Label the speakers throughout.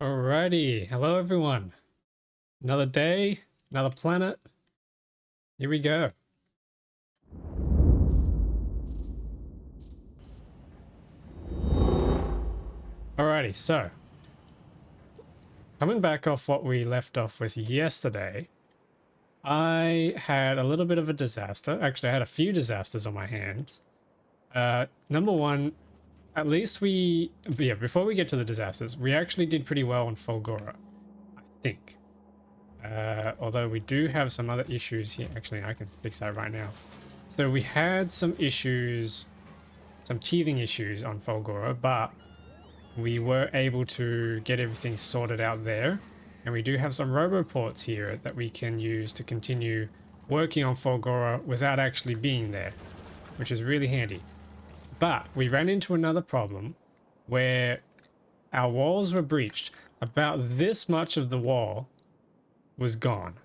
Speaker 1: Alrighty, hello everyone. Another day, another planet. Here we go. Alrighty, so coming back off what we left off with yesterday, I had a little bit of a disaster. Actually, I had a few disasters on my hands. Number one, at least before we get to the disasters, we actually did pretty well on Fulgora, I think. Although we do have some other issues here. Actually, I can fix that right now. So we had some issues, some teething issues on Fulgora, but we were able to get everything sorted out there. And we do have some roboports here that we can use to continue working on Fulgora without actually being there, which is really handy. But we ran into another problem where our walls were breached. About this much of the wall was gone.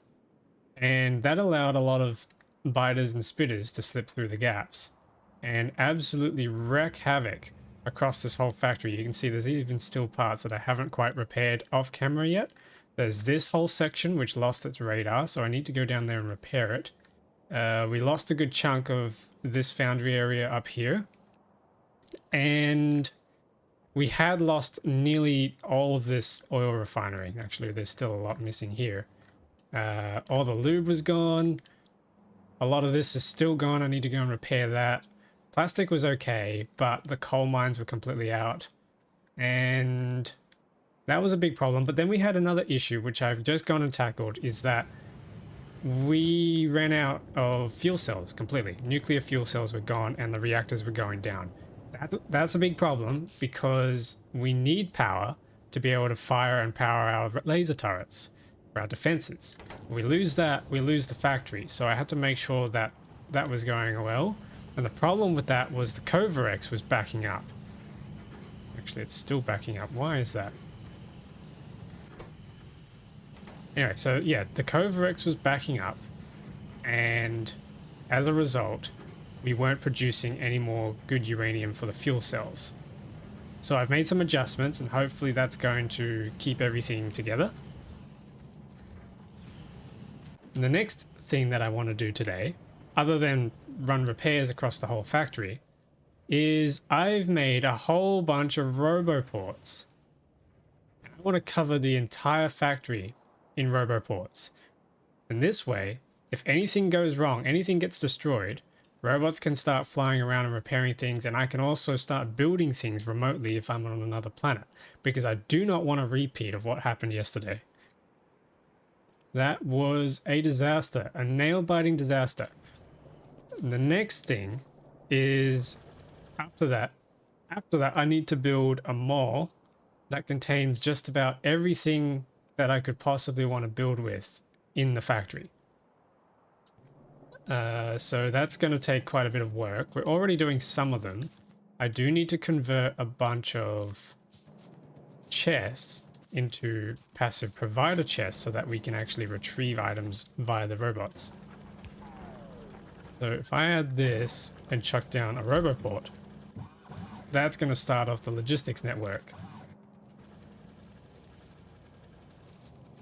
Speaker 1: And that allowed a lot of biters and spitters to slip through the gaps and absolutely wreak havoc across this whole factory. You can see there's even still parts that I haven't quite repaired off camera yet. There's this whole section which lost its radar, so I need to go down there and repair it. We lost a good chunk of this foundry area up here, and we had lost nearly all of this oil refinery. Actually, there's still a lot missing here. All the lube was gone. A lot of this is still gone. I need to go and repair that. Plastic was okay, but the coal mines were completely out. And that was a big problem. But then we had another issue, which I've just gone and tackled, is that we ran out of fuel cells completely. Nuclear fuel cells were gone and the reactors were going down. That's a big problem because we need power to be able to fire and power our laser turrets for our defenses. We lose that, we lose the factory. So I had to make sure that that was going well. And the problem with that was the Covarex was backing up. Actually, it's still backing up. Why is that? Anyway, so yeah, the Covarex was backing up. And as a result, we weren't producing any more good uranium for the fuel cells. So I've made some adjustments and hopefully that's going to keep everything together. And the next thing that I want to do today, other than run repairs across the whole factory, is I've made a whole bunch of roboports. I want to cover the entire factory in roboports. And this way, if anything goes wrong, anything gets destroyed, robots can start flying around and repairing things, and I can also start building things remotely if I'm on another planet, because I do not want a repeat of what happened yesterday. That was a disaster, a nail-biting disaster. The next thing is after that I need to build a mall that contains just about everything that I could possibly want to build with in the factory. So that's going to take quite a bit of work. We're already doing some of them. I do need to convert a bunch of chests into passive provider chests so that we can actually retrieve items via the robots. So if I add this and chuck down a roboport, that's going to start off the logistics network.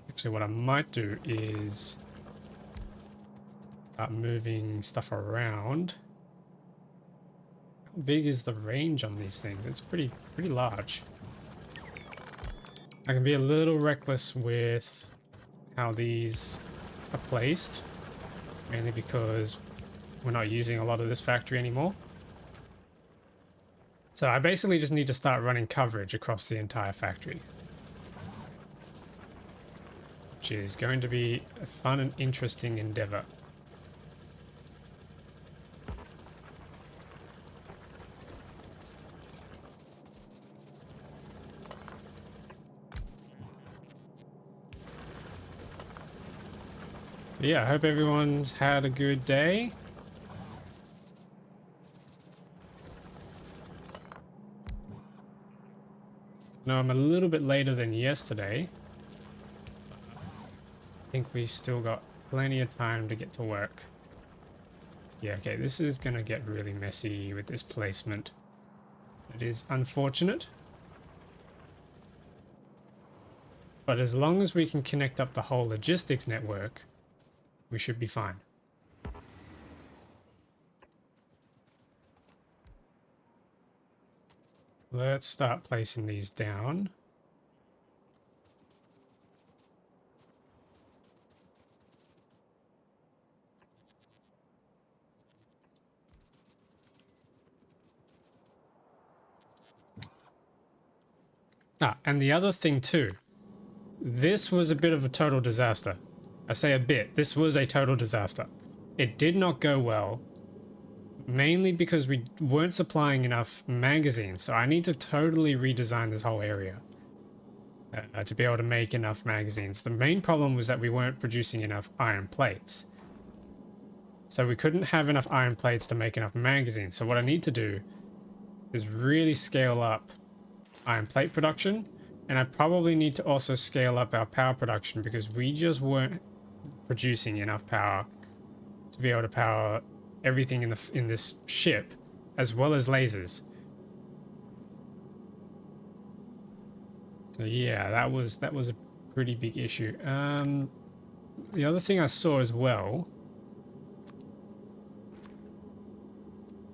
Speaker 1: Actually, what I might do is start moving stuff around. How big is the range on these things? It's pretty large. I can be a little reckless with how these are placed, mainly because we're not using a lot of this factory anymore. So I basically just need to start running coverage across the entire factory, which is going to be a fun and interesting endeavor. Yeah, I hope everyone's had a good day. No, I'm a little bit later than yesterday. I think we still got plenty of time to get to work. Yeah, okay, this is gonna get really messy with this placement. It is unfortunate. But as long as we can connect up the whole logistics network, we should be fine. Let's start placing these down. Ah, and the other thing too, this was a bit of a total disaster. I say a bit, this was a total disaster. It did not go well, mainly because we weren't supplying enough magazines, so I need to totally redesign this whole area to be able to make enough magazines. The main problem was that we weren't producing enough iron plates. So we couldn't have enough iron plates to make enough magazines. So what I need to do is really scale up iron plate production, and I probably need to also scale up our power production because we just weren't producing enough power to be able to power everything in this ship, as well as lasers. So yeah, that was a pretty big issue. The other thing I saw as well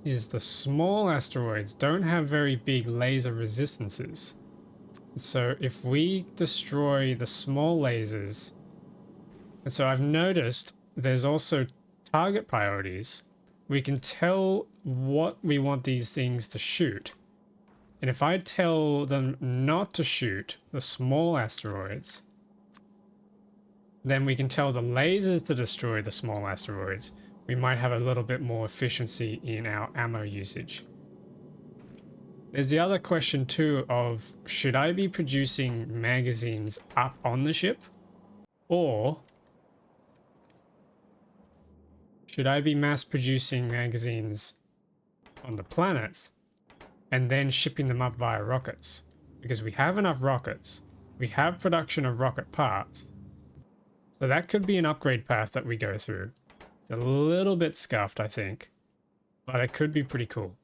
Speaker 1: is the small asteroids don't have very big laser resistances. So if we destroy the small lasers, and so I've noticed there's also target priorities. We can tell what we want these things to shoot. And if I tell them not to shoot the small asteroids, then we can tell the lasers to destroy the small asteroids. We might have a little bit more efficiency in our ammo usage. There's the other question too of, should I be producing magazines up on the ship? Or should I be mass producing magazines on the planets and then shipping them up via rockets? Because we have enough rockets. We have production of rocket parts. So that could be an upgrade path that we go through. It's a little bit scuffed, I think, but it could be pretty cool.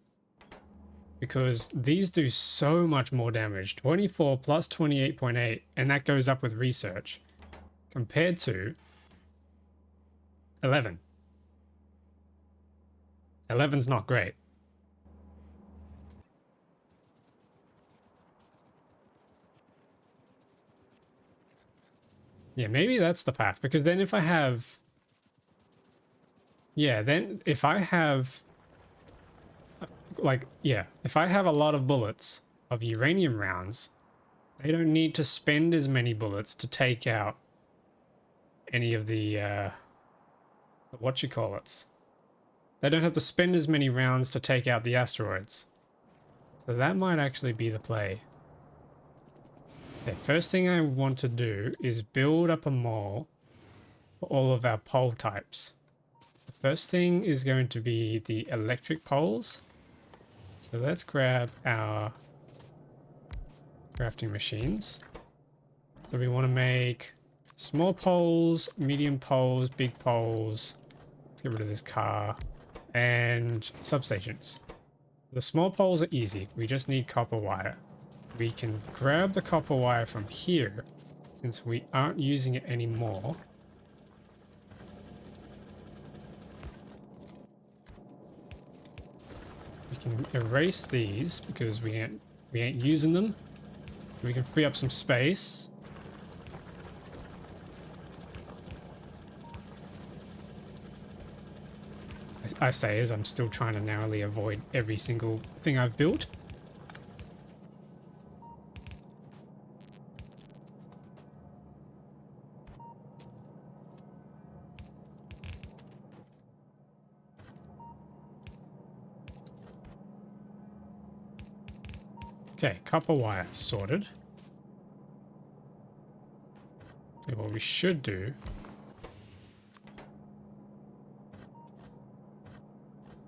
Speaker 1: Because these do so much more damage. 24 plus 28.8, and that goes up with research, compared to 11. 11's not great. Yeah, maybe that's the path, because then if I have... Yeah, then if I have... Like, yeah, if I have a lot of bullets of uranium rounds, they don't need to spend as many bullets to take out any of the, whatchamacallits. They don't have to spend as many rounds to take out the asteroids. So that might actually be the play. Okay, first thing I want to do is build up a mall for all of our pole types. The first thing is going to be the electric poles. So let's grab our crafting machines. So we want to make small poles, medium poles, big poles. Let's get rid of this car. And substations. The small poles are easy. We just need copper wire. We can grab the copper wire from here, since we aren't using it anymore. We can erase these because we ain't using them. So we can free up some space. I say as I'm still trying to narrowly avoid every single thing I've built. Okay, copper wire sorted. Okay, what we should do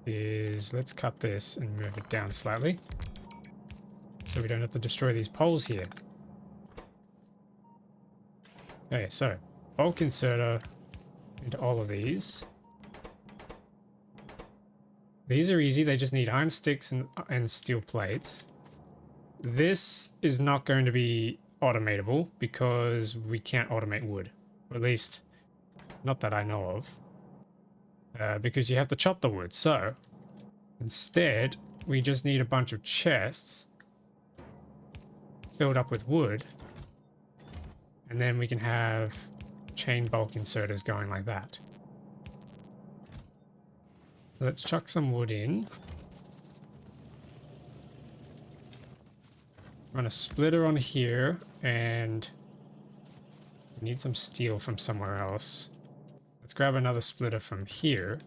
Speaker 1: is let's cut this and move it down slightly so we don't have to destroy these poles here. Okay, so bulk inserter into all of these. These are easy, they just need iron sticks and steel plates. This is not going to be automatable because we can't automate wood. Or at least, not that I know of. Because you have to chop the wood. So, instead, we just need a bunch of chests filled up with wood. And then we can have chain bulk inserters going like that. Let's chuck some wood in. Run a splitter on here, and we need some steel from somewhere else. Let's grab another splitter from here.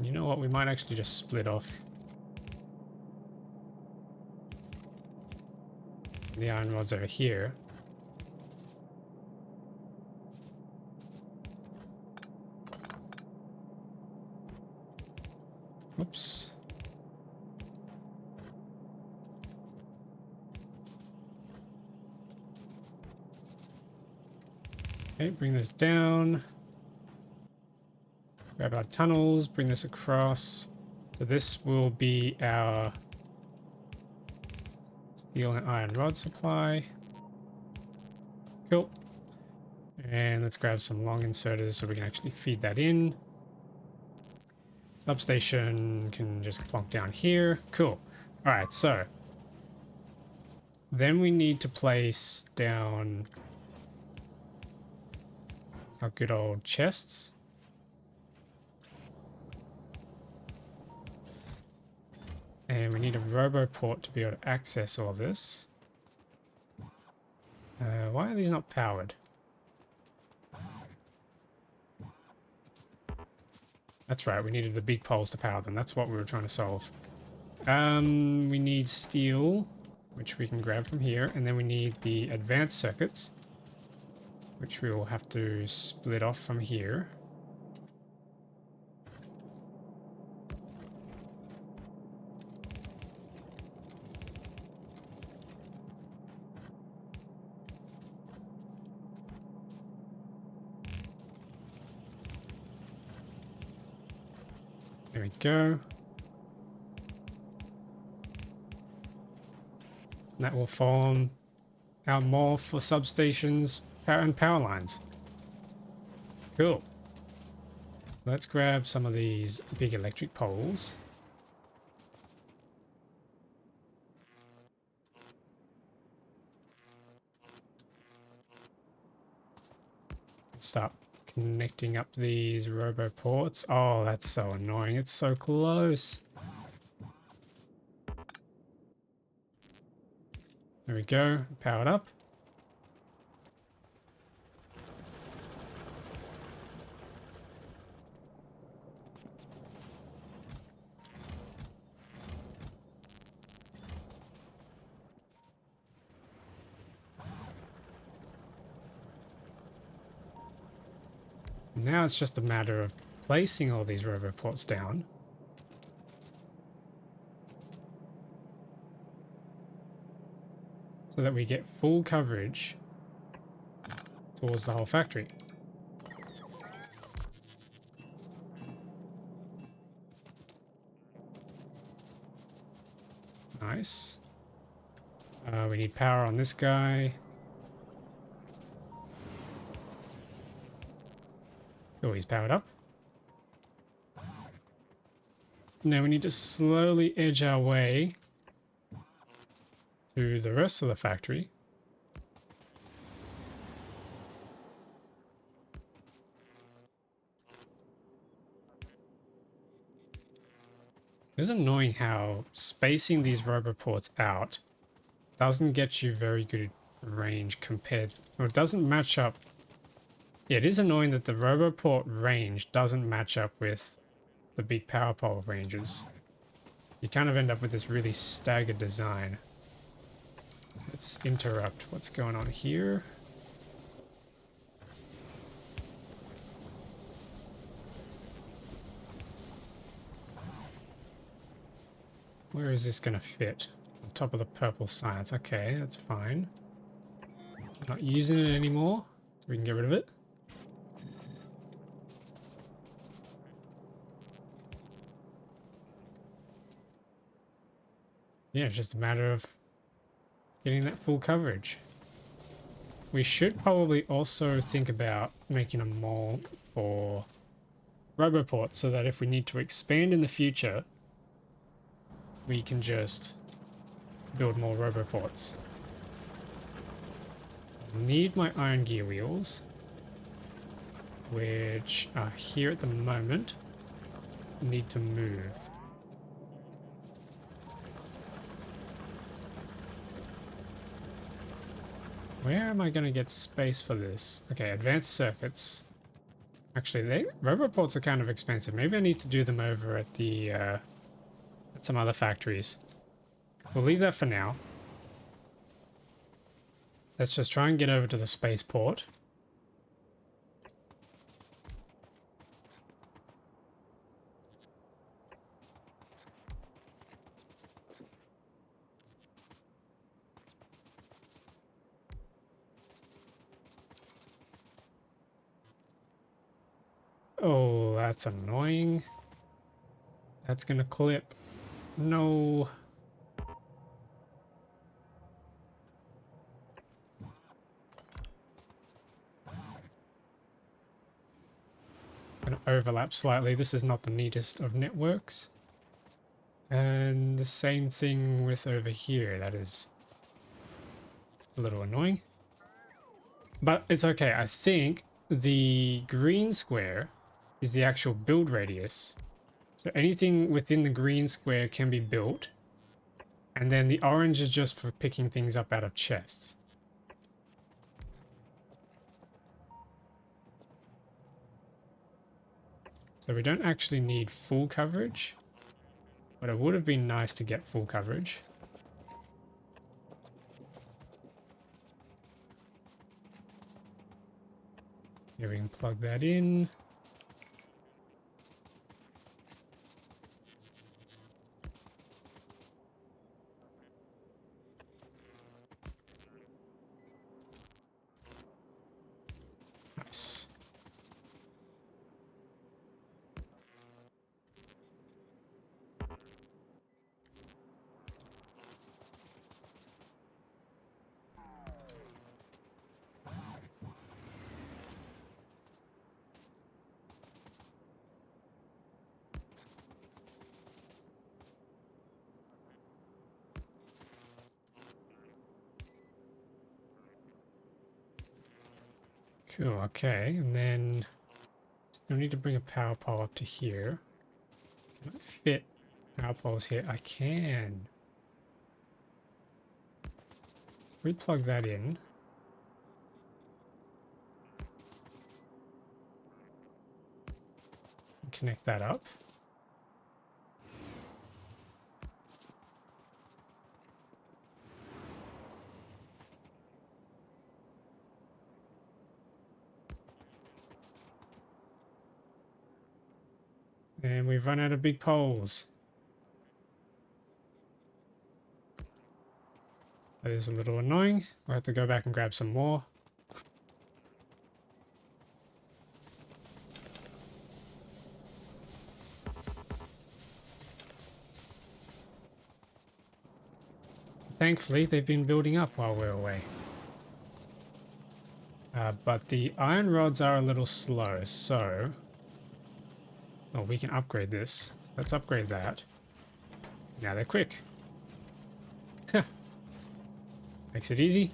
Speaker 1: You know what? We might actually just split off the iron rods over here. Oops. Okay, bring this down. Grab our tunnels, bring this across. So this will be our steel and iron rod supply. Cool. And let's grab some long inserters so we can actually feed that in. Substation can just plonk down here. Cool. All right, so then we need to place down our good old chests. And we need a roboport to be able to access all this. Why are these not powered? That's right, we needed the big poles to power them. That's what we were trying to solve. We need steel, which we can grab from here. And then we need the advanced circuits, which we will have to split off from here. There we go. And that will form our morph for substations and power lines. Cool. Let's grab some of these big electric poles. Start connecting up these roboports. Oh, that's so annoying. It's so close. There we go. Powered up. Now it's just a matter of placing all these roboports down. So that we get full coverage towards the whole factory. Nice. We need power on this guy. Cool, he's powered up. Now we need to slowly edge our way to the rest of the factory. It's annoying how spacing these roboports out doesn't get you very good range compared, or it doesn't match up. Yeah, it is annoying that the roboport range doesn't match up with the big power pole ranges. You kind of end up with this really staggered design. Let's interrupt what's going on here. Where is this going to fit? On top of the purple science. Okay, that's fine. Not using it anymore, so we can get rid of it. Yeah, it's just a matter of getting that full coverage. We should probably also think about making a mall for Roboports so that if we need to expand in the future, we can just build more Roboports. I need my iron gear wheels, which are here at the moment. Need to move. Where am I going to get space for this? Okay, advanced circuits. Actually, Roboports are kind of expensive. Maybe I need to do them over at the at some other factories. We'll leave that for now. Let's just try and get over to the spaceport. Oh, that's annoying. That's gonna clip. No. Gonna overlap slightly. This is not the neatest of networks. And the same thing with over here. That is a little annoying. But it's okay. I think the green square is the actual build radius. So anything within the green square can be built. And then the orange is just for picking things up out of chests. So we don't actually need full coverage. But it would have been nice to get full coverage. Here we can plug that in. Nice. Cool, okay, and then I need to bring a power pole up to here. Can I fit power poles here? I can. Replug that in. Connect that up. And we've run out of big poles. That is a little annoying. We'll have to go back and grab some more. Thankfully, they've been building up while we're away. But the iron rods are a little slow, so... Oh, we can upgrade this. Let's upgrade that. Now they're quick. Makes it easy.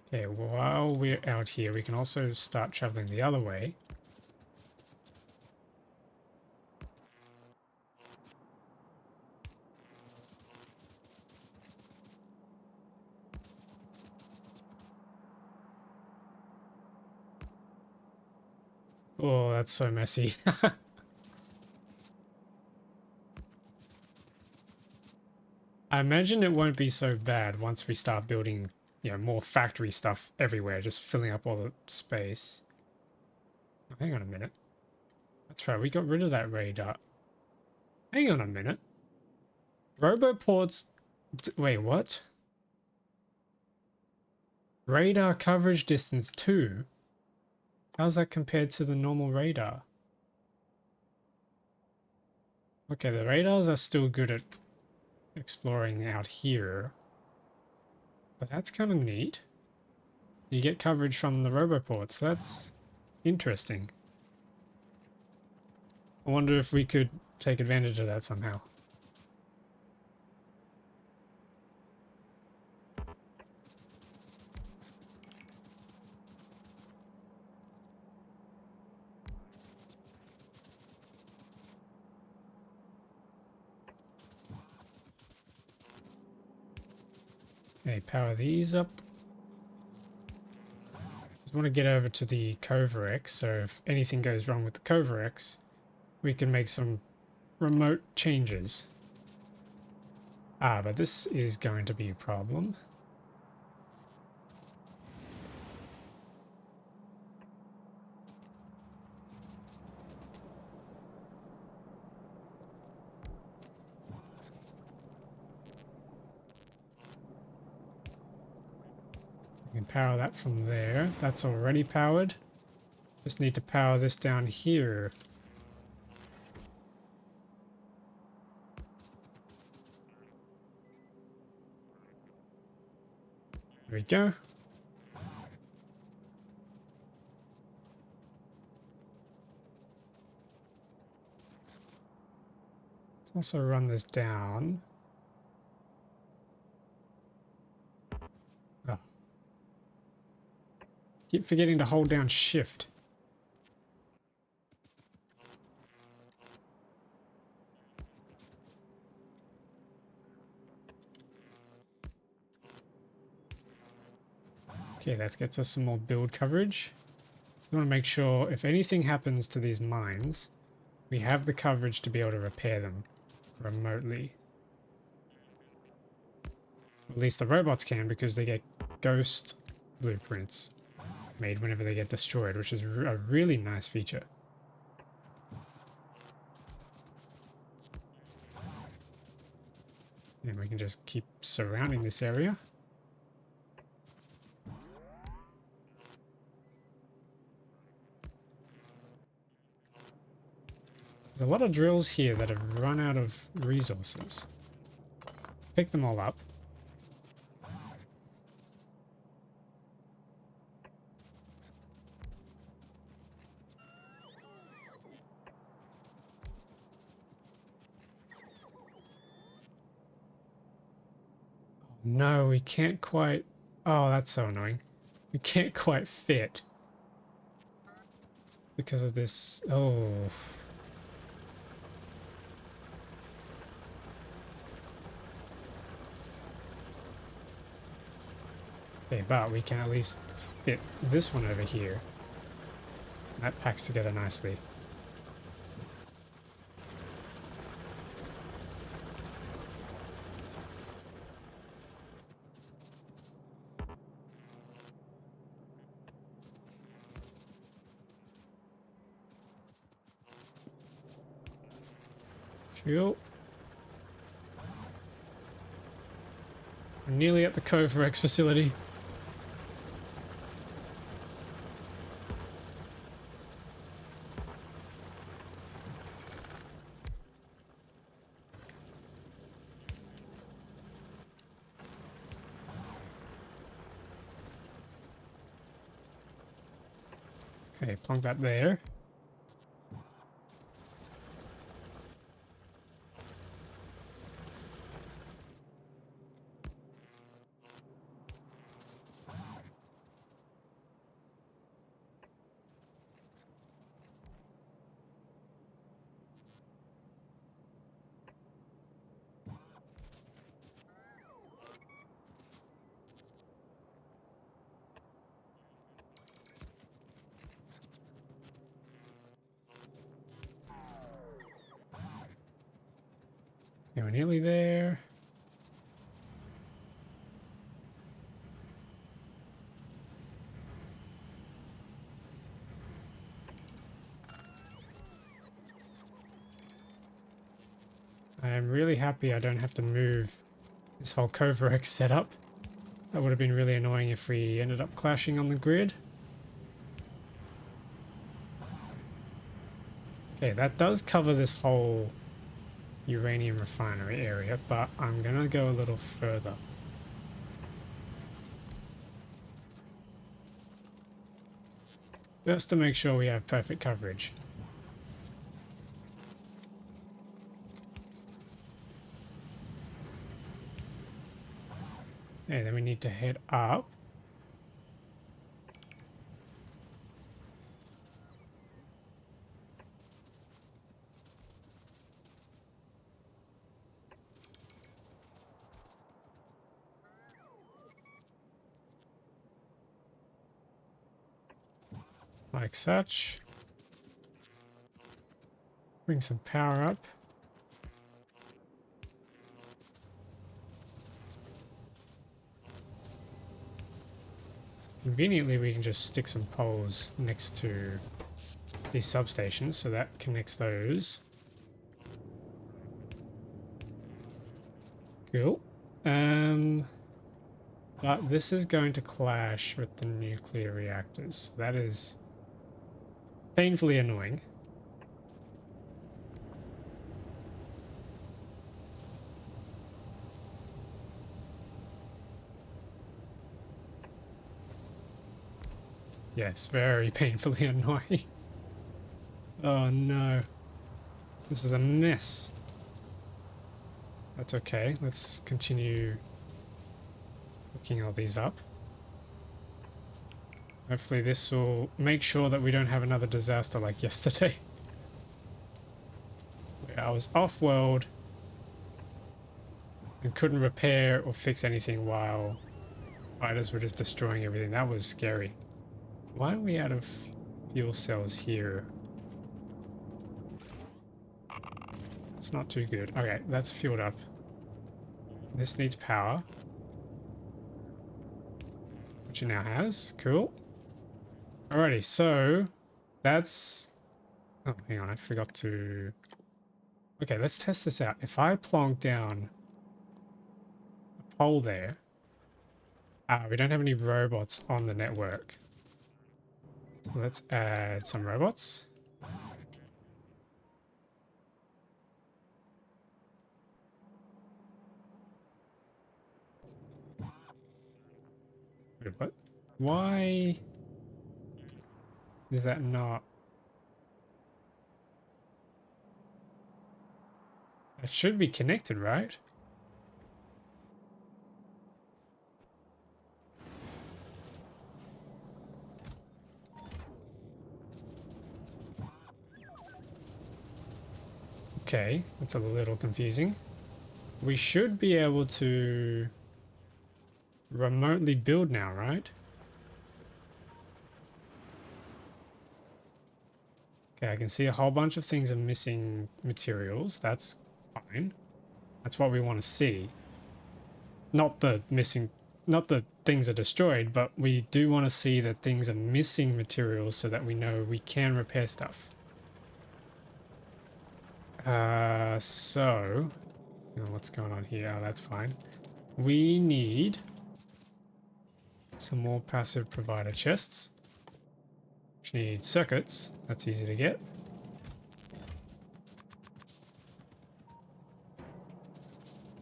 Speaker 1: Okay, while we're out here, we can also start traveling the other way. Oh, that's so messy. I imagine it won't be so bad once we start building, you know, more factory stuff everywhere, just filling up all the space. Oh, hang on a minute. That's right, we got rid of that radar. Hang on a minute. Roboports... Wait, what? Radar coverage distance 2? How's that compared to the normal radar? Okay, the radars are still good at exploring out here. But that's kind of neat. You get coverage from the roboports. That's interesting. I wonder if we could take advantage of that somehow. Okay, power these up. Just want to get over to the Covarex, so if anything goes wrong with the Covarex, we can make some remote changes. Ah, but this is going to be a problem. We can power that from there. That's already powered. Just need to power this down here. There we go. Let's also run this down. Oh. Keep forgetting to hold down shift. Okay, that gets us some more build coverage. We want to make sure if anything happens to these mines, we have the coverage to be able to repair them remotely. At least the robots can, because they get ghost blueprints made whenever they get destroyed, which is a really nice feature. And we can just keep surrounding this area. There's a lot of drills here that have run out of resources. Pick them all up. No, we can't quite... Oh, that's so annoying. We can't quite fit. Because of this... Oh... Okay, but we can at least fit this one over here. That packs together nicely. Cool. We're nearly at the Covarex facility. Okay, plonk that there. Okay, we're nearly there. I'm really happy I don't have to move this whole Covarex setup. That would have been really annoying if we ended up clashing on the grid. Okay, that does cover this whole uranium refinery area, but I'm gonna go a little further. Just to make sure we have perfect coverage. Okay, then we need to head up. Like such. Bring some power up. Conveniently, we can just stick some poles next to these substations, so that connects those. Cool. But this is going to clash with the nuclear reactors. So that is painfully annoying. Yes, very painfully annoying. Oh no. This is a mess. That's okay. Let's continue hooking all these up. Hopefully this will make sure that we don't have another disaster like yesterday. Where I was off-world and couldn't repair or fix anything while fighters were just destroying everything. That was scary. Why are we out of fuel cells here? It's not too good. Okay, that's fueled up. This needs power. Which it now has. Cool. Alrighty, so that's... Oh, hang on, I forgot to... Okay, let's test this out. If I plonk down a pole there... we don't have any robots on the network. So let's add some robots. Wait, what? Why is that not... It should be connected, right? Okay, that's a little confusing. We should be able to remotely build now, right? Okay, I can see a whole bunch of things are missing materials. That's fine. That's what we want to see. Not the missing, not the things are destroyed, but we do want to see that things are missing materials so that we know we can repair stuff. So, you know, what's going on here? Oh, that's fine. We need some more passive provider chests, which need circuits. That's easy to get.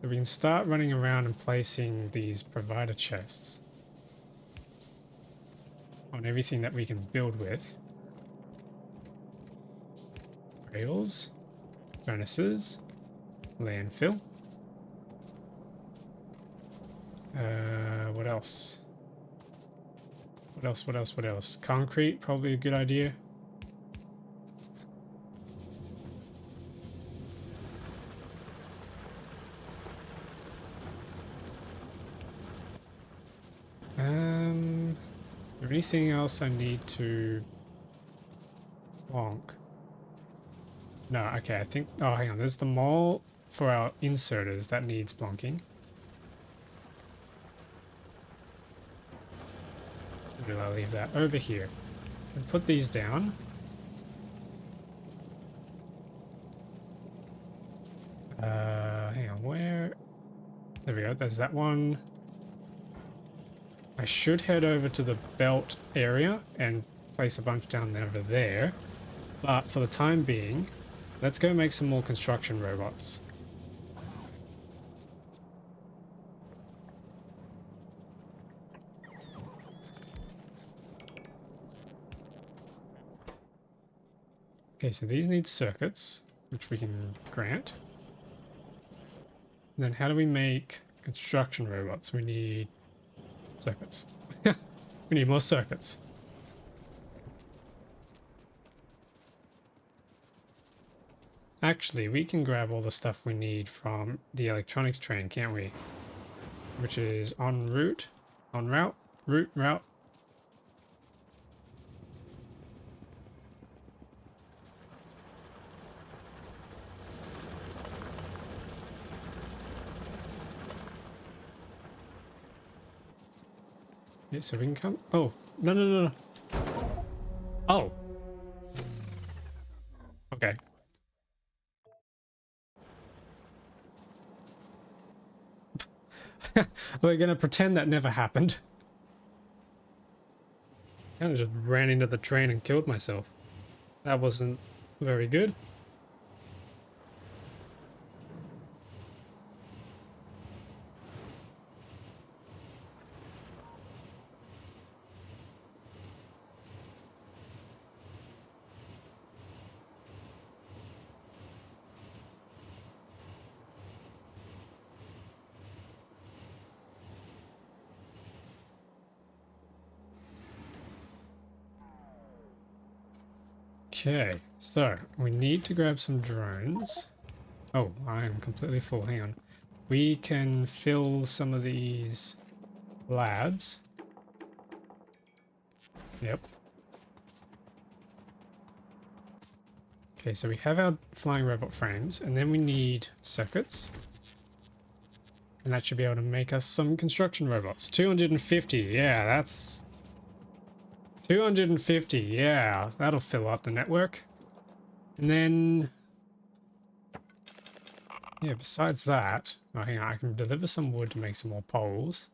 Speaker 1: So we can start running around and placing these provider chests on everything that we can build with. Rails, furnaces, landfill. What else? What else? Concrete, probably a good idea. Is there anything else I need to plonk? No, okay, I think... Oh, hang on. There's the mole for our inserters that needs plonking. Maybe I'll leave that over here. And put these down. Hang on, where... There we go, there's that one. I should head over to the belt area and place a bunch down over there. But for the time being, let's go make some more construction robots. Okay, so these need circuits, which we can grant. And then how do we make construction robots? We need circuits. We need more circuits. Actually, we can grab all the stuff we need from the electronics train, can't we? Which is en route, route. Yeah, so we can come. Oh, no. Oh. Okay. We're gonna pretend that never happened. Kind of just ran into the train and killed myself. That wasn't very good. Okay, so we need to grab some drones. Oh, I am completely full. Hang on. We can fill some of these labs. Yep. Okay, so we have our flying robot frames, and then we need circuits. And that should be able to make us some construction robots. 250, yeah, that's... 250, yeah, that'll fill up the network. And then... yeah, besides that... oh, hang on, I can deliver some wood to make some more poles.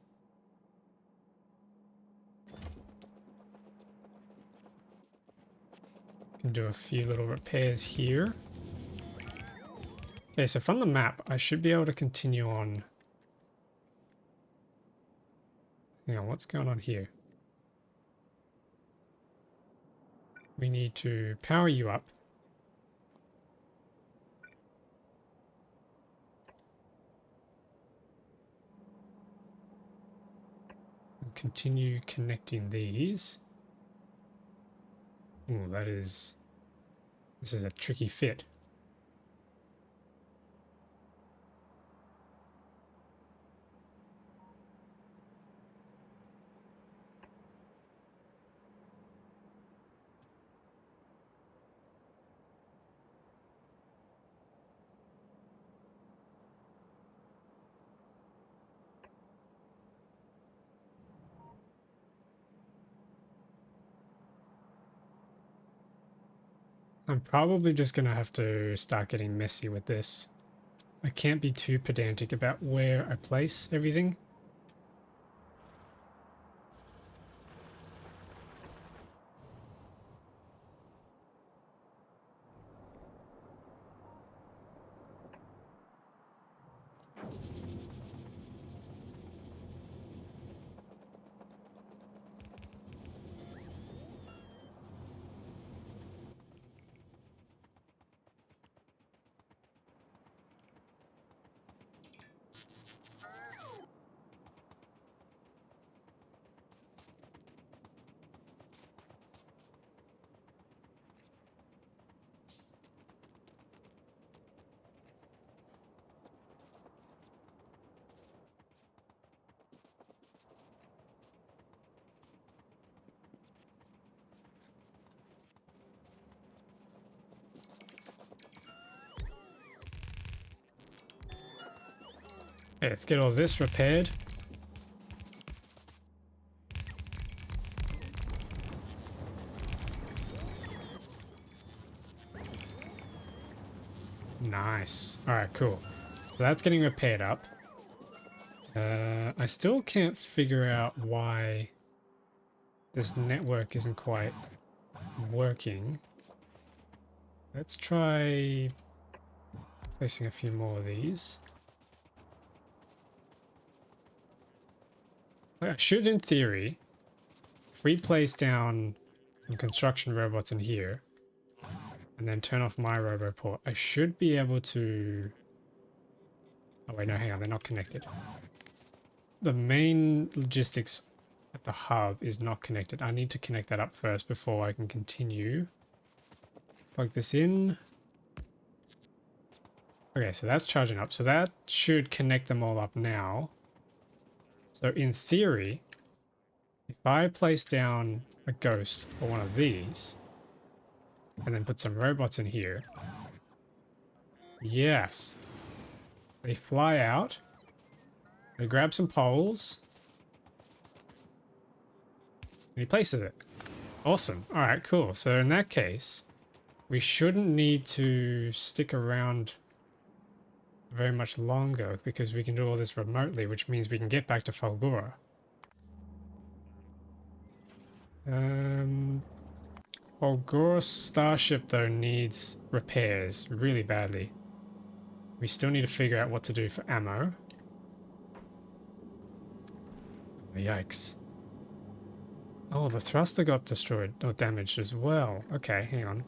Speaker 1: Can do a few little repairs here. Okay, so from the map, I should be able to continue on. Hang on, what's going on here? We need to power you up. And continue connecting these. Ooh, this is a tricky fit. I'm probably just going to have to start getting messy with this. I can't be too pedantic about where I place everything. Okay, let's get all this repaired. Nice. Alright, cool. So that's getting repaired up. I still can't figure out why this network isn't quite working. Let's try placing a few more of these. I should, in theory, if we place down some construction robots in here and then turn off my roboport, I should be able to... Oh wait, no, hang on, they're not connected. The main logistics at the hub is not connected. I need to connect that up first before I can continue. Plug this in. Okay, so that's charging up. So that should connect them all up now. So in theory, if I place down a ghost or one of these, and then put some robots in here, yes, they fly out, they grab some poles, and he places it. Awesome. All right, cool. So in that case, we shouldn't need to stick around very much longer because we can do all this remotely, which means we can get back to Falgora. Falgora Starship, though, needs repairs really badly. We still need to figure out what to do for ammo. Yikes. Oh, the thruster got destroyed or damaged as well. Okay, hang on.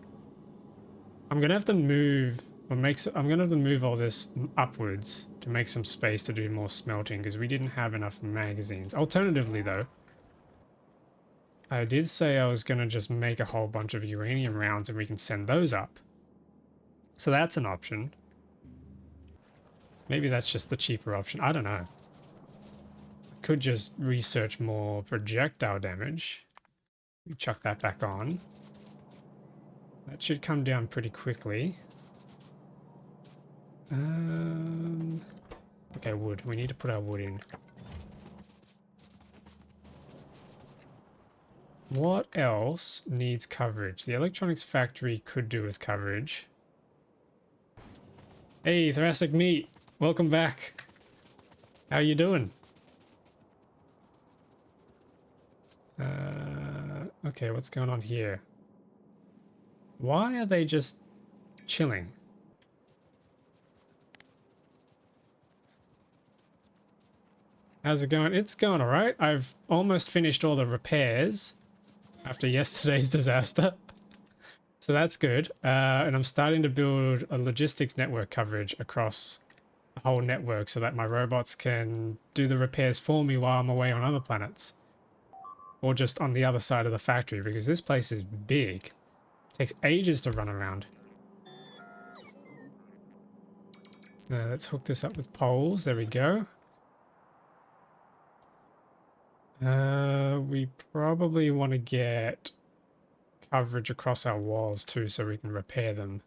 Speaker 1: I'm gonna have to move, I'm gonna have to move all this upwards to make some space to do more smelting because we didn't have enough magazines. Alternatively, though, I did say I was gonna just make a whole bunch of uranium rounds and we can send those up. So that's an option. Maybe that's just the cheaper option. I don't know. Could just research more projectile damage. We chuck that back on. That should come down pretty quickly. Okay, wood. We need to put our wood in. What else needs coverage? The electronics factory could do with coverage. Hey, Thoracic Meat. Welcome back. How you doing? Okay, what's going on here? Why are they just chilling? How's it going? It's going alright. I've almost finished all the repairs after yesterday's disaster. So that's good. And I'm starting to build a logistics network coverage across the whole network so that my robots can do the repairs for me while I'm away on other planets. Or just on the other side of the factory, because this place is big. It takes ages to run around. Let's hook this up with poles. There we go. We probably want to get coverage across our walls too so we can repair them.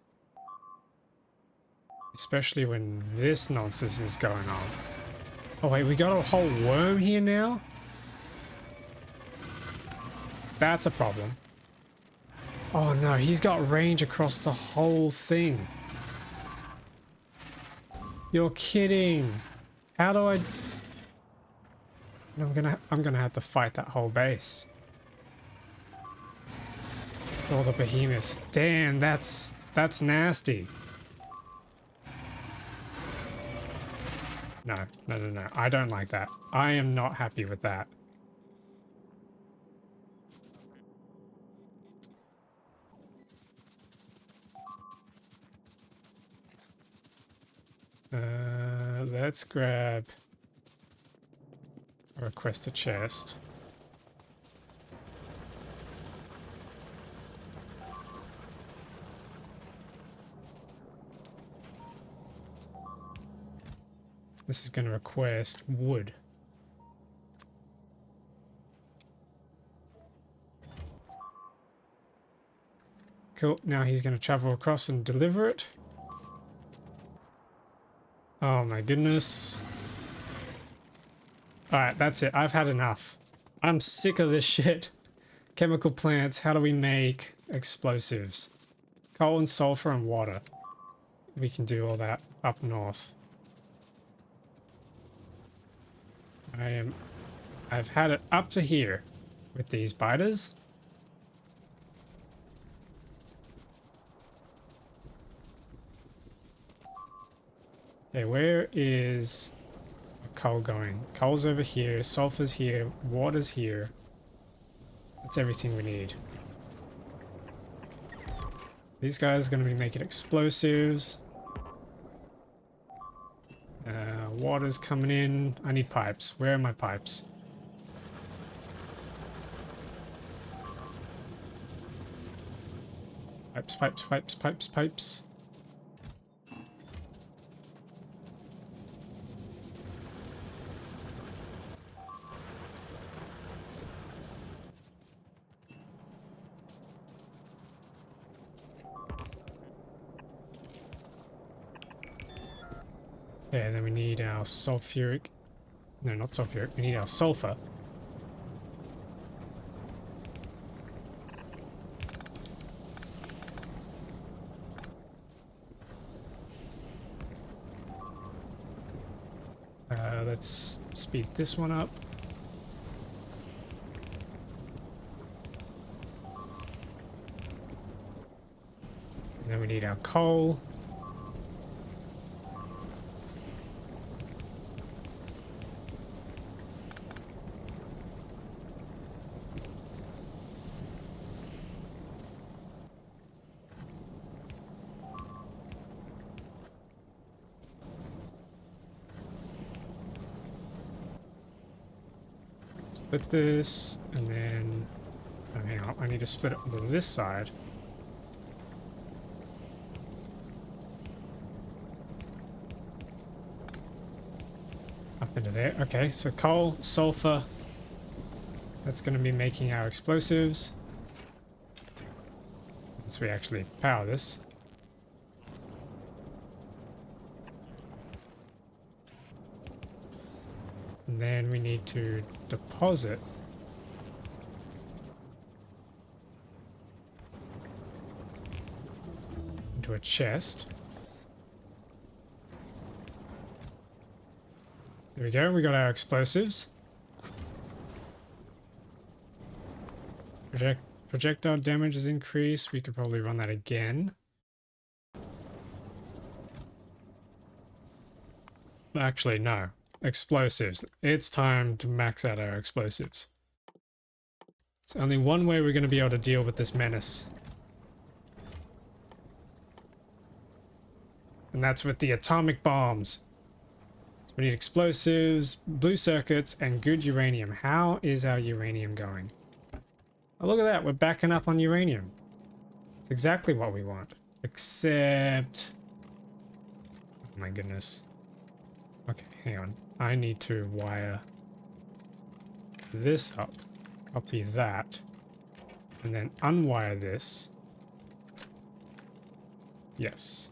Speaker 1: Especially when this nonsense is going on. Oh wait, we got a whole worm here now? That's a problem. Oh no, he's got range across the whole thing. You're kidding. How do I... I'm gonna have to fight that whole base. All the behemoths. Damn, that's nasty. No. I don't like that. I am not happy with that. Let's grab a request a chest. This is going to request wood. Cool. Now he's going to travel across and deliver it. Oh my goodness. Alright, that's it. I've had enough. I'm sick of this shit. Chemical plants. How do we make explosives? Coal and sulfur and water. We can do all that up north. I've had it up to here with these biters. Okay, where is coal going? Coal's over here, sulfur's here, water's here. That's everything we need. These guys are going to be making explosives. Water's coming in. I need pipes. Where are my pipes? Pipes, pipes, pipes, pipes, pipes. Okay, then we need our sulfuric. No, not sulfuric. We need our sulfur. Let's speed this one up. And then we need our coal. Split this, and then... Oh, hang on, I need to split it to this side. Up into there. Okay, so coal, sulfur. That's going to be making our explosives. Once we actually power this. And then we need to deposit into a chest. There we go, we got our explosives. Projectile damage is increased. We could probably run that again. Actually, no. Explosives. It's time to max out our explosives. It's only one way we're going to be able to deal with this menace. And that's with the atomic bombs. So we need explosives, blue circuits, and good uranium. How is our uranium going? Oh, look at that. We're backing up on uranium. It's exactly what we want. Except... Oh my goodness. Okay, hang on. I need to wire this up. Copy that. And then unwire this. Yes.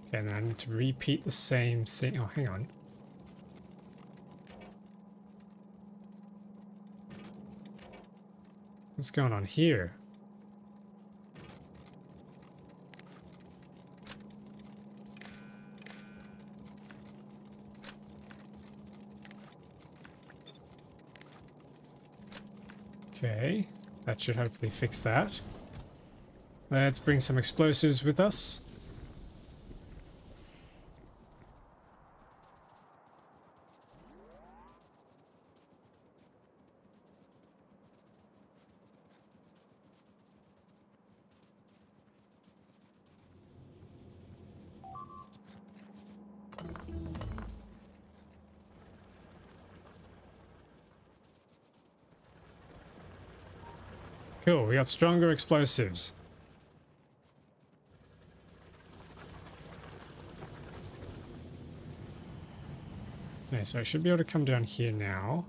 Speaker 1: Okay, and then I need to repeat the same thing. Oh, hang on. What's going on here? Okay, that should hopefully fix that. Let's bring some explosives with us. Cool, we got stronger explosives. Okay, so I should be able to come down here now.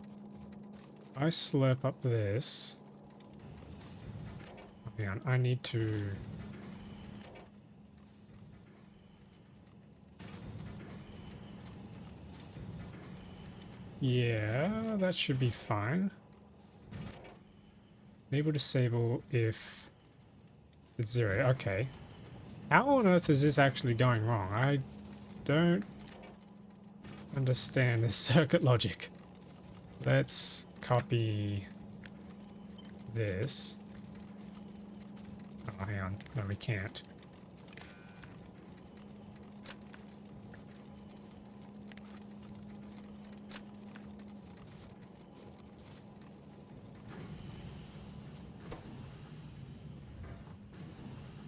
Speaker 1: If I slurp up this. Hang on, I need to... Yeah, that should be fine. Enable disable if it's 0. Okay. How on earth is this actually going wrong? I don't understand this circuit logic. Let's copy this. Oh, hang on. No, we can't.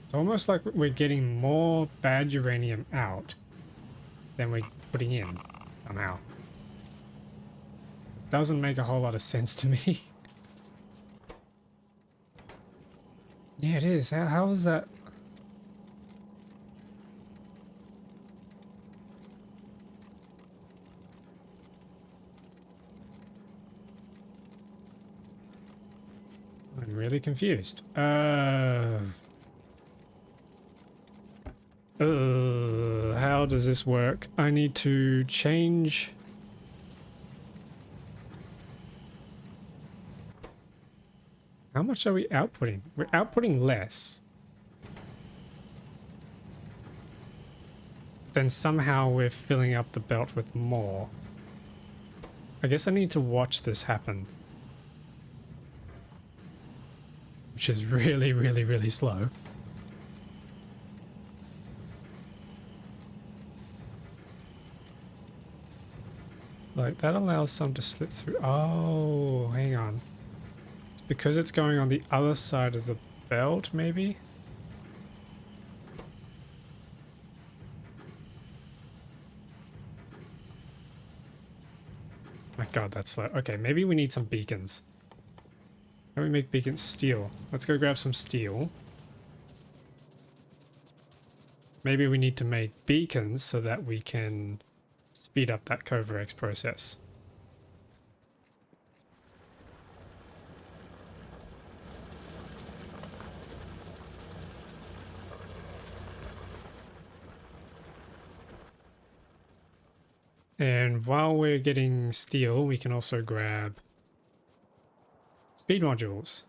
Speaker 1: It's almost like we're getting more bad uranium out than we're putting in somehow. Doesn't make a whole lot of sense to me. Yeah, it is. How is that? I'm really confused. How does this work? I need to change. How much are we outputting? We're outputting less. Then somehow we're filling up the belt with more. I guess I need to watch this happen. Which is really, really, really slow. Like, that allows some to slip through. Oh, hang on. It's because it's going on the other side of the belt, maybe? My god, that's slow. Okay, maybe we need some beacons. How do we make beacons? Steel. Let's go grab some steel. Maybe we need to make beacons so that we can speed up that Covarex process. And while we're getting steel, we can also grab speed modules.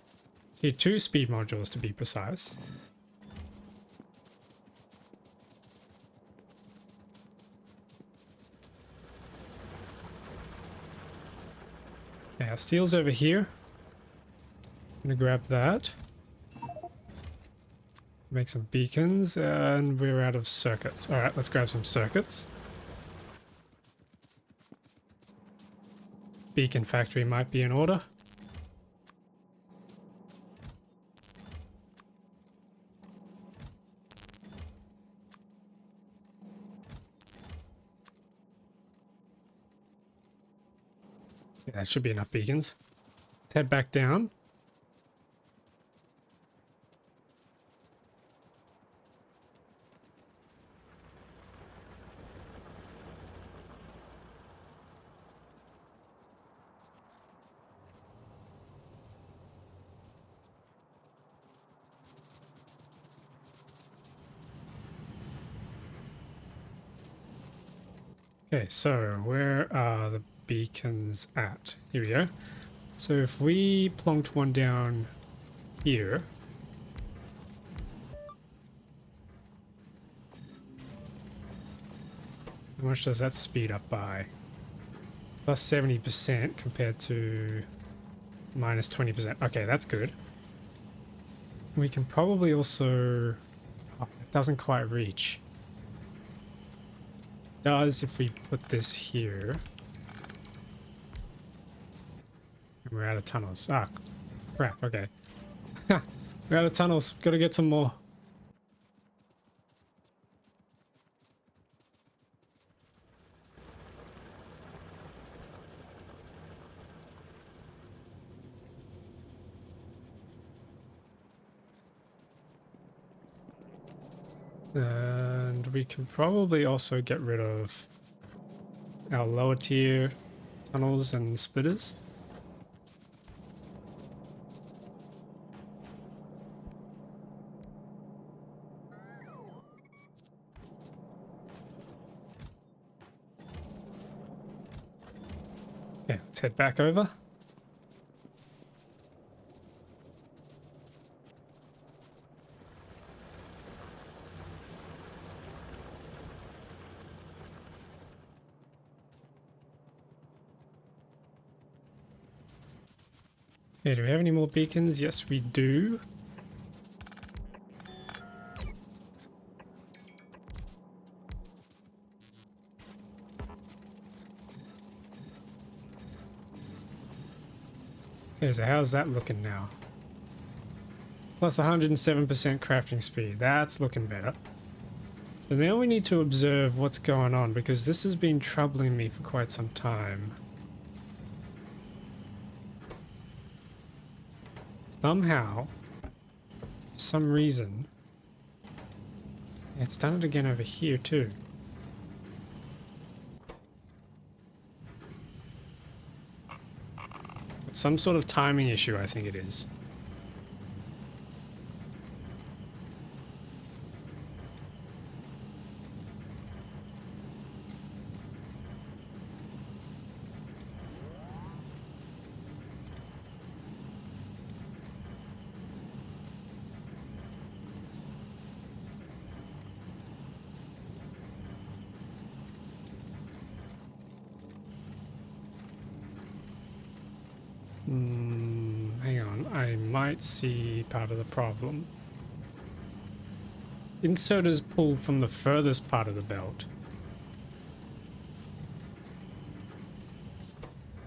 Speaker 1: See, 2 speed modules to be precise. Yeah, steel's over here. I'm gonna grab that. Make some beacons, and we're out of circuits. Alright, let's grab some circuits. Beacon factory might be in order. Yeah, that should be enough beacons. Let's head back down. Okay, so where are the beacons at? Here we go. So if we plonked one down here. How much does that speed up by? Plus 70% compared to minus 20%. Okay, that's good. We can probably also... Oh, it doesn't quite reach. It does if we put this here. And we're out of tunnels. Ah, crap, okay. We're out of tunnels. Gotta get some more. And we can probably also get rid of our lower tier tunnels and splitters. Okay, let's head back over. Okay, do we have any more beacons? Yes, we do. Okay, so how's that looking now? Plus 107% crafting speed. That's looking better. So now we need to observe what's going on, because this has been troubling me for quite some time. Somehow, for some reason, it's done it again over here too. It's some sort of timing issue, I think it is. Hang on, I might see part of the problem. Inserters pull from the furthest part of the belt.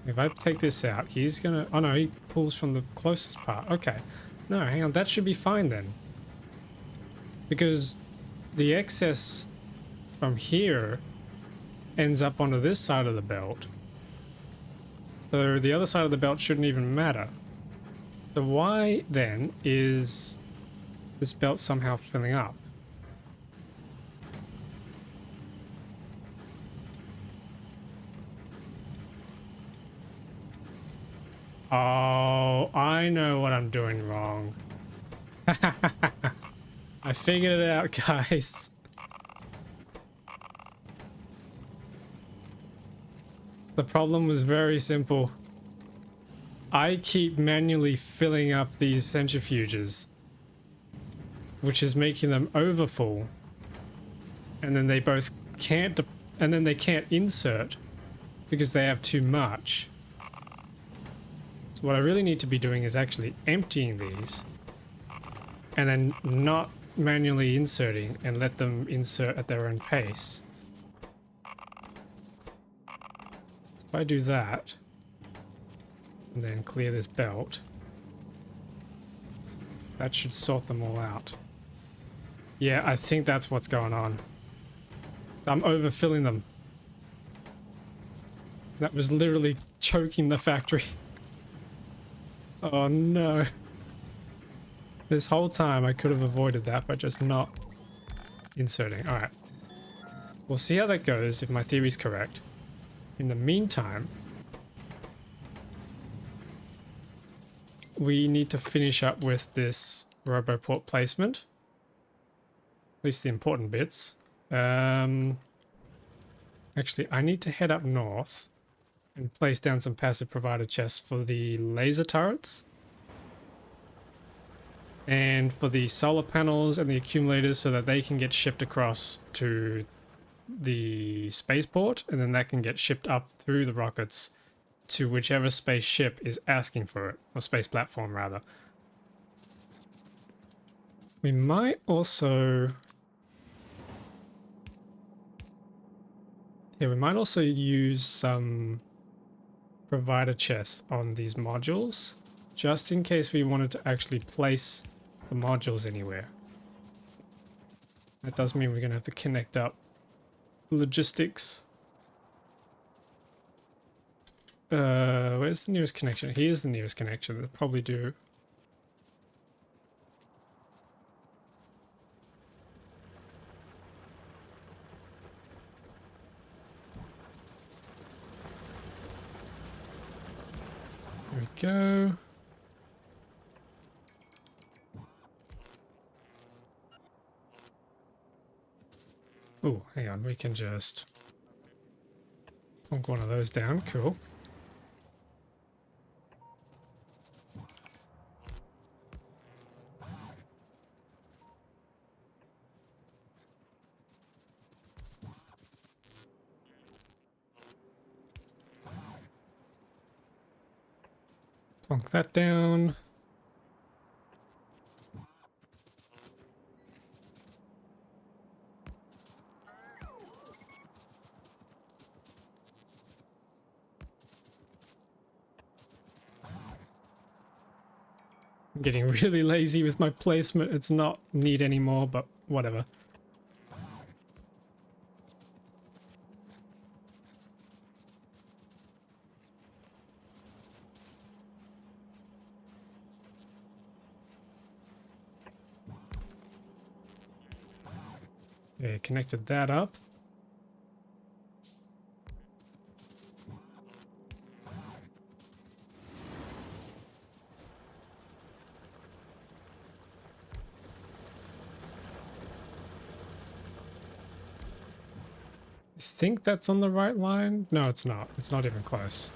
Speaker 1: If I take this out, he's gonna... Oh no, he pulls from the closest part. Okay. No, hang on, that should be fine then. Because the excess from here ends up onto this side of the belt. So the other side of the belt shouldn't even matter. So why then is this belt somehow filling up? Oh, I know what I'm doing wrong. I figured it out, guys. The problem was very simple. I keep manually filling up these centrifuges, which is making them overfull, and then they both can't, and then they can't insert because they have too much. So what I really need to be doing is actually emptying these, and then not manually inserting, and let them insert at their own pace. If I do that, and then clear this belt, that should sort them all out. Yeah, I think that's what's going on. I'm overfilling them. That was literally choking the factory. Oh no. This whole time I could have avoided that by just not inserting. Alright. We'll see how that goes if my theory's correct. In the meantime, we need to finish up with this RoboPort placement. At least the important bits. Actually, I need to head up north and place down some passive provider chests for the laser turrets. And for the solar panels and the accumulators, so that they can get shipped across to the spaceport, and then that can get shipped up through the rockets to whichever spaceship is asking for it, or space platform rather. We might also... Yeah, we might also use some provider chests on these modules, just in case we wanted to actually place the modules anywhere. That does mean we're going to have to connect up logistics. Where's the nearest connection? Here's the nearest connection. They'll probably do. There we go. Oh, hang on. We can just plonk one of those down. Cool. Plonk that down. I'm getting really lazy with my placement. It's not neat anymore, but whatever. Okay, connected that up. I think that's on the right line. No, it's not. It's not even close.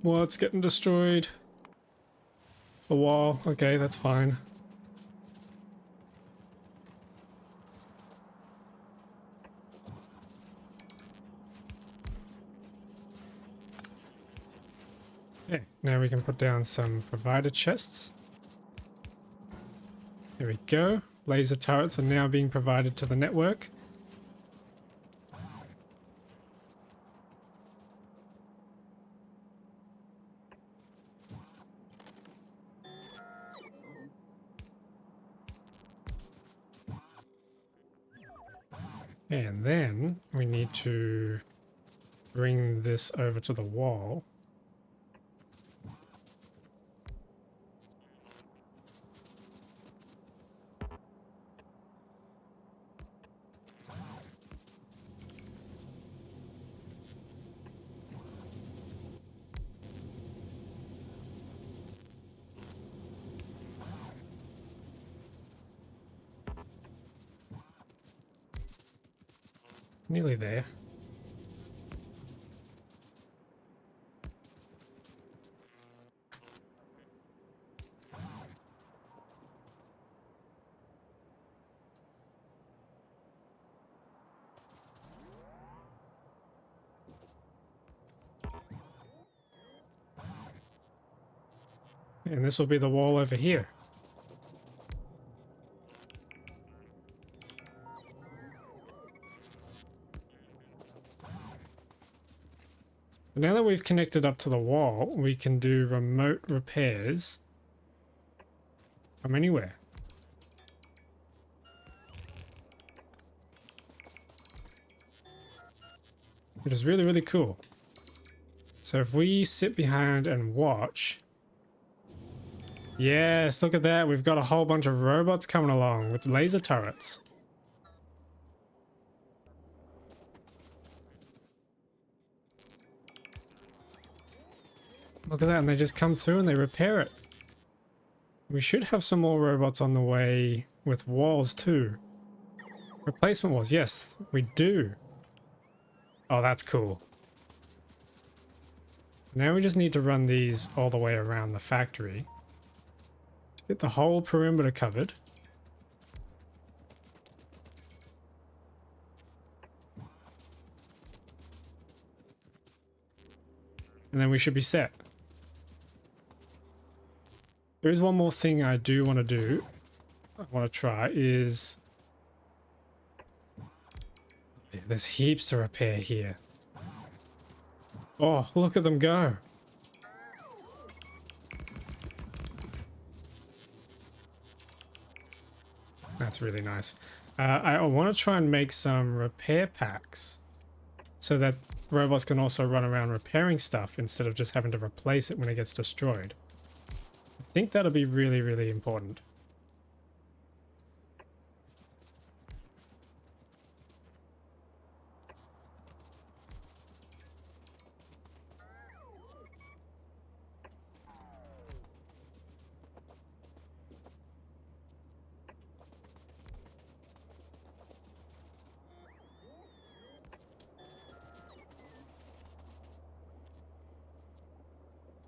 Speaker 1: What's getting destroyed? A wall. Okay, that's fine. Okay, now we can put down some provider chests. There we go. Laser turrets are now being provided to the network. And then we need to bring this over to the wall. Nearly there. And this will be the wall over here. Now that we've connected up to the wall, we can do remote repairs from anywhere. Which is really, really cool. So if we sit behind and watch... Yes, look at that. We've got a whole bunch of robots coming along with laser turrets. Look at that, and they just come through and they repair it. We should have some more robots on the way with walls too. Replacement walls, yes, we do. Oh, that's cool. Now we just need to run these all the way around the factory. Get the whole perimeter covered. And then we should be set. There is one more thing I do want to do. I want to try is... There's heaps to repair here. Oh, look at them go. That's really nice. I want to try and make some repair packs so that robots can also run around repairing stuff instead of just having to replace it when it gets destroyed. I think that'll be really, really important.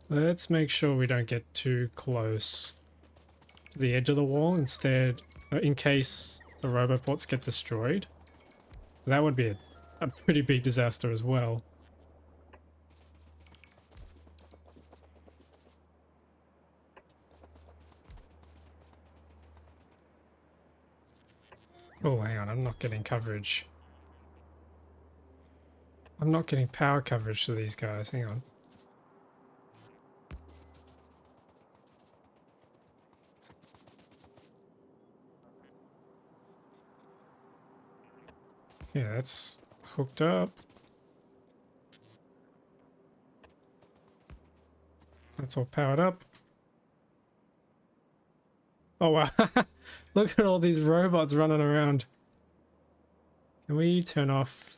Speaker 1: Let's make sure we don't get too close to the edge of the wall instead, in case the roboports get destroyed. That would be a pretty big disaster as well. Oh, hang on, I'm not getting coverage. I'm not getting power coverage to these guys, hang on. Yeah, that's hooked up. That's all powered up. Oh wow, look at all these robots running around. Can we turn off...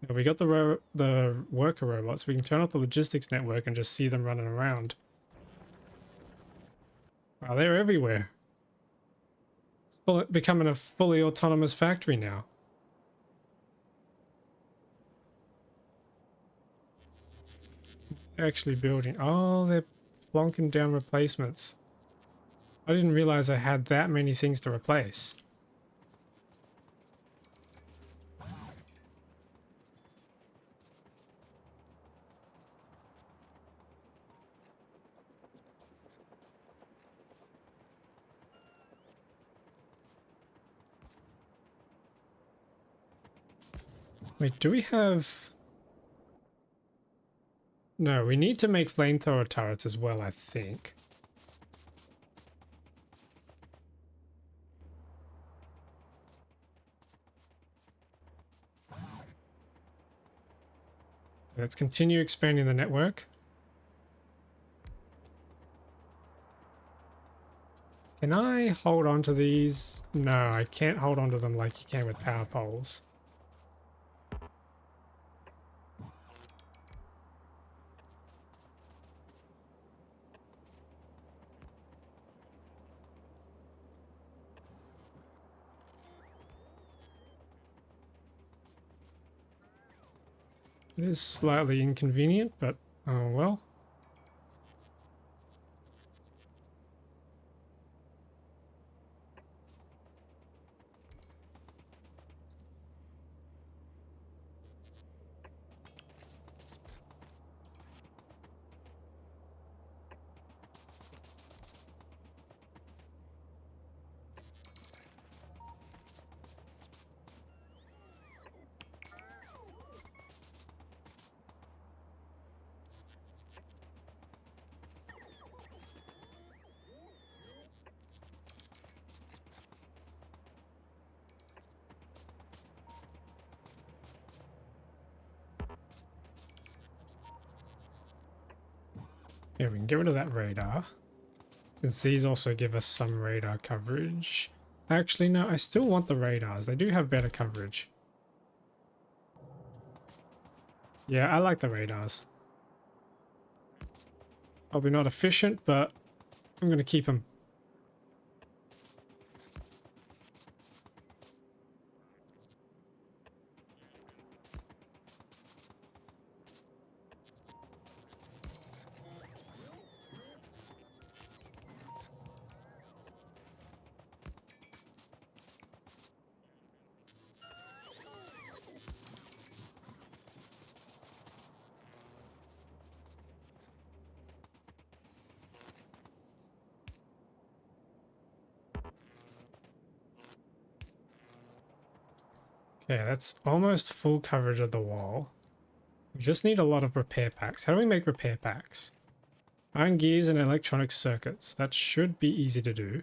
Speaker 1: Yeah, we got the worker robots. We can turn off the logistics network and just see them running around. Wow, they're everywhere. It's becoming a fully autonomous factory now. They're actually building... Oh, they're plonking down replacements. I didn't realize I had that many things to replace. Wait, do we have... No, we need to make flamethrower turrets as well, I think. Let's continue expanding the network. Can I hold on to these? No, I can't hold on to them like you can with power poles. It is slightly inconvenient, but oh well. Yeah, we can get rid of that radar. Since these also give us some radar coverage. Actually, no, I still want the radars. They do have better coverage. Yeah, I like the radars. Probably not efficient, but I'm going to keep them. Okay, that's almost full coverage of the wall. We just need a lot of repair packs. How do we make repair packs? Iron gears and electronic circuits. That should be easy to do.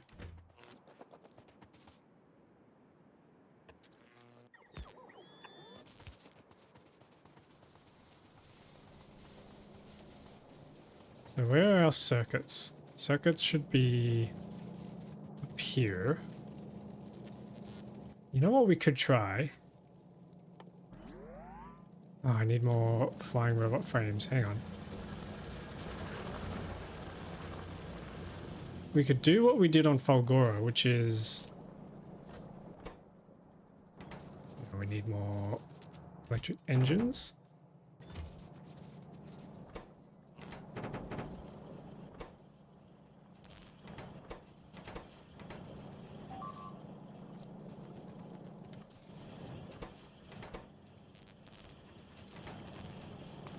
Speaker 1: So where are our circuits? Circuits should be up here. You know what we could try? Oh, I need more flying robot frames. Hang on. We could do what we did on Falgora, which is... We need more electric engines.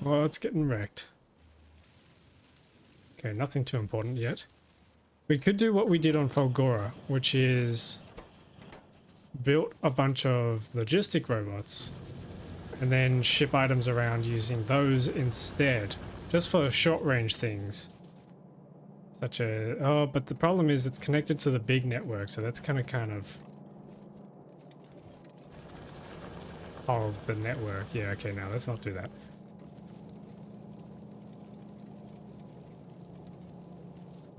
Speaker 1: Well, it's getting wrecked. Okay, nothing too important yet. We could do what we did on Fulgora, which is built a bunch of logistic robots and then ship items around using those instead, just for short range things. Such a... oh, but the problem is it's connected to the big network, so that's kind of... oh, the network. Yeah, okay, now let's not do that.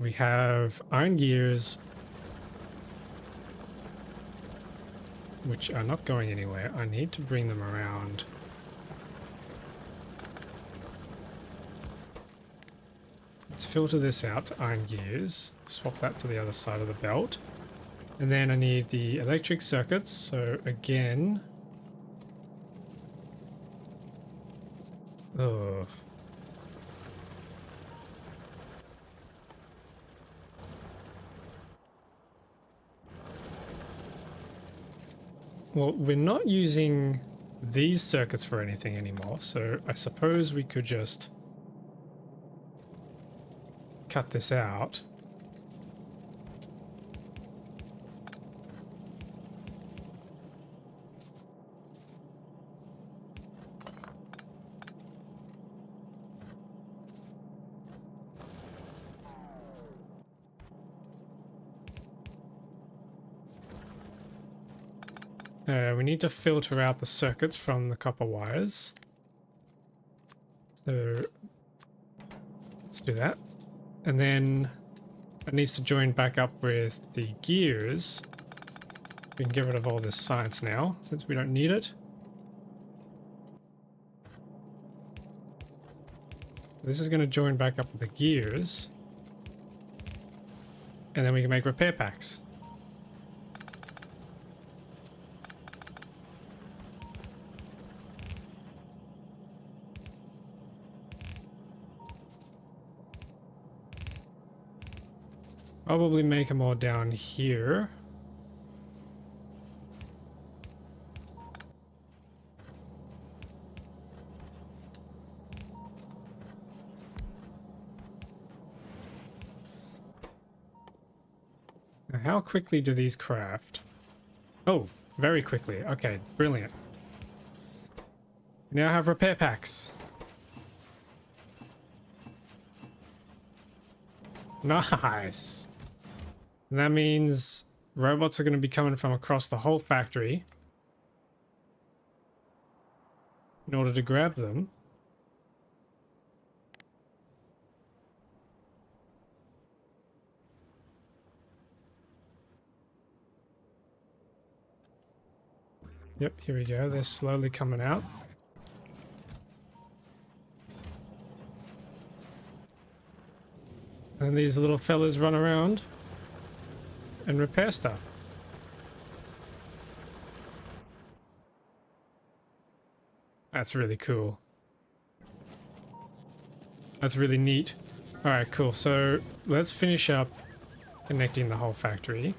Speaker 1: We have iron gears, which are not going anywhere. I need to bring them around. Let's filter this out to iron gears, swap that to the other side of the belt. And then I need the electric circuits, so again... ugh. Well, we're not using these circuits for anything anymore, so I suppose we could just cut this out. We need to filter out the circuits from the copper wires. So let's do that. And then it needs to join back up with the gears. We can get rid of all this science now, since we don't need it. This is going to join back up with the gears. And then we can make repair packs. Probably make them all down here. Now, how quickly do these craft? Oh, very quickly. Okay, brilliant. We now have repair packs. Nice. And that means robots are going to be coming from across the whole factory in order to grab them. Yep, here we go. They're slowly coming out. And these little fellas run around and repair stuff. That's really cool. That's really neat. Alright, cool. So let's finish up connecting the whole factory.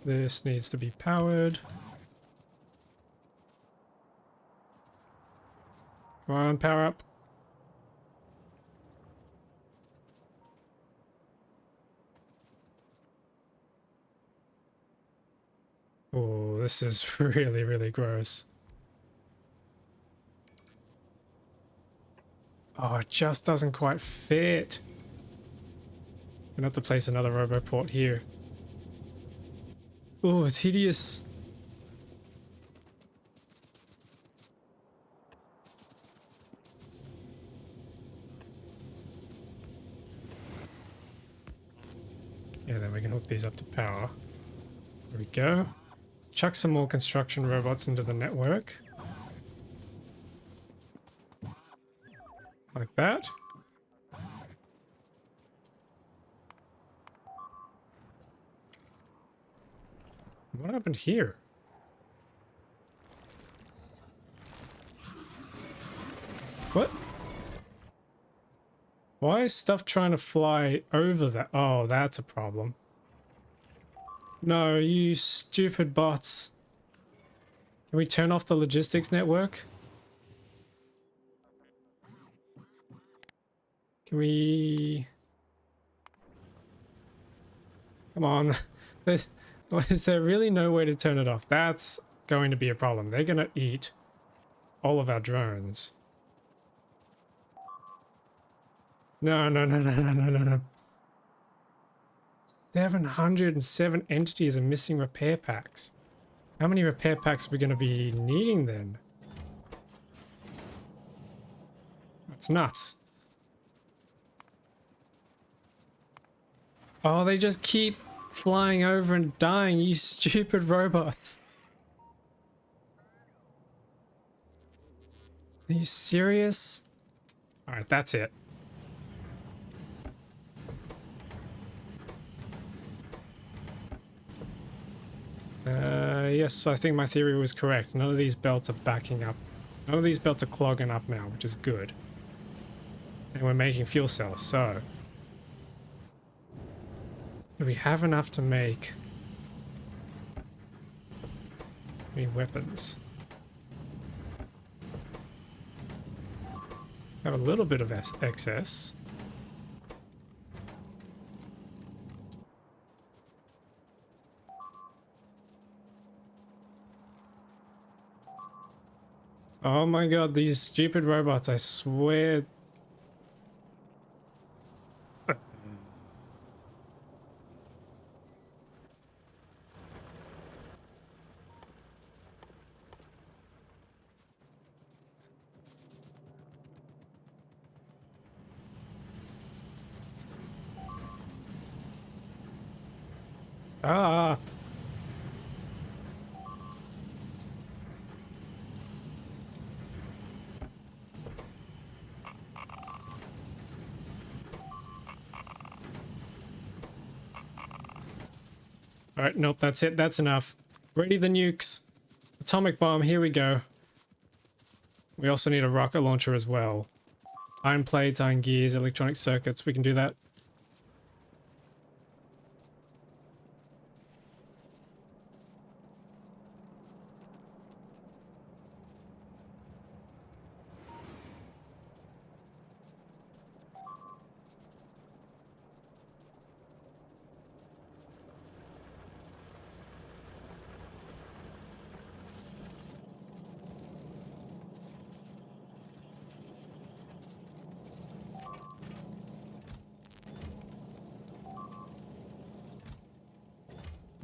Speaker 1: This needs to be powered. Come on, power up. Oh, this is really, really gross. Oh, it just doesn't quite fit. I'm gonna have to place another roboport here. Oh, it's hideous. Yeah, then we can hook these up to power. There we go. Chuck some more construction robots into the network. Like that. What happened here? What? Why is stuff trying to fly over that? Oh, that's a problem. No, you stupid bots. Can we turn off the logistics network? Can we... Come on. Is there really no way to turn it off? That's going to be a problem. They're going to eat all of our drones. No, no, no, no, no, no, no, no. 707 entities are missing repair packs. How many repair packs are we going to be needing then? That's nuts. Oh, they just keep flying over and dying, you stupid robots. Are you serious? Alright, that's it. Yes, I think my theory was correct. None of these belts are backing up. None of these belts are clogging up now, which is good. And we're making fuel cells, so... do we have enough to make... any weapons? Have a little bit of excess. Oh my god, these stupid robots, I swear. Ah. Alright, nope, that's it. That's enough. Ready the nukes. Atomic bomb, here we go. We also need a rocket launcher as well. Iron plates, iron gears, electronic circuits. We can do that.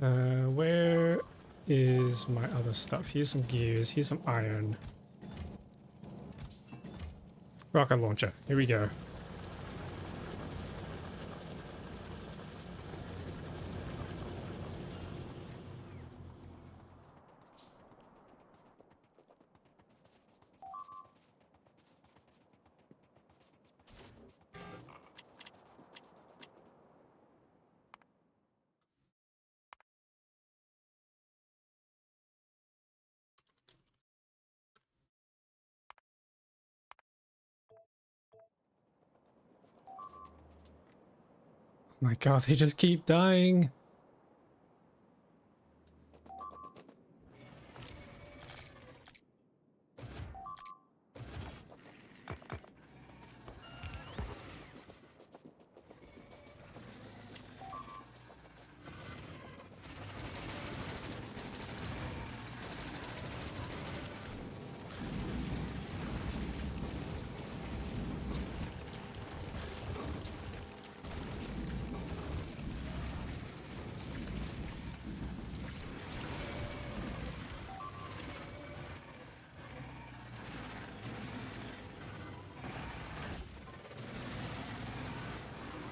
Speaker 1: Where is my other stuff? Here's some gears, here's some iron. Rocket launcher, here we go. My god, they just keep dying.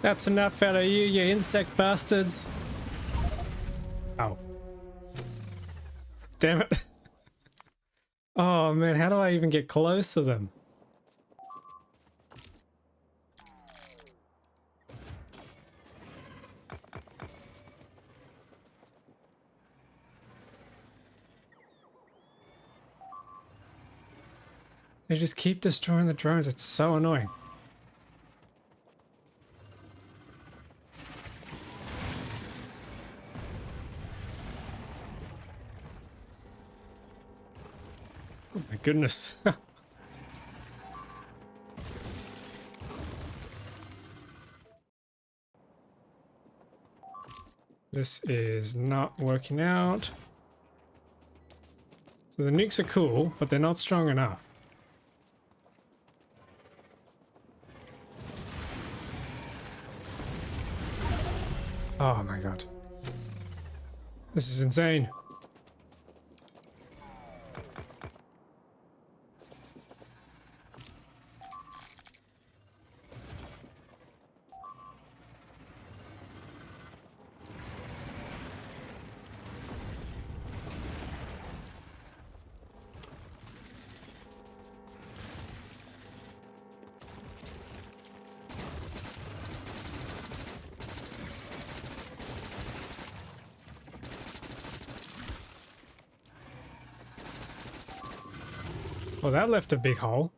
Speaker 1: That's enough out of you, you insect bastards. Ow. Damn it. Oh man, how do I even get close to them? They just keep destroying the drones, it's so annoying. Oh my goodness. This is not working out. So the nukes are cool, but they're not strong enough. Oh my god. This is insane. Well, that left a big hole.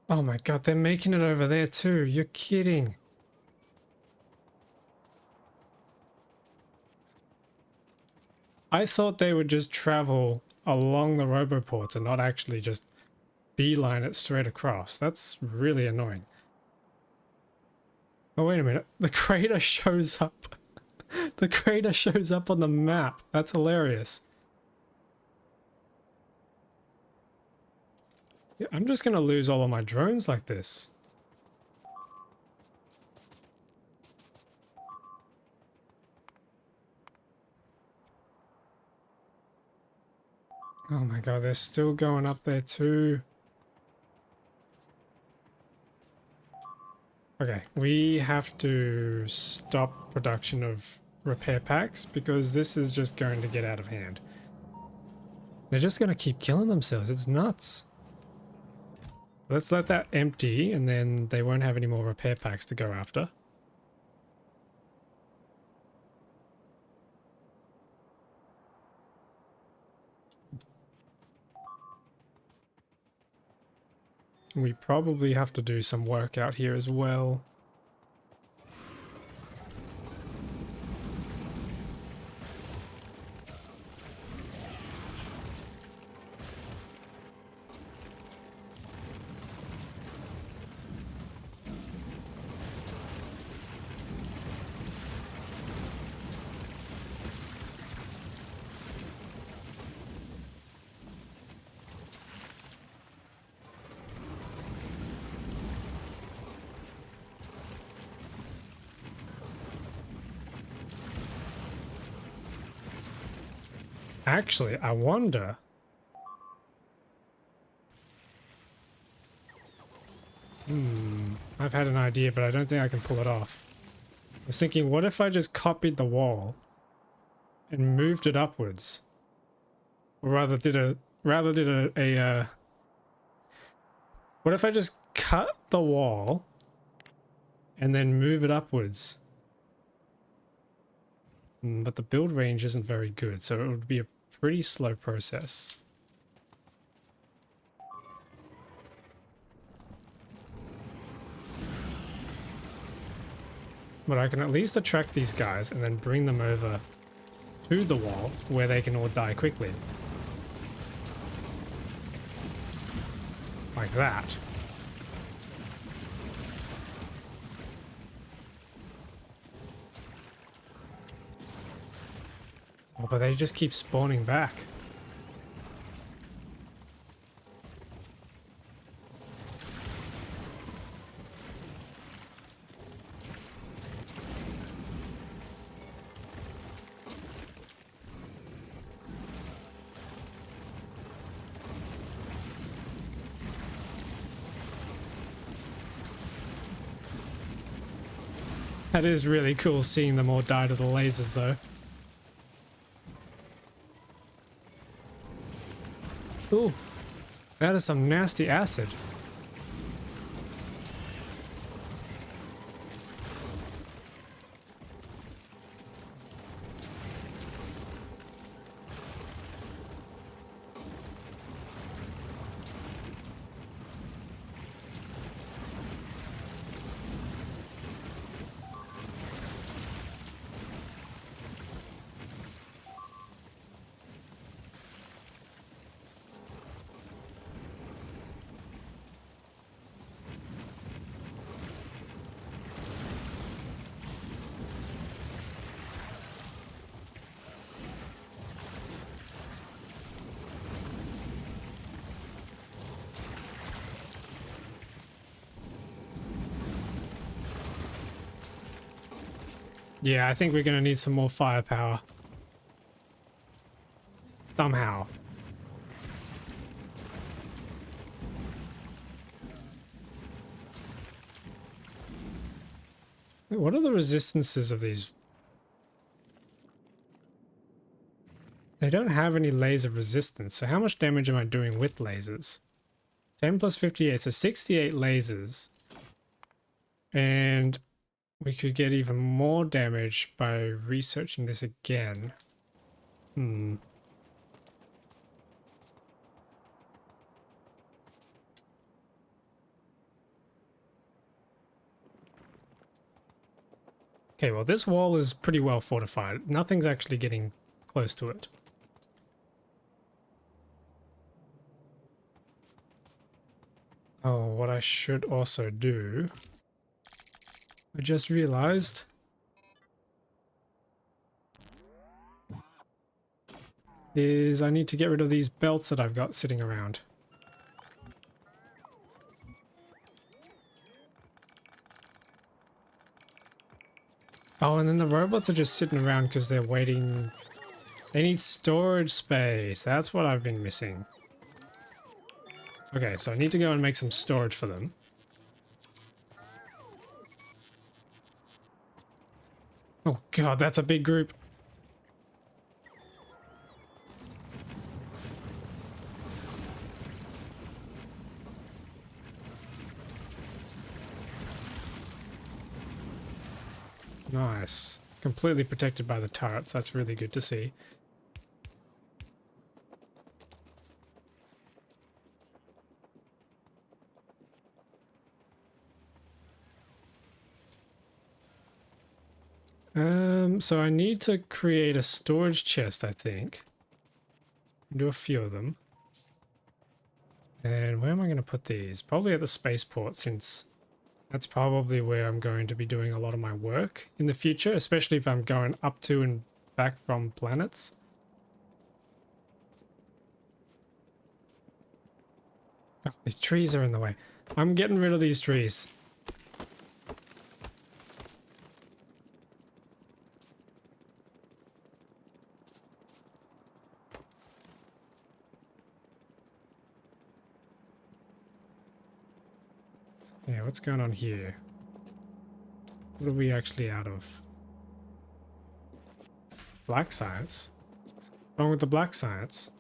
Speaker 1: Oh my god, they're making it over there too. You're kidding. I thought they would just travel along the roboports and not actually just beeline it straight across. That's really annoying. Oh, wait a minute. The crater shows up. The crater shows up on the map. That's hilarious. Yeah, I'm just gonna lose all of my drones like this. Oh my god, they're still going up there too. Okay, we have to stop production of repair packs because this is just going to get out of hand. They're just going to keep killing themselves. It's nuts. Let's let that empty and then they won't have any more repair packs to go after. We probably have to do some work out here as well. Actually, I wonder... I've had an idea, but I don't think I can pull it off. I was thinking, what if I just copied the wall and moved it upwards? Or rather did a what if I just cut the wall and then move it upwards? But the build range isn't very good, so it would be a pretty slow process. But I can at least attract these guys and then bring them over to the wall where they can all die quickly. Like that. Oh, but they just keep spawning back. That is really cool seeing them all die to the lasers though. Ooh, that is some nasty acid. Yeah, I think we're gonna need some more firepower. Somehow. Wait, what are the resistances of these? They don't have any laser resistance, so how much damage am I doing with lasers? 10 plus 58, so 68 lasers. And we could get even more damage by researching this again. Okay, well this wall is pretty well fortified. Nothing's actually getting close to it. Oh, what I should also do, I just realized, is I need to get rid of these belts that I've got sitting around. Oh, and then the robots are just sitting around because they're waiting. They need storage space. That's what I've been missing. Okay, so I need to go and make some storage for them. Oh god, that's a big group. Nice. Completely protected by the turrets. That's really good to see. So I need to create a storage chest, I think. Do a few of them. And where am I going to put these? Probably at the spaceport, since that's probably where I'm going to be doing a lot of my work in the future, especially if I'm going up to and back from planets. Oh, these trees are in the way. I'm getting rid of these trees. Yeah, what's going on here? What are we actually out of? Black science? What's wrong with the black science?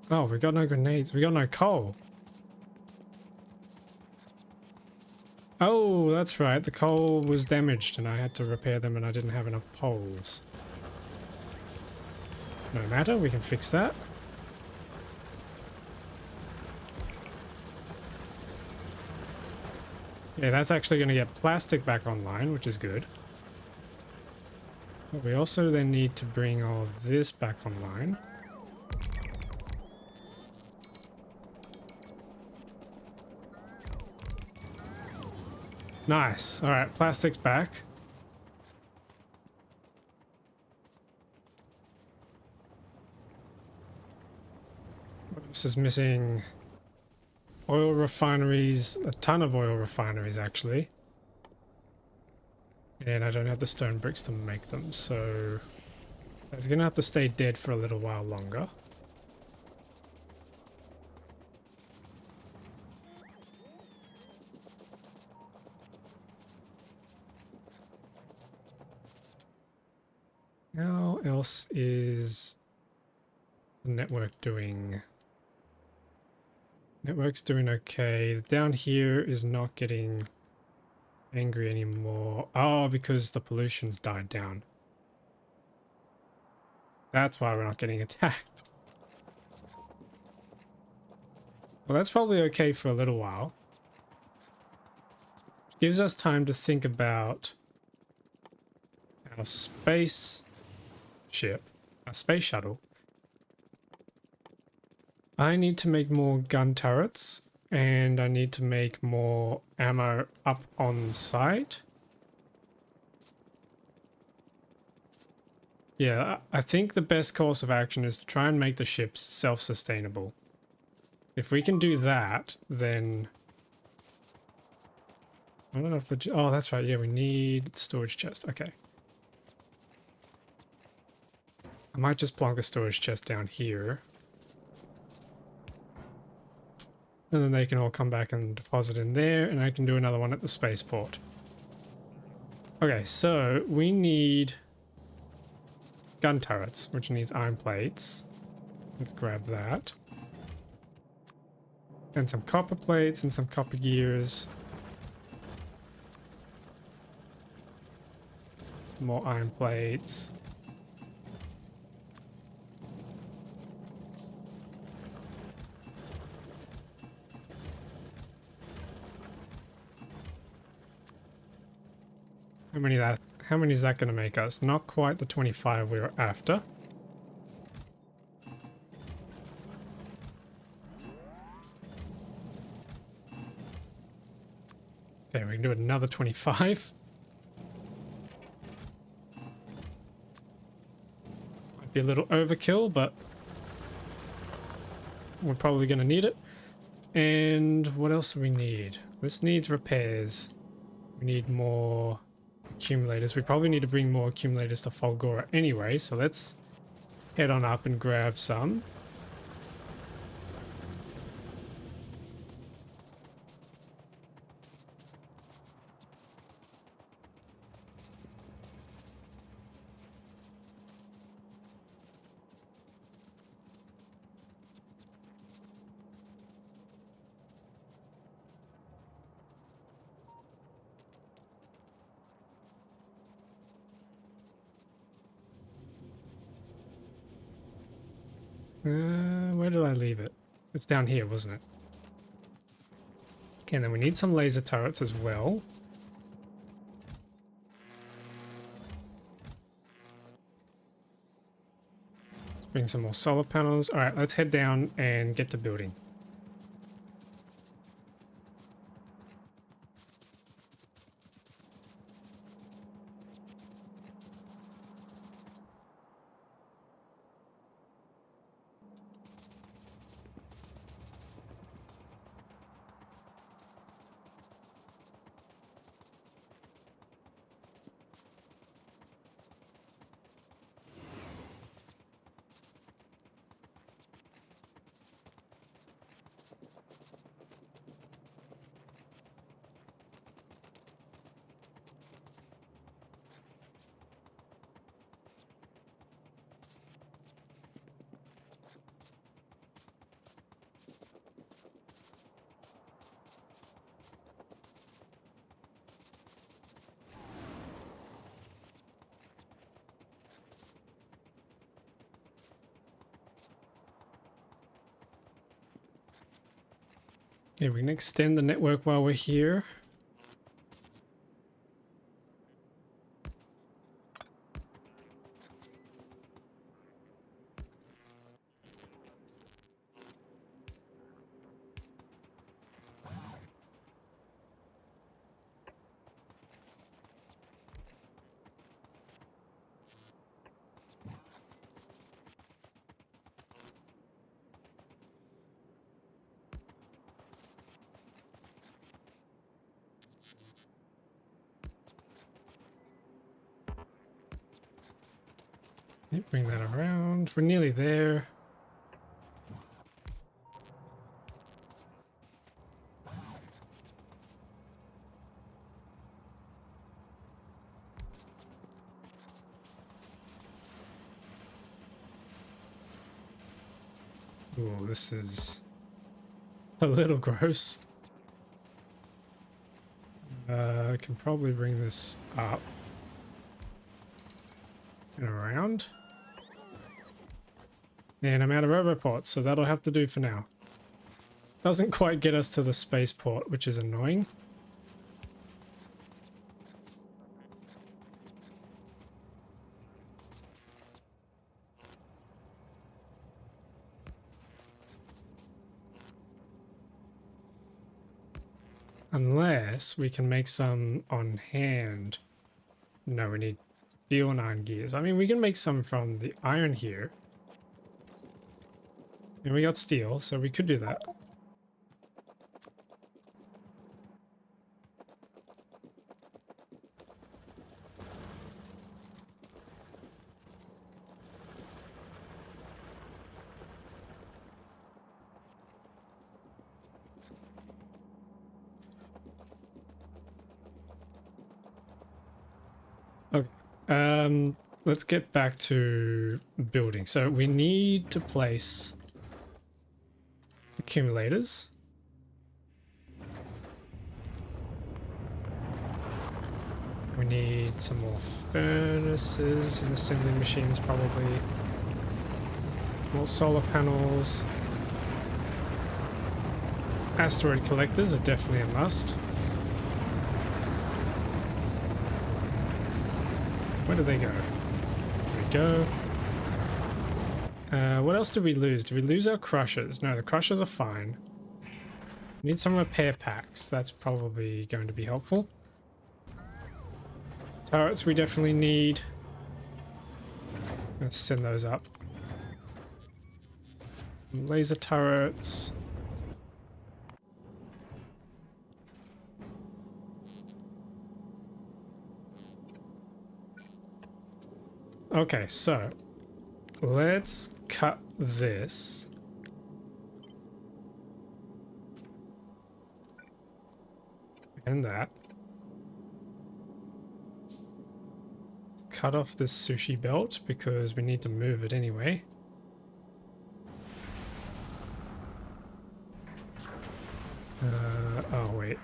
Speaker 1: Oh, we got no grenades. We got no coal. Oh, that's right. The coal was damaged and I had to repair them and I didn't have enough poles. No matter, we can fix that. Yeah, that's actually going to get plastic back online, which is good. But we also then need to bring all this back online. Nice. All right, plastic's back. What else is missing? Oil refineries, a ton of oil refineries actually. And I don't have the stone bricks to make them, so it's gonna have to stay dead for a little while longer. How else is the network doing? Network's doing okay. Down here is not getting angry anymore. Oh, because the pollution's died down. That's why we're not getting attacked. Well, that's probably okay for a little while. Gives us time to think about our space ship, our space shuttle. I need to make more gun turrets, and I need to make more ammo up on site. Yeah, I think the best course of action is to try and make the ships self-sustainable. If we can do that, then... I don't know if the... Oh, that's right. Yeah, we need storage chest. Okay. I might just plonk a storage chest down here. And then they can all come back and deposit in there, and I can do another one at the spaceport. Okay, so we need gun turrets, which needs iron plates. Let's grab that. And some copper plates and some copper gears. More iron plates. How many is that going to make us? Not quite the 25 we were after. Okay, we can do another 25. Might be a little overkill, but we're probably going to need it. And what else do we need? This needs repairs. We need more accumulators. We probably need to bring more accumulators to Folgora anyway, so let's head on up and grab some. Where did I leave it? It's down here, wasn't it? Okay, and then we need some laser turrets as well. Let's bring some more solar panels. Alright, let's head down and get to building. Yeah, we can extend the network while we're here. Bring that around. We're nearly there. Oh, this is a little gross. I can probably bring this up and around. And I'm out of roboports, so that'll have to do for now. Doesn't quite get us to the spaceport, which is annoying. Unless we can make some on hand. No, we need steel and iron gears. I mean, we can make some from the iron here. And we got steel, so we could do that. Okay. Let's get back to building. So we need to place accumulators. We need some more furnaces and assembly machines, probably. More solar panels. Asteroid collectors are definitely a must. Where do they go? There we go. What else did we lose? Did we lose our crushers? No, the crushers are fine. We need some repair packs. That's probably going to be helpful. Turrets we definitely need. Let's send those up. Some laser turrets. Okay, so let's cut this. And that. Cut off this sushi belt because we need to move it anyway. Oh wait.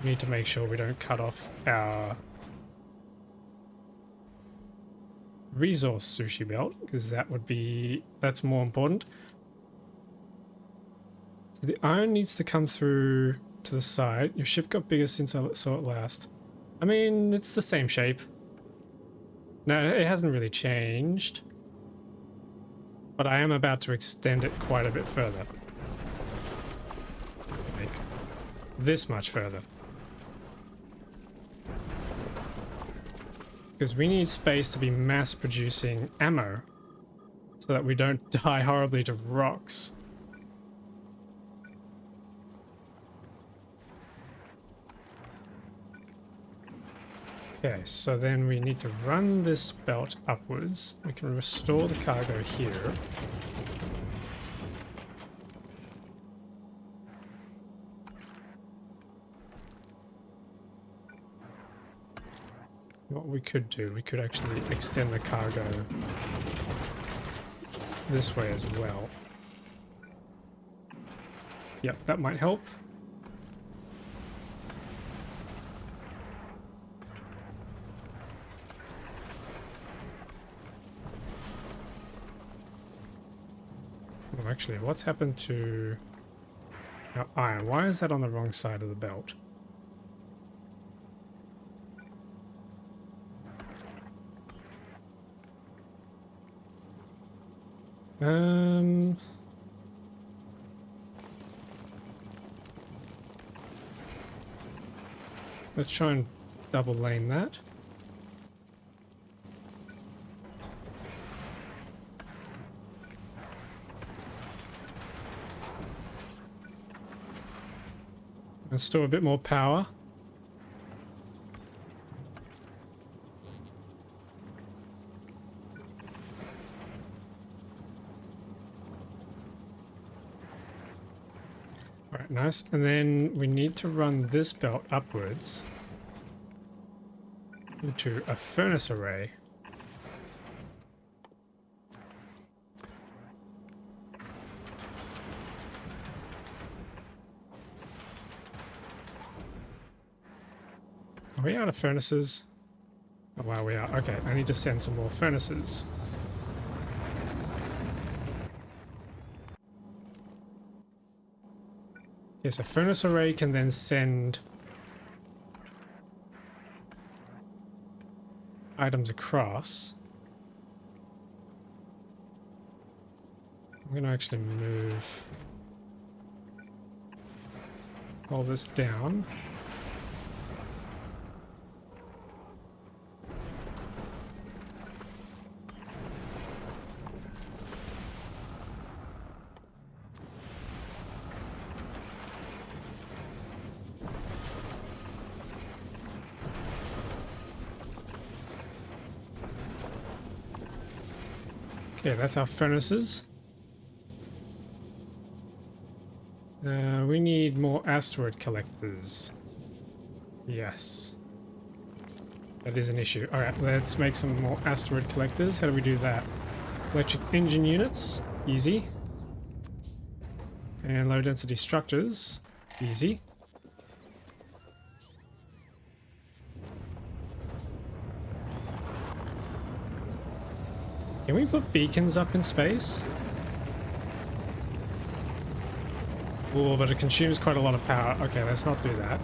Speaker 1: We need to make sure we don't cut off our resource sushi belt, because that's more important. So the iron needs to come through to the side. Your ship got bigger since I saw it last. I mean, it's the same shape. No, it hasn't really changed. But I am about to extend it quite a bit further. Like this much further. Because we need space to be mass producing ammo so that we don't die horribly to rocks. Okay, so then we need to run this belt upwards. We can restore the cargo here. What we could do, we could actually extend the cargo this way as well. Yep, that might help. Oh, actually, what's happened to our iron? Why is that on the wrong side of the belt? Let's try and double lane that. And store a bit more power. Alright, nice. And then we need to run this belt upwards into a furnace array. Are we out of furnaces? Oh wow, we are. Okay, I need to send some more furnaces. Okay, so furnace array can then send items across. I'm going to actually move all this down. Okay, that's our furnaces. We need more asteroid collectors. Yes. That is an issue. Alright, let's make some more asteroid collectors. How do we do that? Electric engine units. Easy. And low density structures. Easy. Can we put beacons up in space? Oh, but it consumes quite a lot of power. Okay, let's not do that.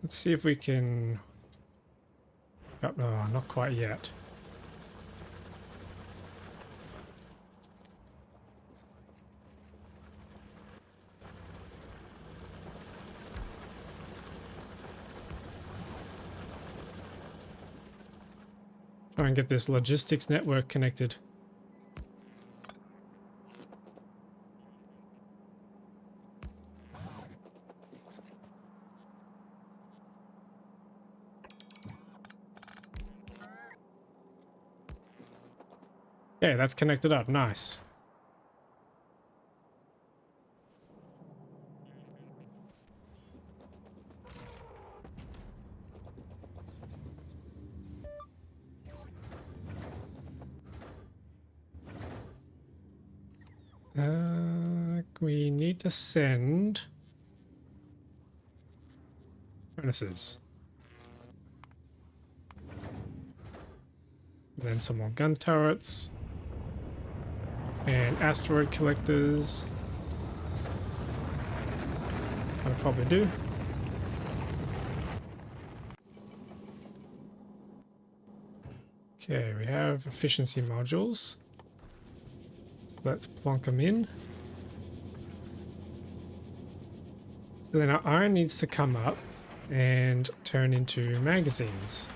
Speaker 1: Let's see if we can... Oh, no, not quite yet. Try and get this logistics network connected. Okay, that's connected up. Nice. We need to send furnaces. Then some more gun turrets. And asteroid collectors. That'll probably do. Okay, we have efficiency modules. So let's plonk them in. So then our iron needs to come up and turn into magazines.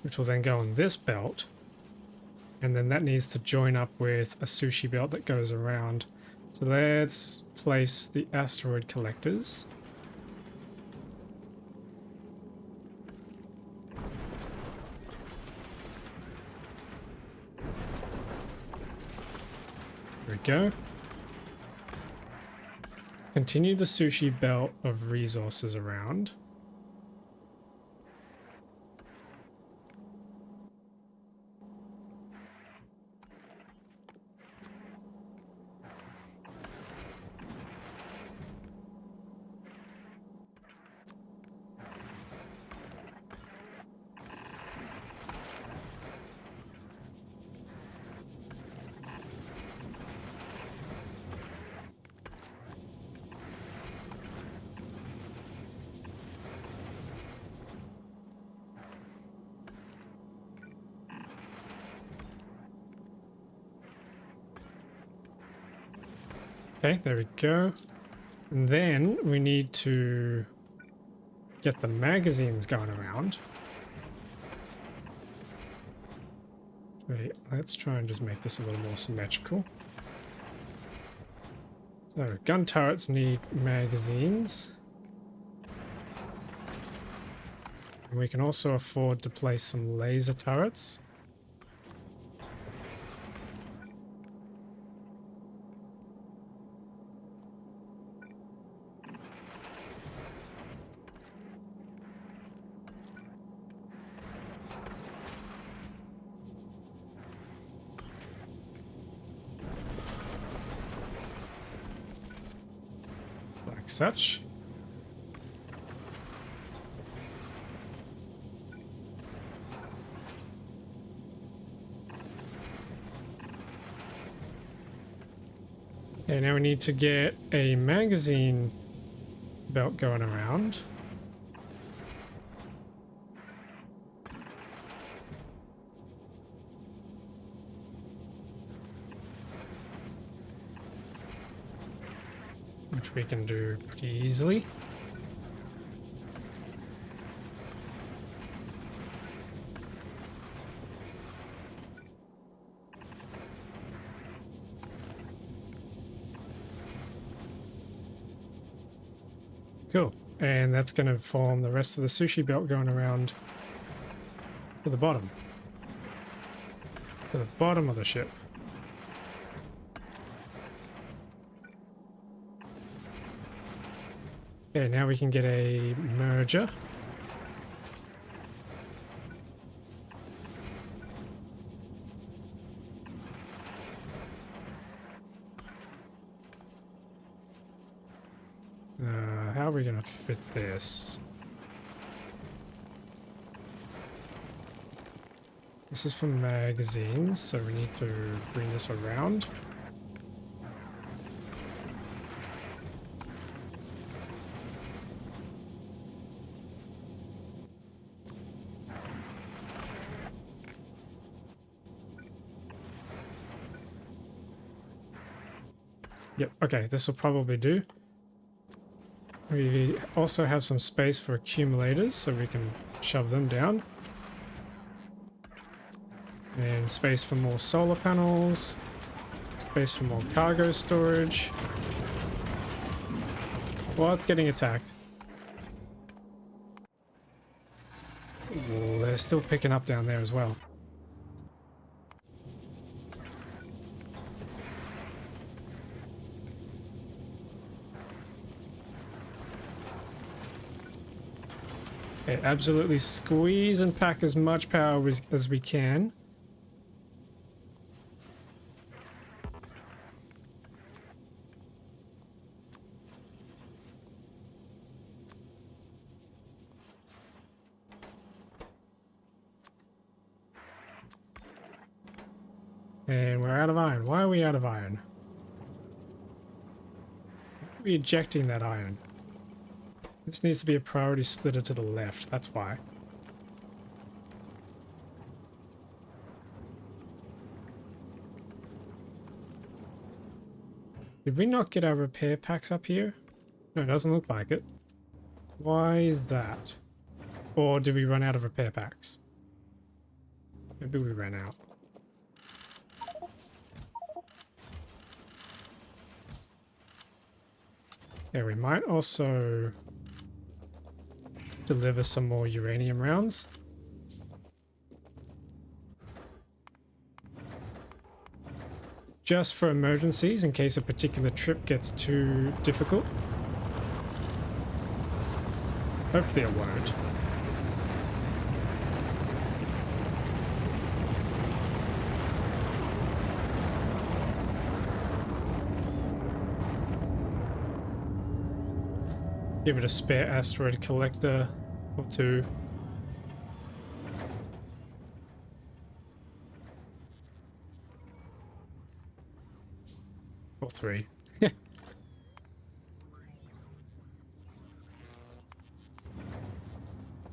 Speaker 1: Which will then go on this belt. And then that needs to join up with a sushi belt that goes around. So let's place the asteroid collectors. There we go. Continue the sushi belt of resources around. Okay, there we go. And then we need to get the magazines going around. Okay, let's try and just make this a little more symmetrical. So, gun turrets need magazines. And we can also afford to place some laser turrets. Like such. Okay, now we need to get a magazine belt going around. Which we can do pretty easily. Cool. And that's going to form the rest of the sushi belt going around to the bottom. To the bottom of the ship. Okay, now we can get a merger. How are we going to fit this? This is for magazines, so we need to bring this around. Yep, okay, this will probably do. We also have some space for accumulators, so we can shove them down. And space for more solar panels. Space for more cargo storage. Well, it's getting attacked. Ooh, they're still picking up down there as well. Okay, absolutely squeeze and pack as much power as we can. And we're out of iron. Why are we out of iron? Why are we ejecting that iron? This needs to be a priority splitter to the left, that's why. Did we not get our repair packs up here? No, it doesn't look like it. Why is that? Or did we run out of repair packs? Maybe we ran out. Yeah, we might also deliver some more uranium rounds. Just for emergencies, in case a particular trip gets too difficult. Hopefully it won't. Give it a spare asteroid collector or two. Or three.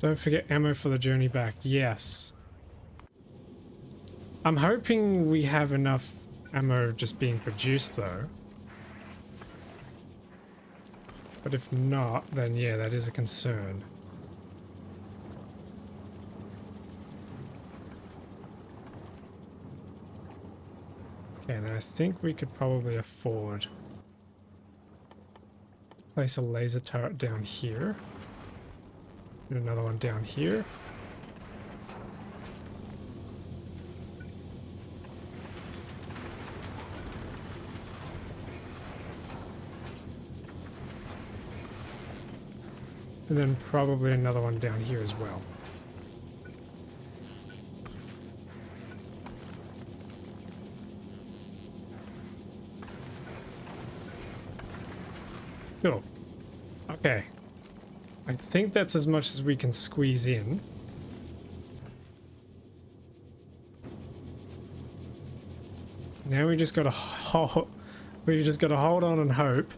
Speaker 1: Don't forget ammo for the journey back. Yes. I'm hoping we have enough ammo just being produced though. But if not, then yeah, that is a concern. Okay, and I think we could probably afford to place a laser turret down here. And another one down here. And then probably another one down here as well. Cool. Okay. I think that's as much as we can squeeze in. Now we just gotta hold on and hope.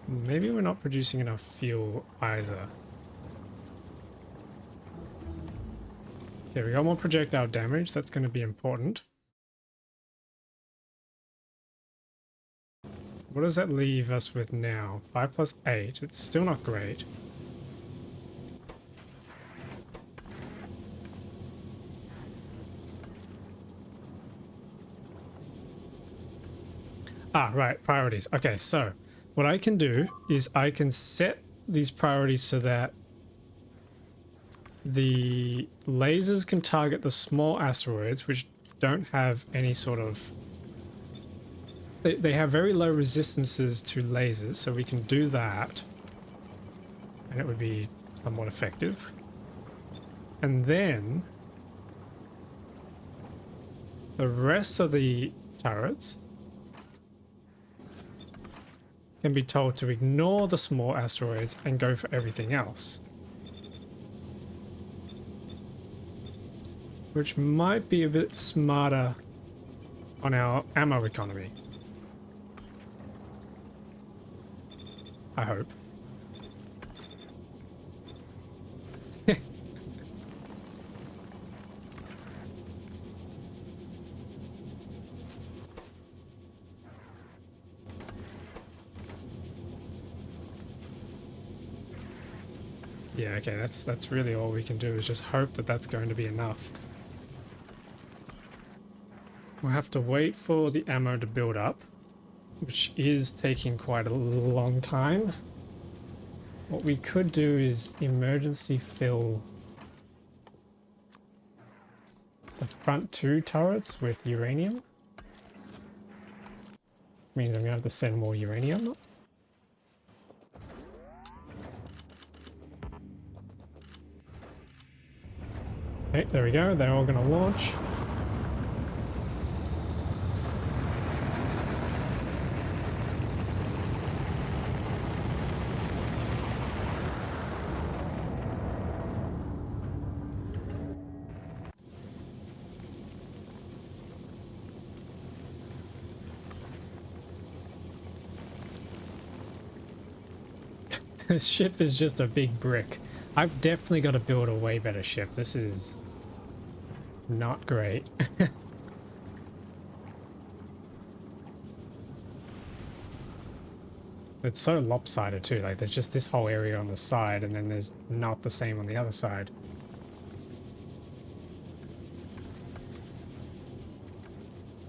Speaker 1: Maybe we're not producing enough fuel either. Okay, we got more projectile damage. That's going to be important. What does that leave us with now? 5 plus 8. It's still not great. Ah, right. Priorities. Okay, so what I can do is I can set these priorities so that the lasers can target the small asteroids, which don't have any sort of... They have very low resistances to lasers, so we can do that. And it would be somewhat effective. And then the rest of the turrets can be told to ignore the small asteroids and go for everything else. Which might be a bit smarter on our ammo economy. I hope. Yeah, okay, that's really all we can do is just hope that that's going to be enough. We'll have to wait for the ammo to build up, which is taking quite a long time. What we could do is emergency fill the front 2 turrets with uranium. Means I'm gonna have to send more uranium. Okay, there we go. They're all gonna launch. This ship is just a big brick. I've definitely got to build a way better ship. This is not great. It's so lopsided too. Like there's just this whole area on the side and then there's not the same on the other side.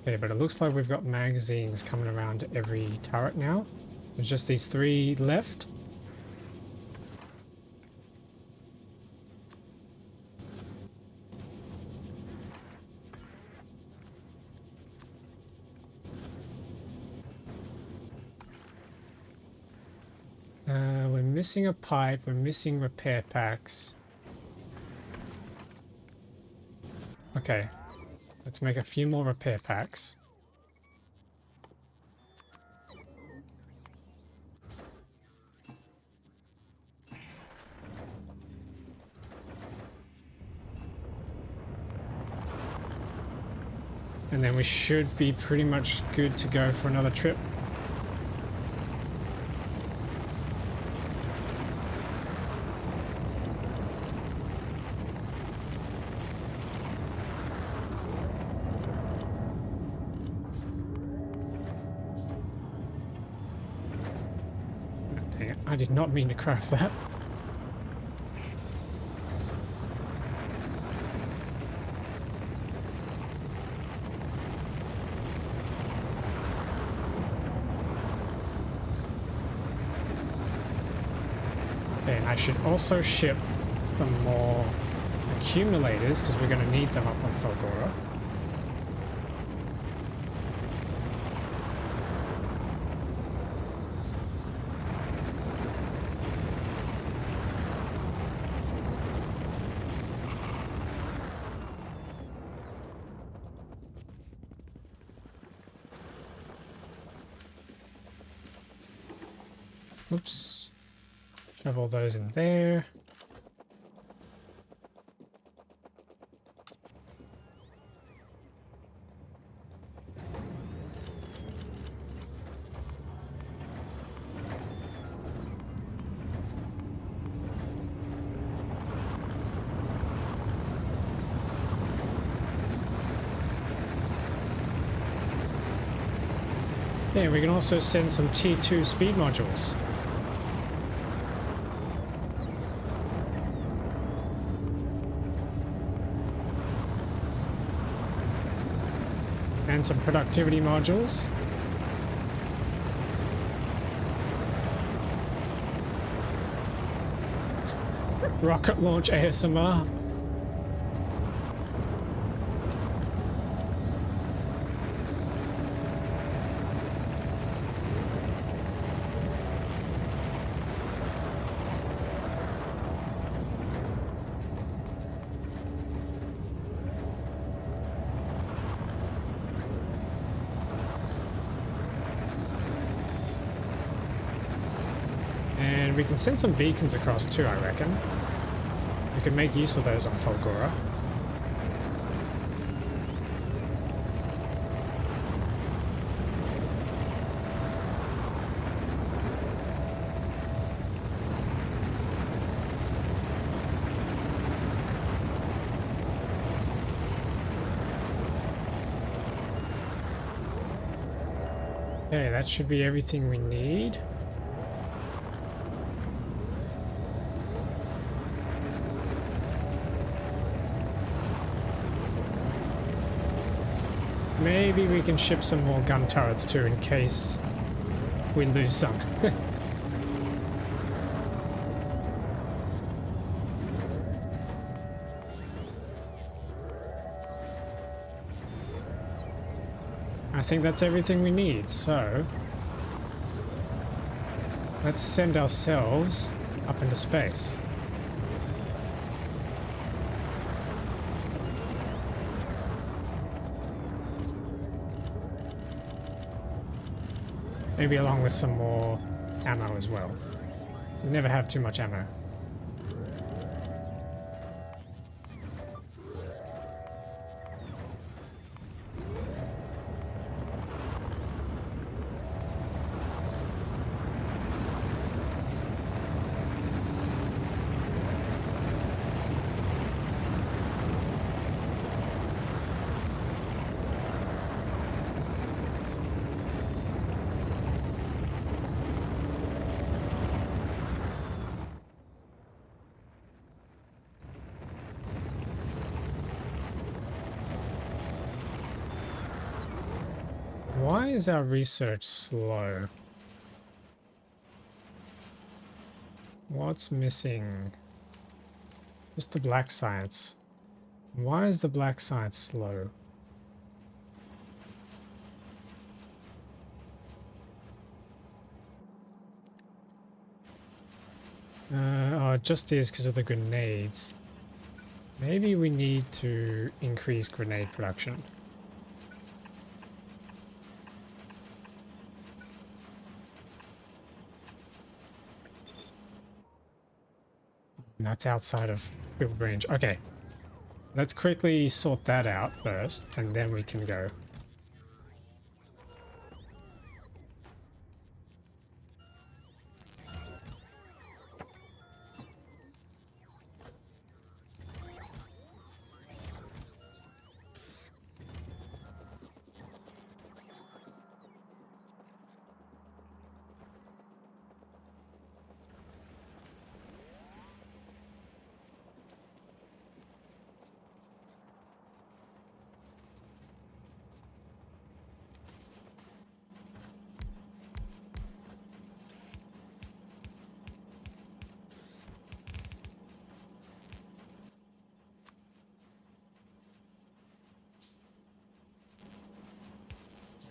Speaker 1: Okay, but it looks like we've got magazines coming around to every turret now. There's just these 3 left. We're missing a pipe, we're missing repair packs. Okay, let's make a few more repair packs. And then we should be pretty much good to go for another trip. I did not mean to craft that. Okay, and I should also ship some more accumulators because we're going to need them up on Falgora. Oops. Shove all those in there. Yeah, we can also send some T2 speed modules. And some productivity modules. Rocket launch ASMR. We can send some beacons across too, I reckon. We can make use of those on Falgora. Okay, that should be everything we need. Maybe we can ship some more gun turrets too in case we lose some. I think that's everything we need, so let's send ourselves up into space. Maybe along with some more ammo as well. You never have too much ammo. Why is our research slow? What's missing? Just the black science. Why is the black science slow? Oh, it just is because of the grenades. Maybe we need to increase grenade production. And that's outside of field range. Okay. Let's quickly sort that out first, and then we can go.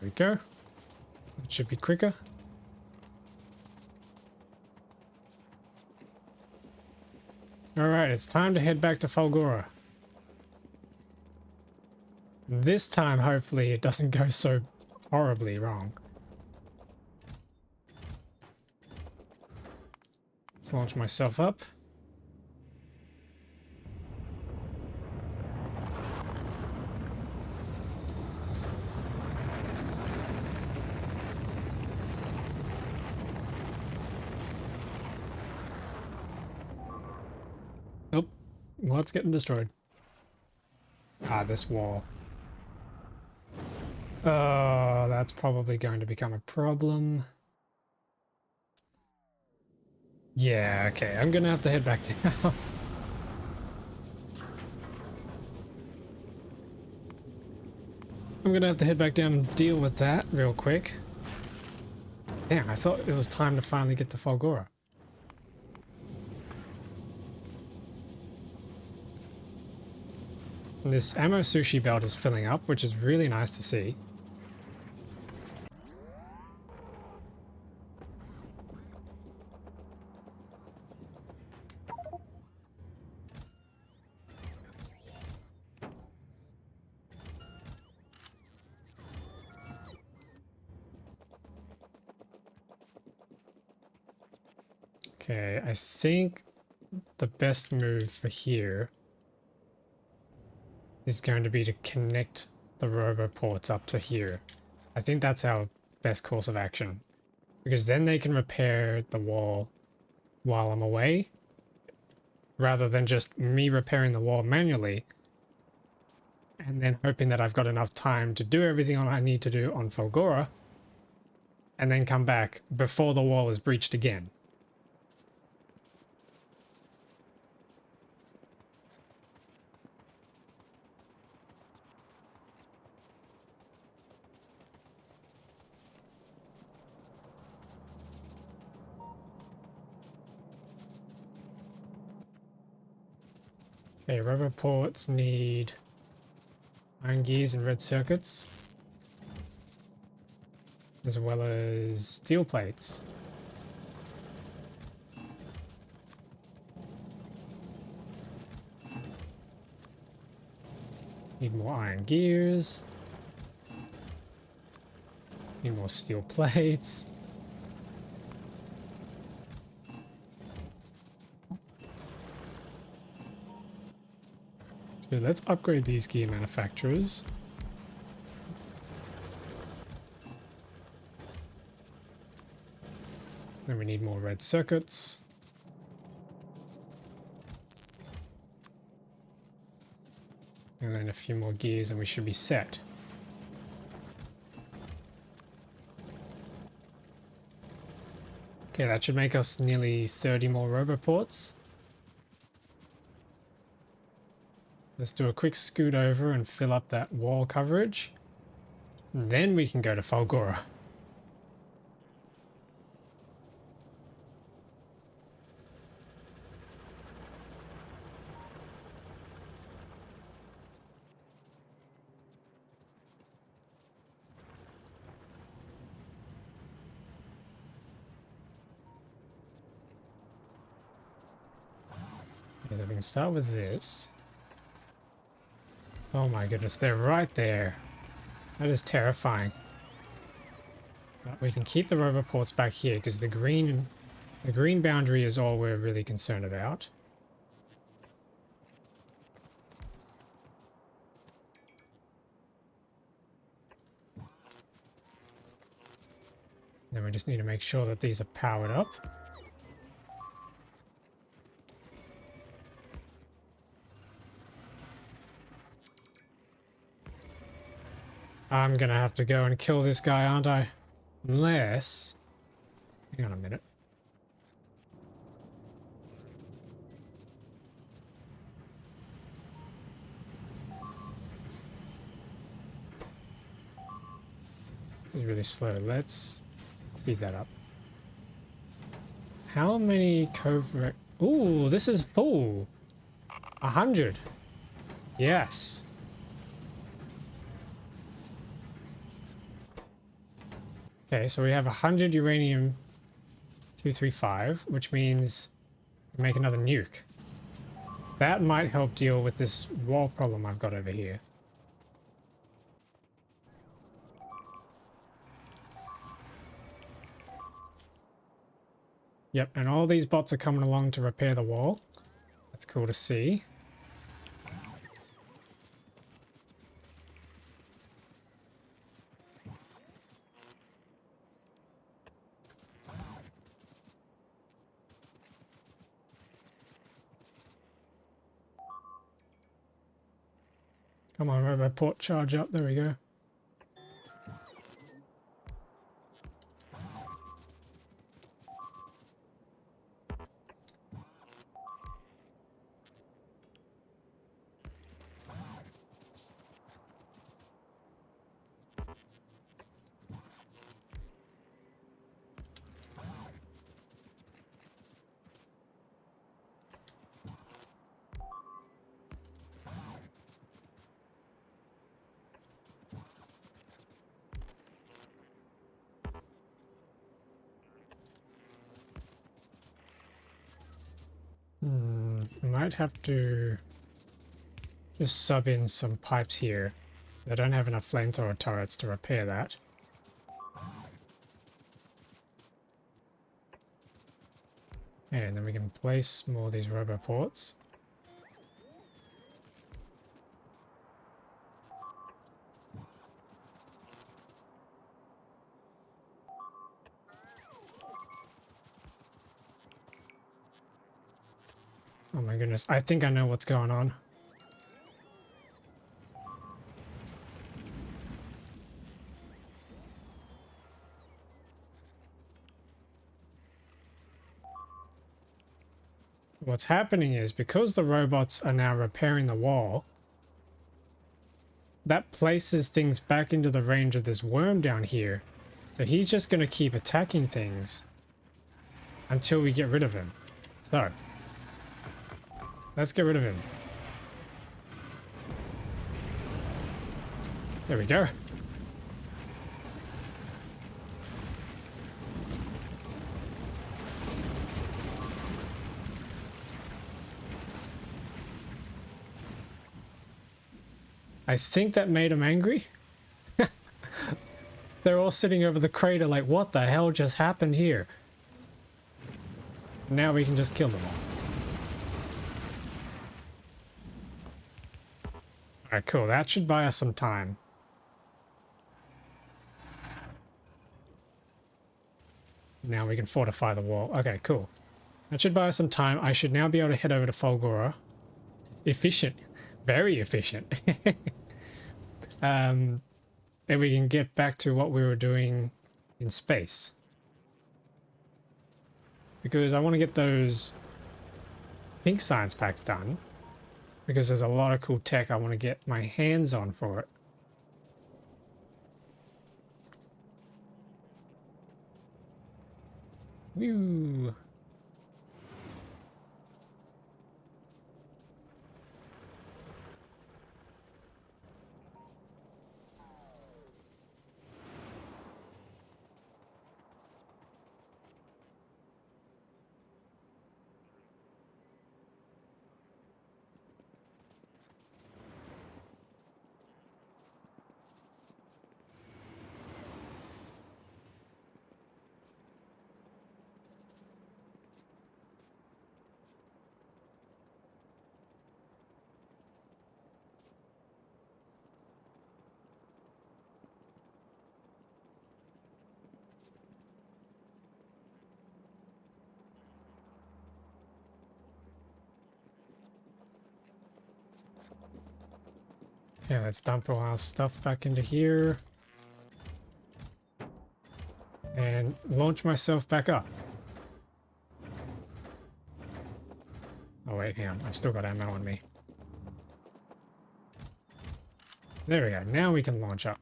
Speaker 1: we go. It should be quicker. Alright, it's time to head back to Falgora. This time, hopefully, it doesn't go so horribly wrong. Let's launch myself up. Nope. What's getting destroyed? Ah, this wall. Oh, that's probably going to become a problem. Yeah, okay, I'm gonna have to head back down. I'm gonna have to head back down and deal with that real quick. Damn, I thought it was time to finally get to Falgora. This ammo sushi belt is filling up, which is really nice to see. Okay, I think the best move for here is going to be to connect the robo ports up to here. I think that's our best course of action, because then they can repair the wall while I'm away, rather than just me repairing the wall manually and then hoping that I've got enough time to do everything I need to do on Falgora and then come back before the wall is breached again. Okay, rubber ports need iron gears and red circuits, as well as steel plates. Need more iron gears. Need more steel plates. Okay, let's upgrade these gear manufacturers. Then we need more red circuits. And then a few more gears and we should be set. Okay, that should make us nearly 30 more roboports. Let's do a quick scoot over and fill up that wall coverage. And then we can go to Falgora. Okay, so we can start with this. Oh my goodness, they're right there. That is terrifying. But we can keep the roboports back here because the green boundary is all we're really concerned about. Then we just need to make sure that these are powered up. I'm gonna have to go and kill this guy, aren't I? Unless... Hang on a minute. This is really slow. Let's speed that up. How many covert... Ooh, this is full. 100. Yes. Okay, so we have 100 uranium 235, which means we make another nuke. That might help deal with this wall problem I've got over here. Yep, and all these bots are coming along to repair the wall. That's cool to see. Come on, roboport, charge up. There we go. I might have to just sub in some pipes here. I don't have enough flamethrower turrets to repair that. And then we can place more of these roboports. Oh my goodness, I think I know what's going on. What's happening is, because the robots are now repairing the wall, that places things back into the range of this worm down here. So he's just going to keep attacking things until we get rid of him. So, let's get rid of him. There we go. I think that made him angry. They're all sitting over the crater like, what the hell just happened here? Now we can just kill them all. Alright, cool. That should buy us some time. Now we can fortify the wall. Okay, cool. That should buy us some time. I should now be able to head over to Fulgora. Efficient. Very efficient. And we can get back to what we were doing in space. Because I want to get those pink science packs done. Because there's a lot of cool tech I want to get my hands on for it. Woo! Yeah, let's dump all our stuff back into here. And launch myself back up. Oh wait, hang on. I've still got ammo on me. There we go. Now we can launch up.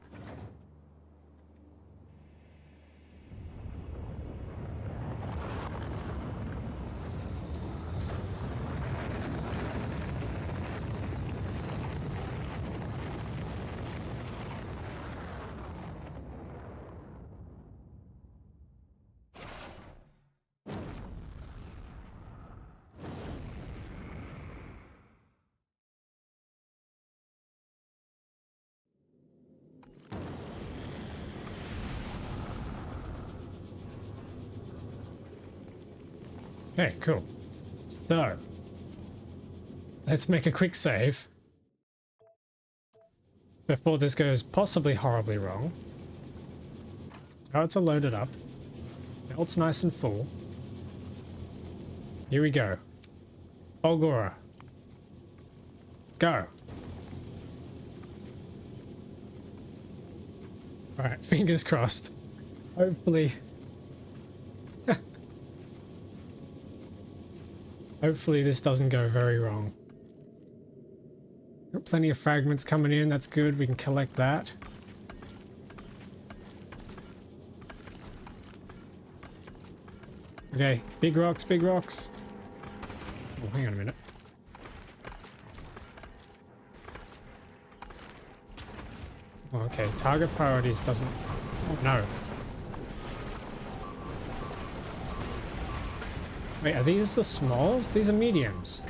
Speaker 1: Okay, cool. So, let's make a quick save before this goes possibly horribly wrong. Turrets are loaded up. Belt's nice and full. Here we go. Olgora. Go. Alright, fingers crossed. Hopefully. Hopefully this doesn't go very wrong. Got plenty of fragments coming in, that's good. We can collect that. Okay, big rocks, big rocks. Oh, hang on a minute. Oh, okay, target priorities doesn't... Oh, no. Wait, are these the smalls? These are mediums.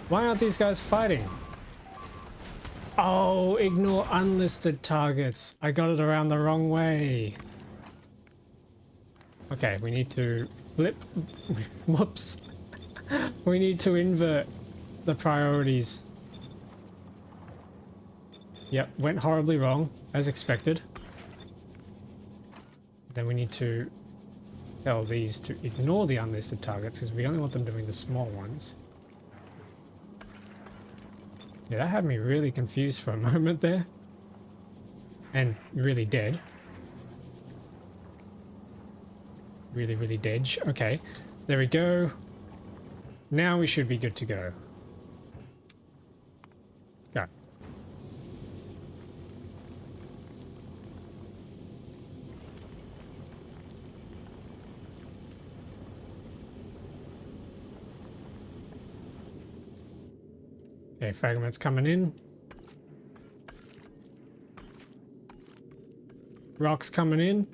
Speaker 1: Why aren't these guys fighting? Oh, ignore unlisted targets. I got it around the wrong way. Okay, we need to flip. Whoops. We need to invert the priorities. Yep, went horribly wrong, as expected. Then we need to tell these to ignore the unlisted targets because we only want them doing the small ones. Yeah, that had me really confused for a moment there. And really dead. Really, really dead. Okay, there we go. Now we should be good to go. Go. Okay, fragments coming in. Rocks coming in.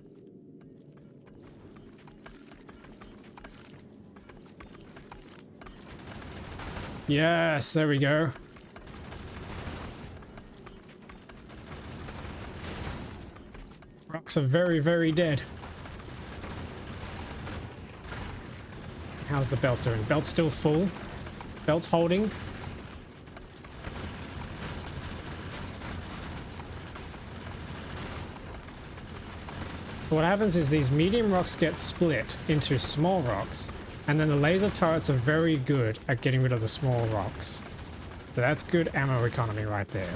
Speaker 1: Yes, there we go. Rocks are very, very dead. How's the belt doing? Belt's still full. Belt's holding. So what happens is these medium rocks get split into small rocks, and then the laser turrets are very good at getting rid of the small rocks. So that's good ammo economy right there.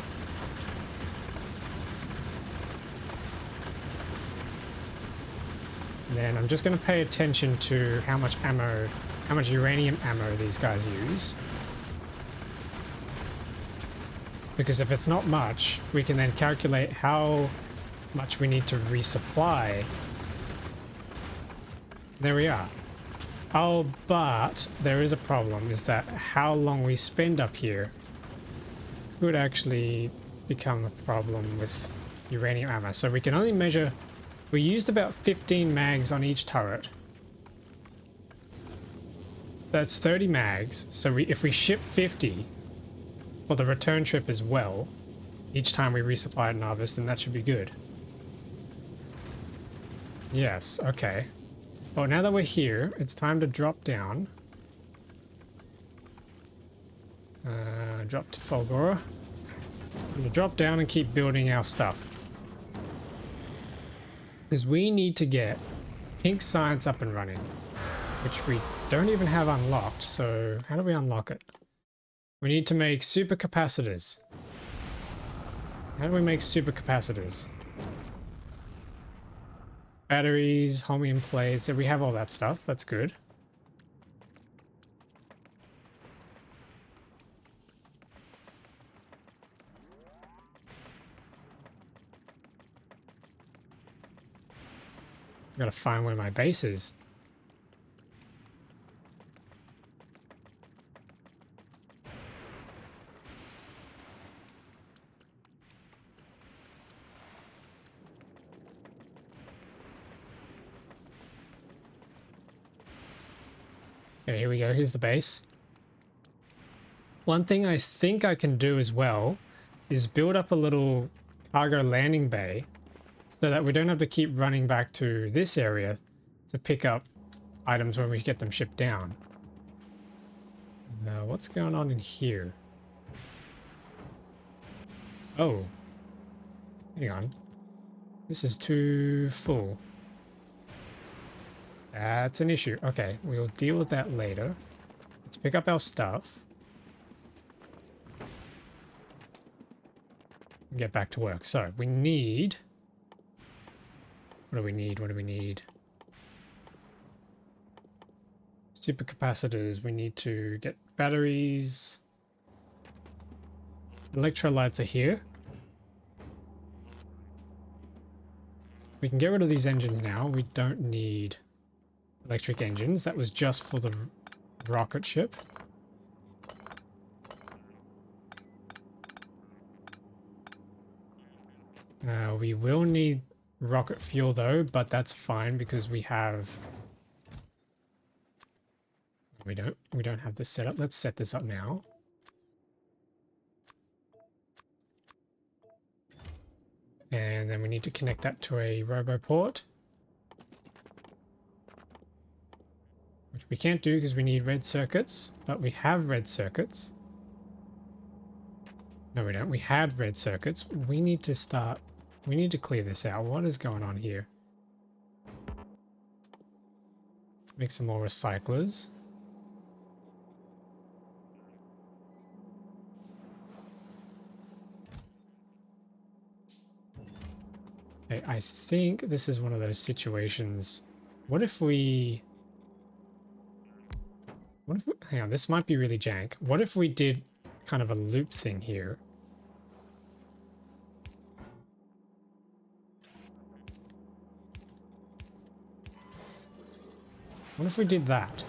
Speaker 1: Then I'm just going to pay attention to how much ammo, how much uranium ammo these guys use. Because if it's not much, we can then calculate how much we need to resupply. There we are. Oh, but there is a problem, is that how long we spend up here could actually become a problem with uranium ammo. So we can only measure, we used about 15 mags on each turret. That's 30 mags. So if we ship 50 for the return trip as well, each time we resupply at Narvis, then that should be good. Yes, okay. Well, now that we're here, it's time to drop down. Drop to Fulgora. We'll drop down and keep building our stuff. Because we need to get Pink Science up and running, which we don't even have unlocked. So how do we unlock it? We need to make supercapacitors. How do we make supercapacitors? Batteries, holmium plates, we have all that stuff. That's good. I gotta find where my base is. Okay, here we go. Here's the base. One thing I think I can do as well is build up a little cargo landing bay so that we don't have to keep running back to this area to pick up items when we get them shipped down. Now, what's going on in here? Oh. Hang on. This is too full. That's an issue. Okay, we'll deal with that later. Let's pick up our stuff. And get back to work. So, we need... What do we need? What do we need? Supercapacitors. We need to get batteries. Electrolytes are here. We can get rid of these engines now. We don't need electric engines. That was just for the rocket ship. We will need rocket fuel though, but that's fine because we have... We don't have this set up. Let's set this up now. And then we need to connect that to a roboport. Which we can't do because we need red circuits, but we have red circuits. No, we don't. We had red circuits. We need to clear this out. What is going on here? Make some more recyclers. Okay, I think this is one of those situations. What if we... hang on, this might be really jank. What if we did kind of a loop thing here? What if we did that?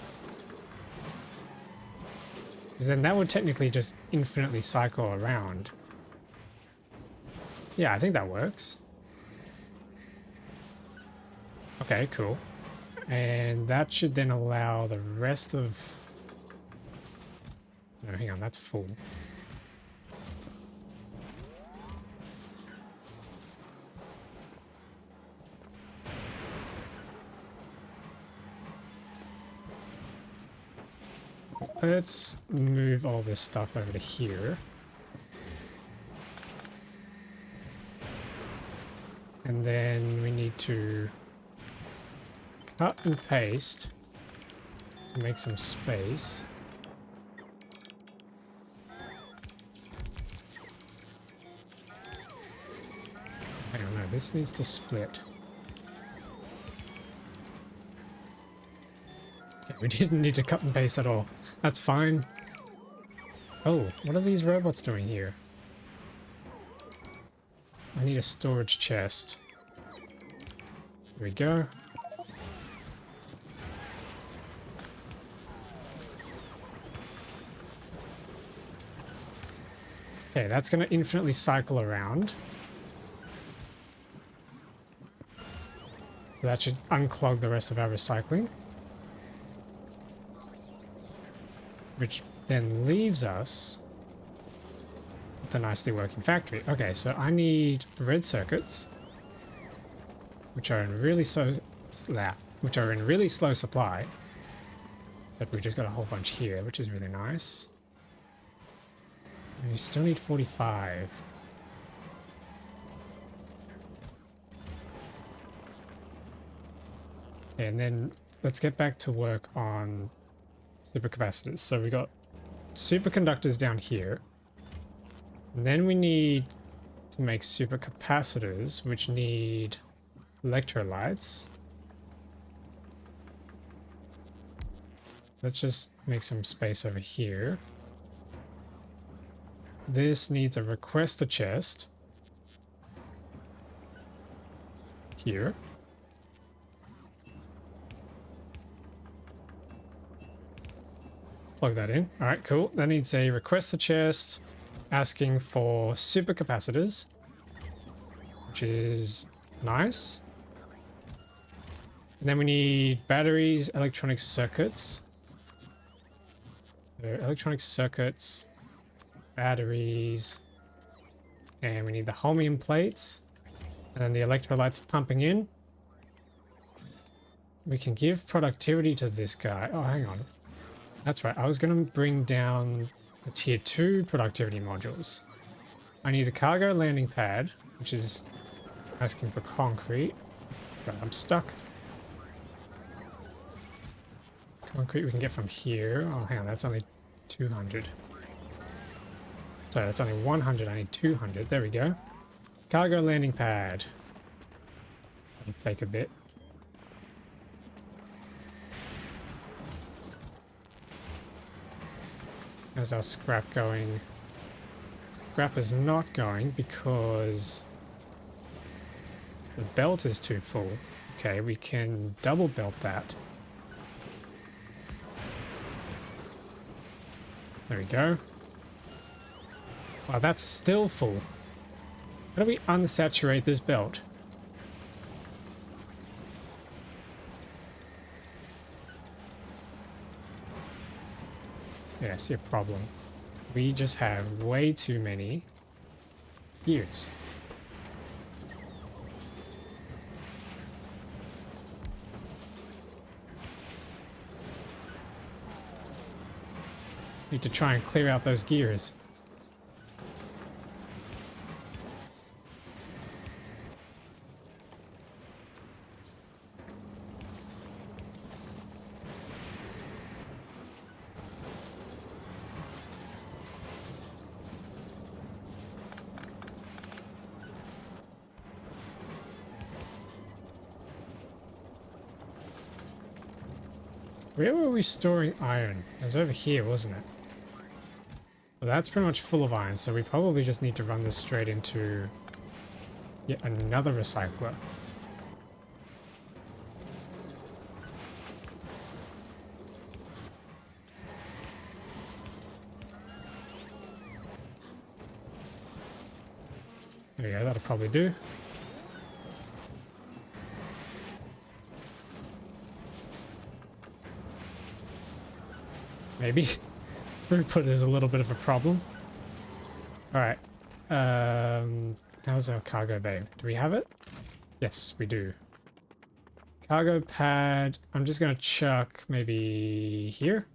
Speaker 1: Because then that would technically just infinitely cycle around. Yeah, I think that works. Okay, cool. And that should then allow the rest of... No, hang on, that's full. Let's move all this stuff over to here. And then we need to cut and paste to make some space. I don't know, this needs to split. Okay, we didn't need to cut and paste at all. That's fine. Oh, what are these robots doing here? I need a storage chest. Here we go. Okay, that's going to infinitely cycle around. So that should unclog the rest of our recycling. Which then leaves us with a nicely working factory. Okay, so I need red circuits, which are in really slow supply. Except we just got a whole bunch here, which is really nice. And we still need 45. Okay, and then let's get back to work on supercapacitors. So we got superconductors down here. And then we need to make supercapacitors, which need electrolytes. Let's just make some space over here. This needs a requester chest. Here. Plug that in. All right, cool. That needs a requester chest asking for supercapacitors, which is nice. And then we need batteries, electronic circuits. So electronic circuits, batteries, and we need the holmium plates, and then the electrolytes pumping in. We can give productivity to this guy. Oh, hang on. That's right. I was going to bring down the tier 2 productivity modules. I need the cargo landing pad, which is asking for concrete. God, I'm stuck. Concrete we can get from here. Oh, hang on. That's only 200. Sorry, that's only 100. I need 200. There we go. Cargo landing pad. That'll take a bit. How's our scrap going? Scrap is not going because the belt is too full. Okay, we can double belt that. There we go. Wow, that's still full. How do we unsaturate this belt? Yeah, I see a problem. We just have way too many gears. Need to try and clear out those gears. Where were we storing iron? It was over here, wasn't it? Well, that's pretty much full of iron, so we probably just need to run this straight into yet another recycler. There we go, that'll probably do. Maybe. Throughput is a little bit of a problem. Alright. How's our cargo bay? Do we have it? Yes, we do. Cargo pad. I'm just going to chuck maybe here.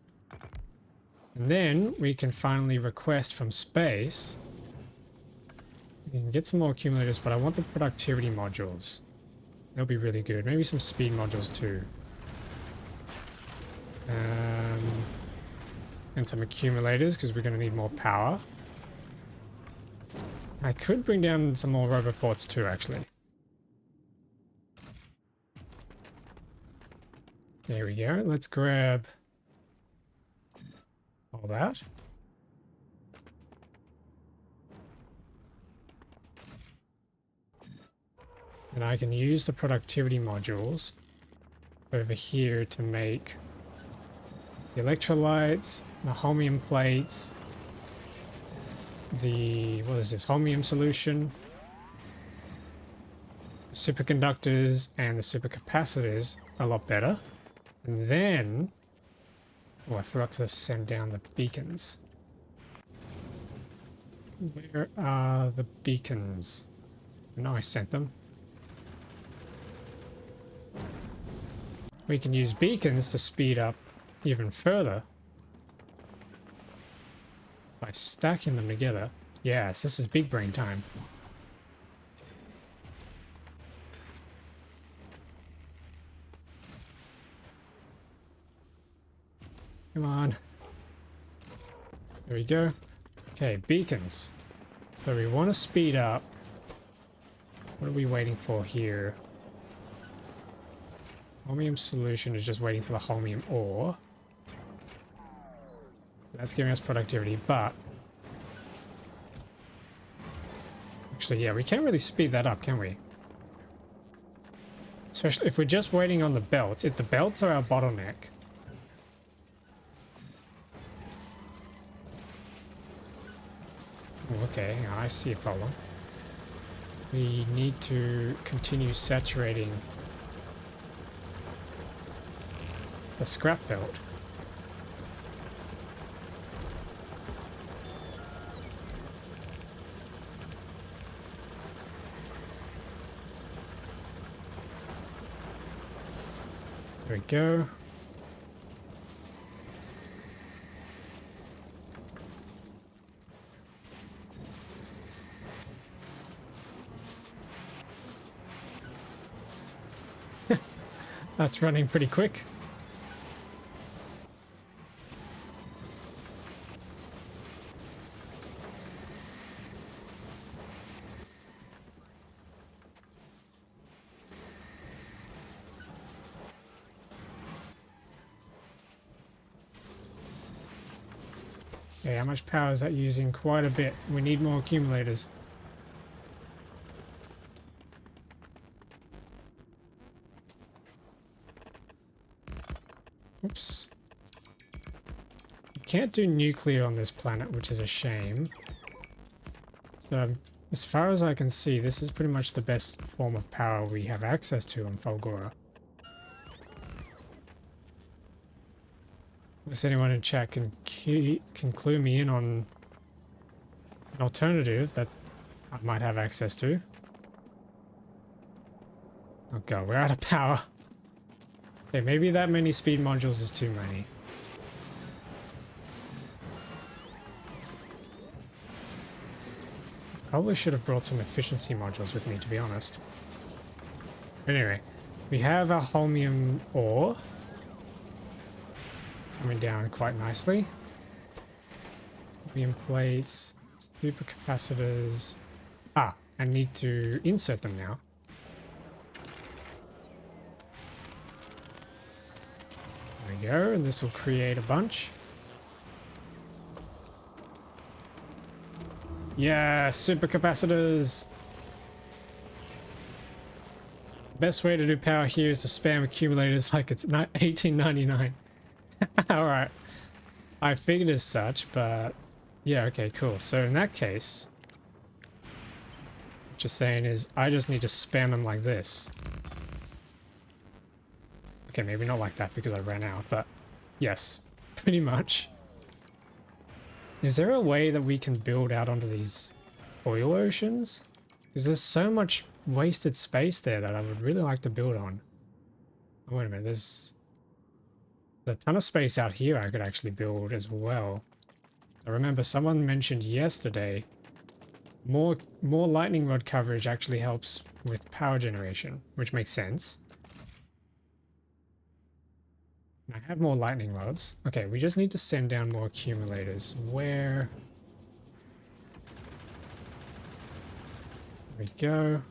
Speaker 1: And then we can finally request from space. We can get some more accumulators, but I want the productivity modules. They'll be really good. Maybe some speed modules too. And some accumulators, because we're going to need more power. I could bring down some more roboports too, actually. There we go. Let's grab all that. And I can use the productivity modules over here to make the electrolytes, the holmium plates, the, what is this, holmium solution, the superconductors, and the supercapacitors a lot better. And then, oh, I forgot to send down the beacons. Where are the beacons? No, I sent them. We can use beacons to speed up even further by stacking them together. Yes, this is big brain time. Come on. There we go. Okay, beacons. So we want to speed up. What are we waiting for here? Holmium solution is just waiting for the holmium ore. That's giving us productivity, but actually, yeah, we can't really speed that up, can we? Especially if we're just waiting on the belts. If the belts are our bottleneck. Oh, okay, I see a problem. We need to continue saturating the scrap belt. There we go. That's running pretty quick. Okay, how much power is that using? Quite a bit. We need more accumulators. Oops. You can't do nuclear on this planet, which is a shame. So, as far as I can see, this is pretty much the best form of power we have access to on Falgora. If anyone in chat can clue me in on an alternative that I might have access to. Oh god, we're out of power. Okay, maybe that many speed modules is too many. Probably should have brought some efficiency modules with me, to be honest. Anyway, we have our holmium ore coming down quite nicely. Holmium plates, supercapacitors. Ah, I need to insert them now. There we go, and this will create a bunch. Yeah, supercapacitors! Best way to do power here is to spam accumulators like it's 1899. Alright. I figured as such, but yeah, okay, cool. So in that case, what you're saying is I just need to spam them like this. Okay, maybe not like that because I ran out, but yes, pretty much. Is there a way that we can build out onto these oil oceans? Because there's so much wasted space there that I would really like to build on. Oh, wait a minute, there's a ton of space out here I could actually build as well. I remember someone mentioned yesterday more lightning rod coverage actually helps with power generation, which makes sense. I have more lightning rods. Okay, we just need to send down more accumulators. Where? There we go.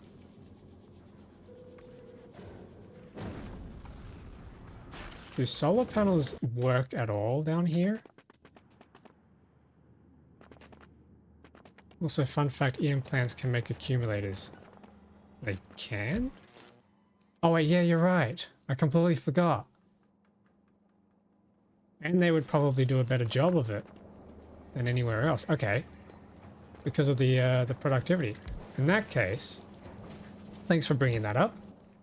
Speaker 1: Do solar panels work at all down here? Also, fun fact, EM plants can make accumulators. They can? Oh wait, yeah, you're right. I completely forgot. And they would probably do a better job of it than anywhere else. Okay. Because of the productivity. In that case, thanks for bringing that up.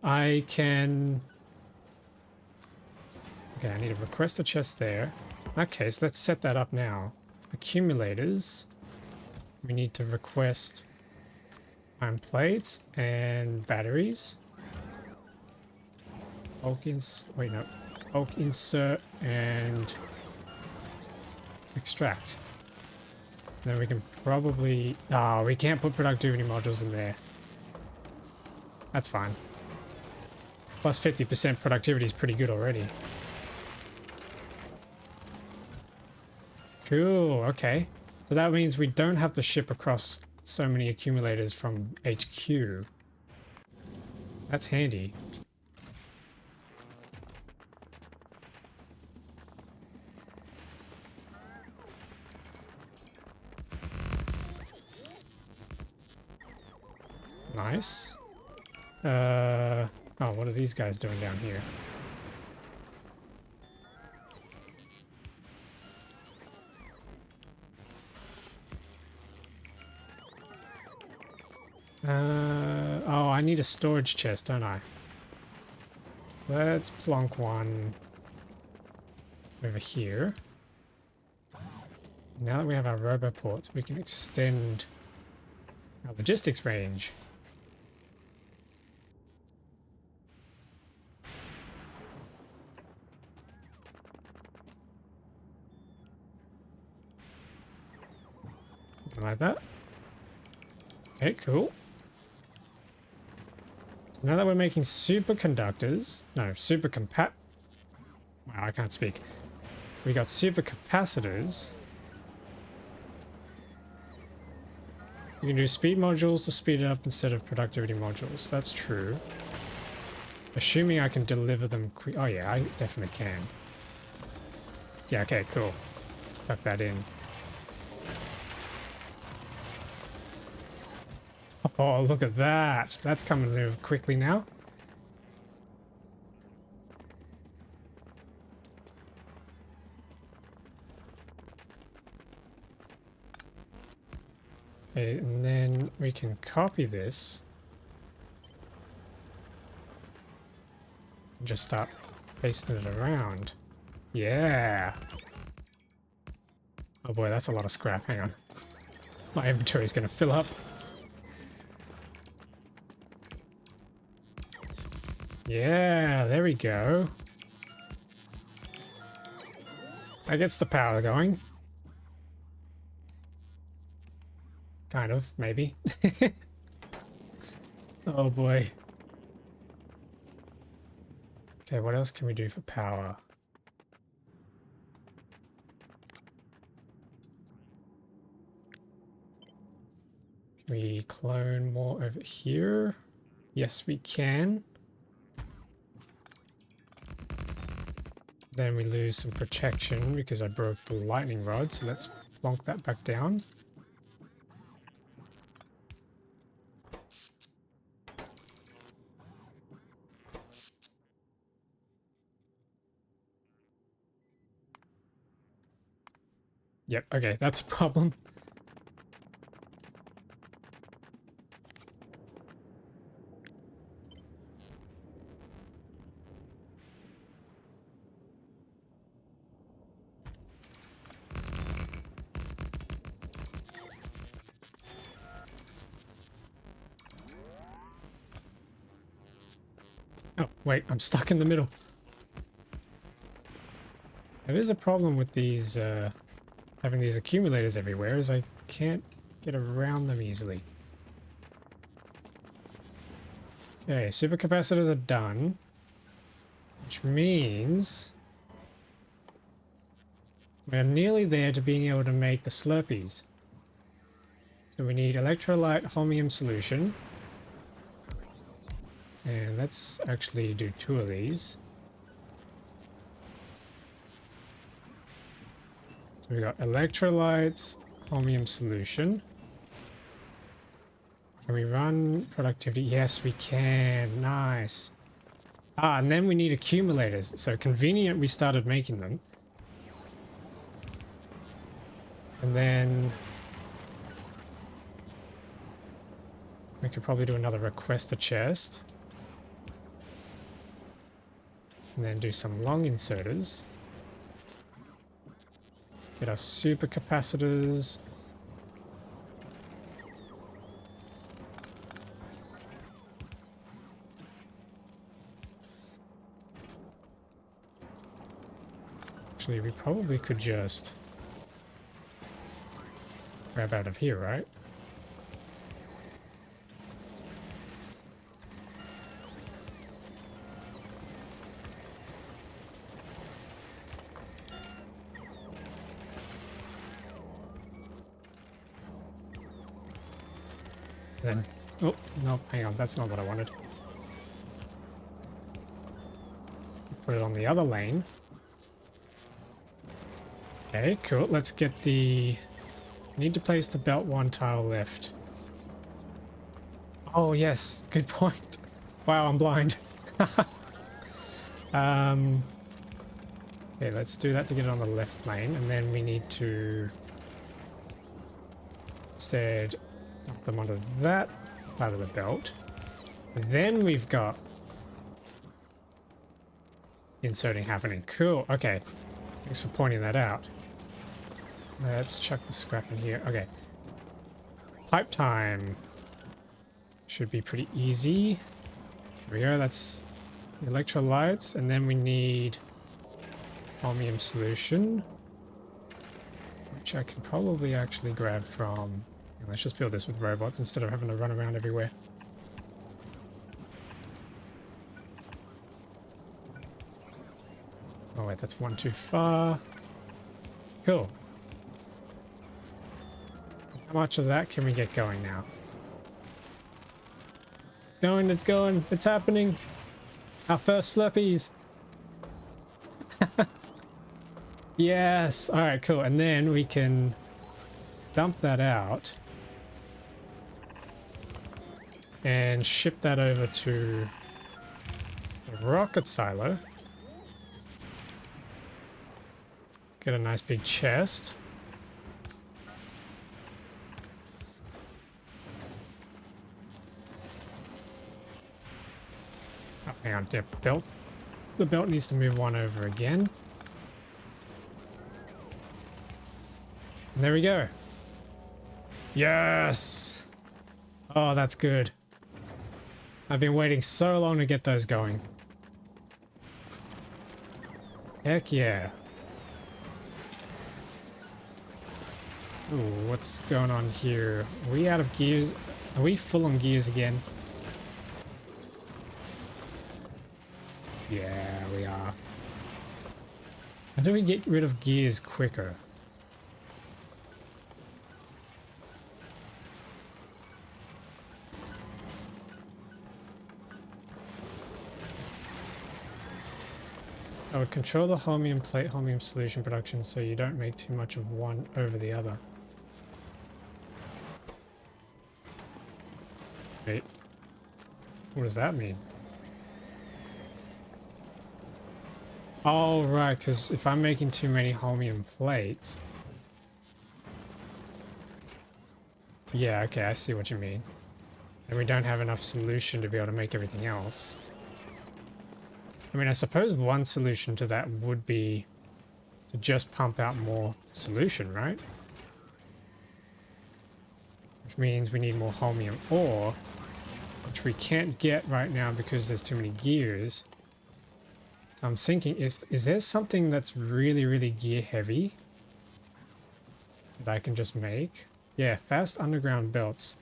Speaker 1: I can... Okay, I need to request a chest there. In that case, let's set that up now. Accumulators. We need to request iron plates and batteries. Bulk wait, no. Bulk insert and extract. Then we can probably... Oh, we can't put productivity modules in there. That's fine. Plus 50% productivity is pretty good already. Cool, okay. So that means we don't have to ship across so many accumulators from HQ. That's handy. Nice. Oh, what are these guys doing down here? Oh, I need a storage chest, don't I? Let's plonk one over here. Now that we have our roboports, we can extend our logistics range. Like that. Okay, cool. So now that we're making superconductors, no, wow, I can't speak. We got supercapacitors. We can do speed modules to speed it up instead of productivity modules. That's true. Assuming I can deliver them quick. Oh yeah, I definitely can. Yeah, okay, cool. Tuck that in. Oh, look at that. That's coming through quickly now. Okay, and then we can copy this. And just start pasting it around. Yeah. Oh boy, that's a lot of scrap. Hang on. My inventory is going to fill up. Yeah, there we go. That gets the power going. Kind of, maybe. Oh boy. Okay, what else can we do for power? Can we clone more over here? Yes, we can. Then we lose some protection because I broke the lightning rod, so let's plonk that back down. Yep, okay, that's a problem. Oh, wait, I'm stuck in the middle. It is a problem with these, having these accumulators everywhere, is I can't get around them easily. Okay, supercapacitors are done. Which means we're nearly there to being able to make the Slurpees. So we need electrolyte holmium solution. And let's actually do 2 of these. So we got electrolytes, holmium solution. Can we run productivity? Yes, we can. Nice. Ah, and then we need accumulators. So convenient we started making them. And then we could probably do another request a chest. And then do some long inserters. Get our supercapacitors. Actually, we probably could just grab out of here, right? Then, oh, no, hang on, that's not what I wanted. Put it on the other lane. Okay, cool. Let's get the... Need to place the belt 1 tile left. Oh, yes. Good point. Wow, I'm blind. Okay, let's do that to get it on the left lane. And then we need to... Instead, dump them onto that side of the belt. And then we've got... Inserting happening. Cool. Okay. Thanks for pointing that out. Let's chuck the scrap in here. Okay. Pipe time. Should be pretty easy. There we go. That's the electrolytes. And then we need holmium solution, which I can probably actually grab from... Let's just build this with robots instead of having to run around everywhere. wait, that's one too far. Cool. How much of that can we get going now? It's going, it's going, it's happening. Our first Slurpees. Yes. All right, cool. And then we can dump that out and ship that over to the rocket silo. Get a nice big chest. Oh, hang on, yeah, belt. The belt needs to move one over again. And there we go. Yes! Oh, that's good. I've been waiting so long to get those going. Heck yeah. Ooh, what's going on here? Are we out of gears? Are we full on gears again? Yeah, we are. How do we get rid of gears quicker? I would control the holmium plate holmium solution production so you don't make too much of one over the other. Wait. What does that mean? Oh, right, because if I'm making too many holmium plates... Yeah, okay, I see what you mean. And we don't have enough solution to be able to make everything else. I mean, I suppose one solution to that would be to just pump out more solution, right? Which means we need more holmium ore, which we can't get right now because there's too many gears. So I'm thinking, is there something that's really, really gear heavy that I can just make? Yeah, fast underground belts.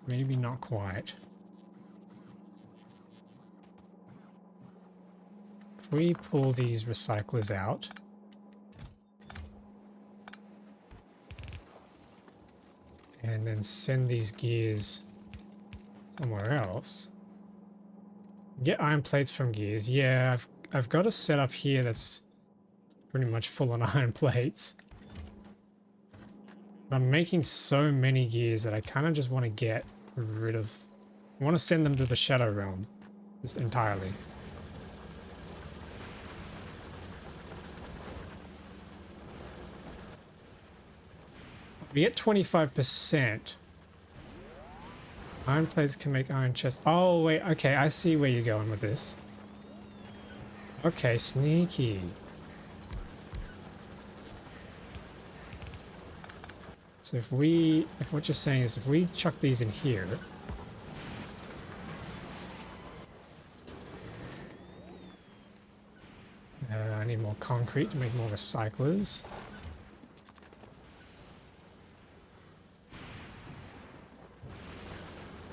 Speaker 1: Maybe not quite. If we pull these recyclers out, and then send these gears somewhere else. Get iron plates from gears. Yeah, I've got a setup here that's pretty much full on iron plates. But I'm making so many gears that I kind of just want to get rid of. I want to send them to the Shadow Realm just entirely. We get 25%. Iron plates can make iron chests. Oh, wait. Okay, I see where you're going with this. Okay, sneaky. So if what you're saying is if we chuck these in here. I need more concrete to make more recyclers.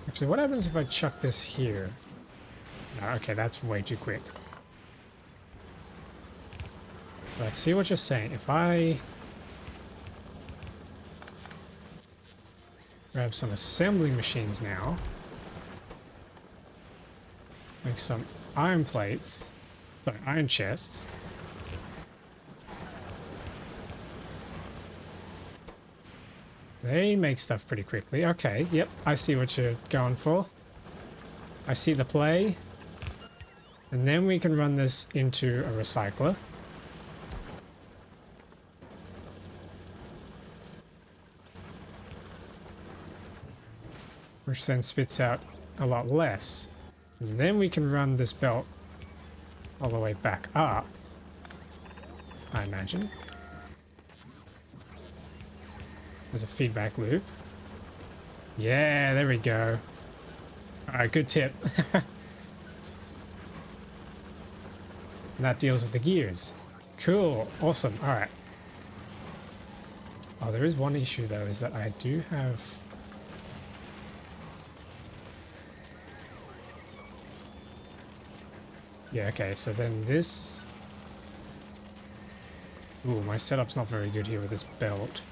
Speaker 1: Actually, what happens if I chuck this here? No, okay, that's way too quick. But I see what you're saying. If I grab some assembly machines now, make some iron plates, sorry, iron chests. They make stuff pretty quickly. Okay, yep, I see what you're going for. I see the play. And then we can run this into a recycler. Which then spits out a lot less. And then we can run this belt all the way back up, I imagine. There's a feedback loop. Yeah, there we go. Alright, good tip. And that deals with the gears. Cool, awesome, alright. Oh, there is one issue though, is that I do have... Yeah, okay, so then this... Ooh, my setup's not very good here with this belt.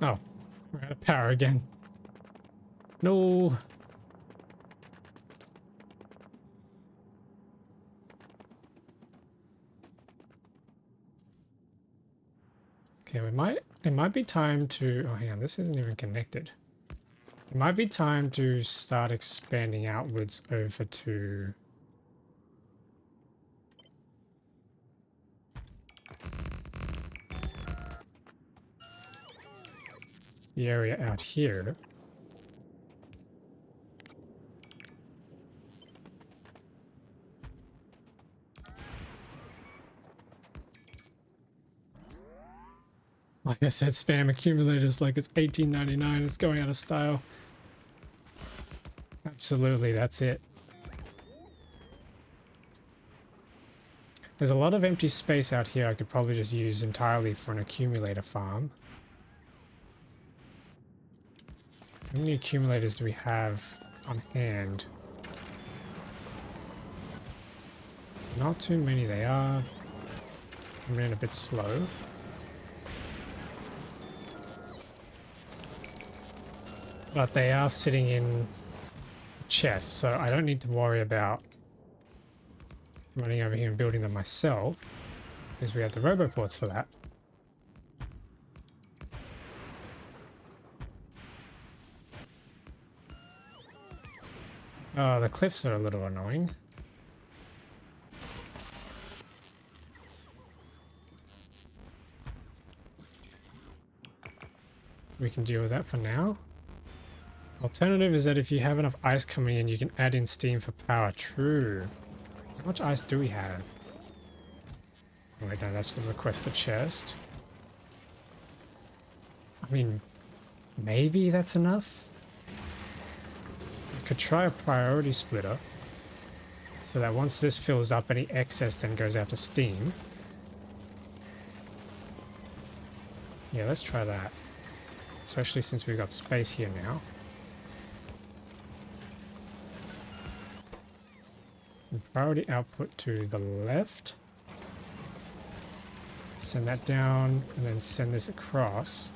Speaker 1: Oh, we're out of power again. No. Okay, it might be time to, oh hang on, this isn't even connected. It might be time to start expanding outwards over to the area out here. Like I said, spam accumulators like it's 18.99. It's going out of style. Absolutely, that's it. There's a lot of empty space out here I could probably just use entirely for an accumulator farm. How many accumulators do we have on hand? Not too many. They are coming in a bit slow. But they are sitting in chests, so I don't need to worry about running over here and building them myself, because we have the roboports for that. Oh, the cliffs are a little annoying. We can deal with that for now. Alternative is that if you have enough ice coming in, you can add in steam for power. True. How much ice do we have? Oh wait, no, that's the requested chest. I mean, maybe that's enough? I could try a priority splitter, so that once this fills up, any excess then goes out to steam. Yeah, let's try that. Especially since we've got space here now. And priority output to the left. Send that down and then send this across.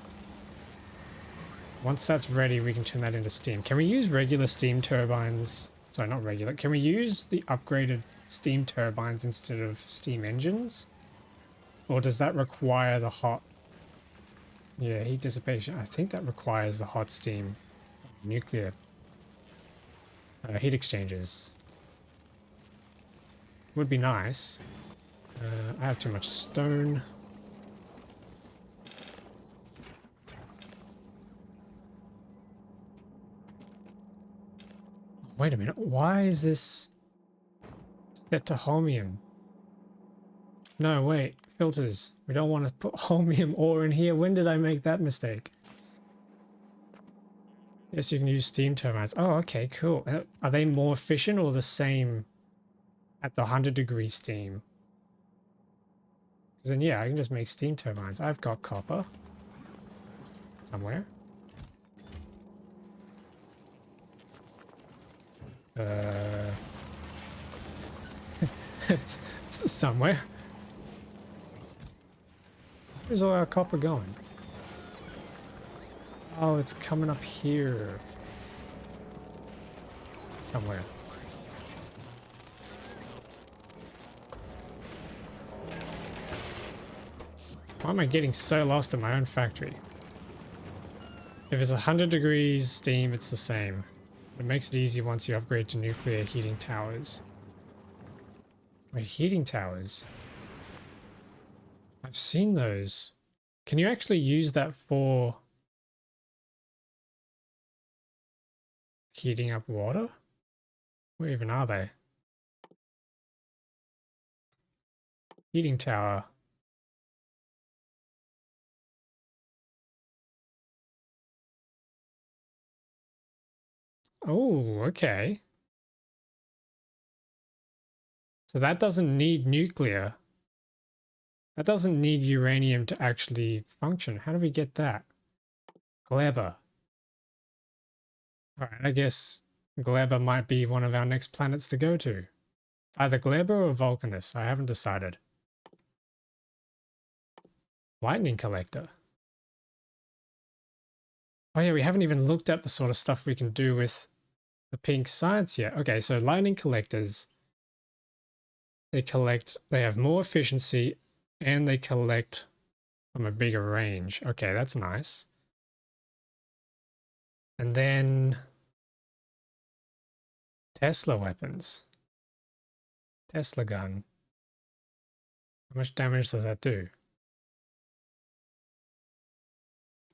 Speaker 1: Once that's ready, we can turn that into steam. Can we use regular steam turbines? Sorry, not regular. Can we use the upgraded steam turbines instead of steam engines? Or does that require the hot... Yeah, heat dissipation. I think that requires the hot steam nuclear heat exchangers. Would be nice. I have too much stone. Wait a minute. Why is this set to holmium? No, wait. Filters. We don't want to put holmium ore in here. When did I make that mistake? Yes, you can use steam turbines. Oh, okay, cool. Are they more efficient or the same at the 100-degree steam? Because then, yeah, I can just make steam turbines. I've got copper somewhere. It's somewhere. Where's all our copper going? Oh, it's coming up here. Somewhere. Why am I getting so lost in my own factory? If it's 100 degrees steam, it's the same. It makes it easy once you upgrade to nuclear heating towers. Wait, heating towers? I've seen those. Can you actually use that for heating up water? Where even are they? Heating tower. Oh, okay. So that doesn't need nuclear. That doesn't need uranium to actually function. How do we get that? Gleba. Alright, I guess Gleba might be one of our next planets to go to. Either Gleba or Vulcanus. I haven't decided. Lightning collector. Oh yeah, we haven't even looked at the sort of stuff we can do with the pink science yet. Okay, so lightning collectors, they have more efficiency and they collect from a bigger range. Okay, that's nice. And then Tesla weapons. Tesla gun. How much damage does that do?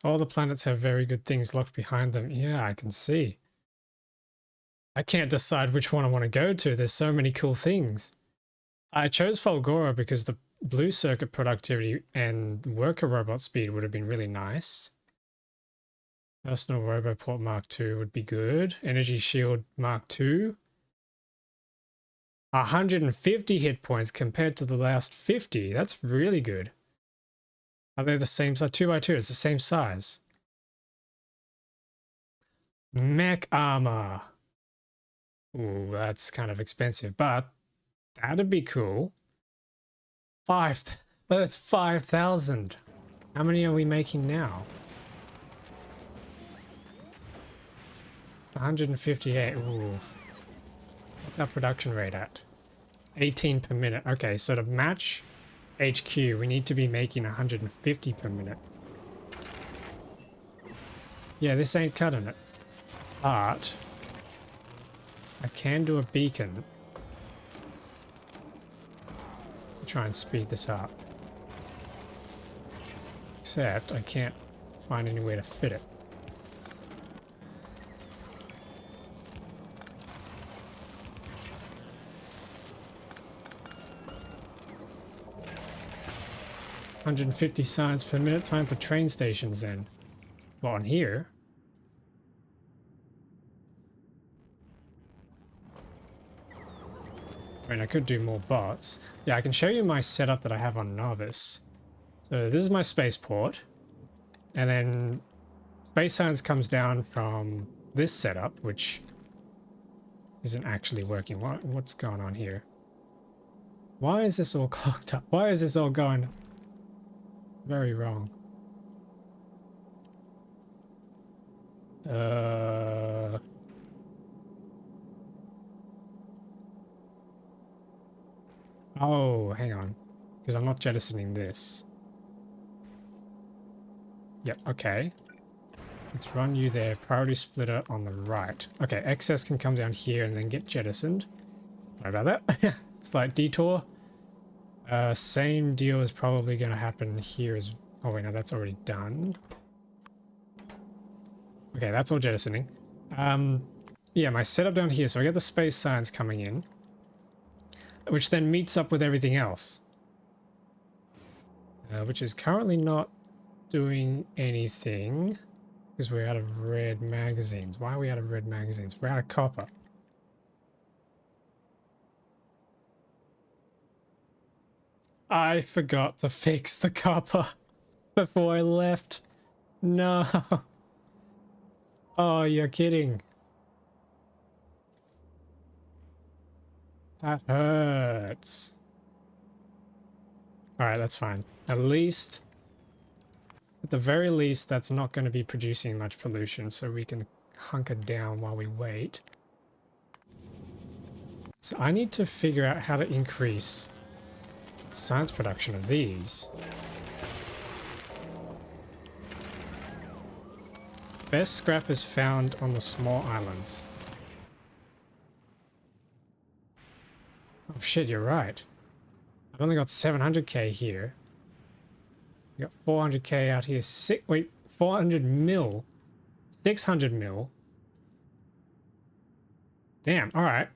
Speaker 1: All the planets have very good things locked behind them. Yeah, I can see. I can't decide which one I want to go to. There's so many cool things. I chose Fulgora because the blue circuit productivity and worker robot speed would have been really nice. Personal Roboport Mark II would be good. Energy Shield Mark II. 150 hit points compared to the last 50. That's really good. Are they the same size? 2x2, it's the same size. Mech armor. Ooh, that's kind of expensive, but that'd be cool. That's 5,000. How many are we making now? 158. Ooh. What's our production rate at? 18 per minute. Okay, so to match HQ, we need to be making 150 per minute. Yeah, this ain't cutting it. But I can do a beacon. Try and speed this up. Except I can't find any way to fit it. $150 science per minute. Time for train stations then. Well, on here. I mean, I could do more bots. Yeah, I can show you my setup that I have on Novice. So this is my spaceport. And then space science comes down from this setup, which isn't actually working. What's going on here? Why is this all clogged up? Why is this all going very wrong? Oh, hang on. Because I'm not jettisoning this. Yep, okay. Let's run you there. Priority splitter on the right. Okay, excess can come down here and then get jettisoned. Sorry about that. Slight detour. Same deal is probably going to happen here as... Oh wait, no, that's already done. Okay, that's all jettisoning. Yeah, my setup down here. So I get the space science coming in, which then meets up with everything else. Which is currently not doing anything because we're out of red magazines. Why are we out of red magazines? We're out of copper. I forgot to fix the copper before I left. No. Oh, you're kidding. That hurts. Alright, that's fine. At least, at the very least, that's not going to be producing much pollution, so we can hunker down while we wait. So I need to figure out how to increase science production of these. Best scrap is found on the small islands. Oh shit, you're right. I've only got 700k here. We got 400k out here. 400 mil. 600 mil. Damn, alright.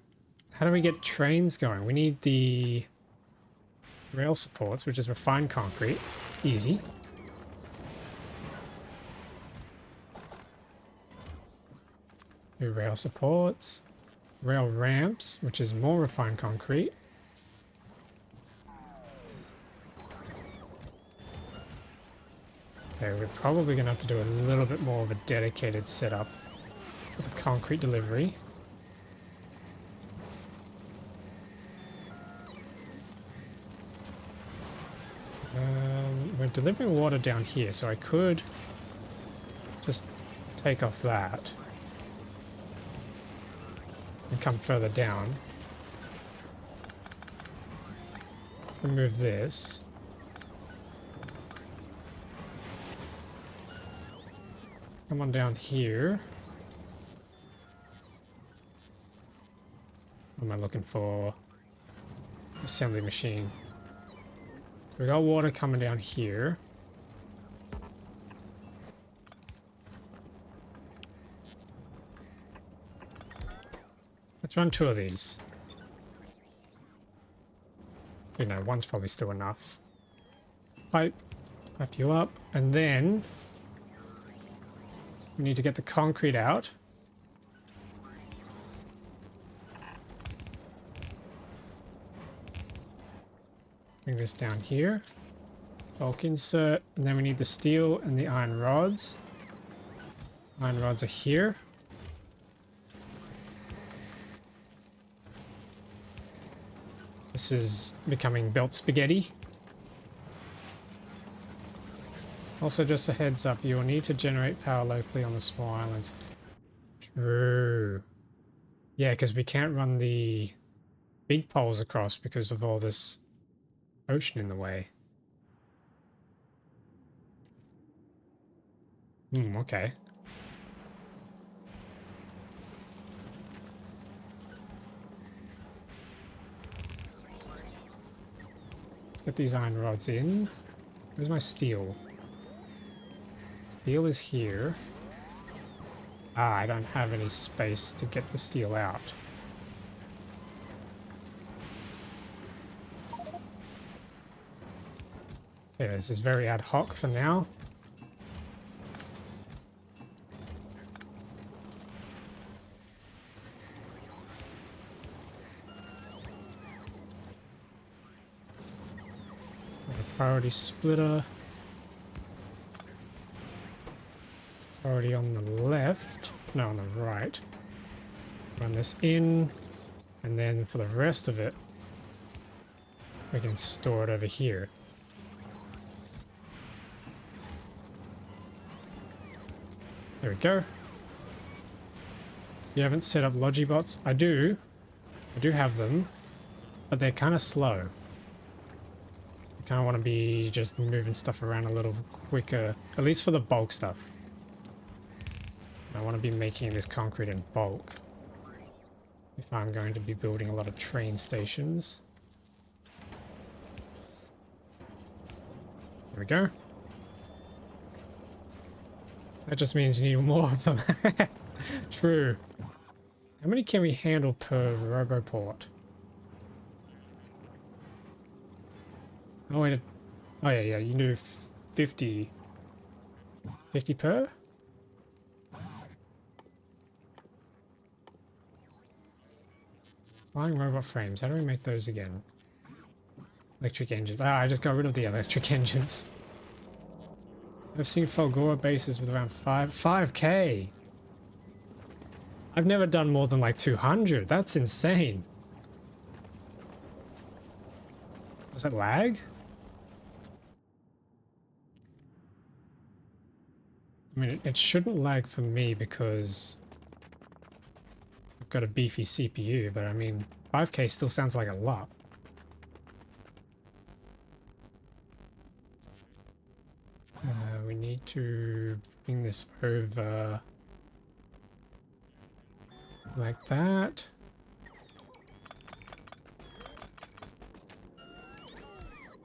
Speaker 1: How do we get trains going? We need the rail supports, which is refined concrete. Easy. New rail supports. Rail ramps, which is more refined concrete. Okay, we're probably going to have to do a little bit more of a dedicated setup for the concrete delivery. We're delivering water down here, so I could just take off that and come further down. Remove this. Come on down here. What am I looking for? Assembly machine. So we got water coming down here. Let's run 2 of these. You know, one's probably still enough. Pipe you up, and then we need to get the concrete out. Bring this down here. Bulk insert, and then we need the steel and the iron rods. Iron rods are here. This is becoming belt spaghetti. Also, just a heads up, you will need to generate power locally on the small islands. True. Yeah, because we can't run the big poles across because of all this ocean in the way. Okay. Let's get these iron rods in. Where's my steel? Steel is here. Ah, I don't have any space to get the steel out. Okay, this is very ad hoc for now. Priority splitter. Priority on the left. No, on the right. Run this in. And then for the rest of it, we can store it over here. There we go. You haven't set up Logibots? I do have them, but they're kind of slow. I kind of want to be just moving stuff around a little quicker, at least for the bulk stuff. I want to be making this concrete in bulk if I'm going to be building a lot of train stations. There we go. That just means you need more of them. True. How many can we handle per roboport? Oh wait, oh yeah, you do 50. 50 per? Flying robot frames, how do we make those again? Electric engines. Ah, I just got rid of the electric engines. I've seen Fulgora bases with around 5k. I've never done more than like 200. That's insane. Does that lag? I mean, it shouldn't lag for me because I've got a beefy CPU, but I mean, 5k still sounds like a lot. We need to bring this over like that.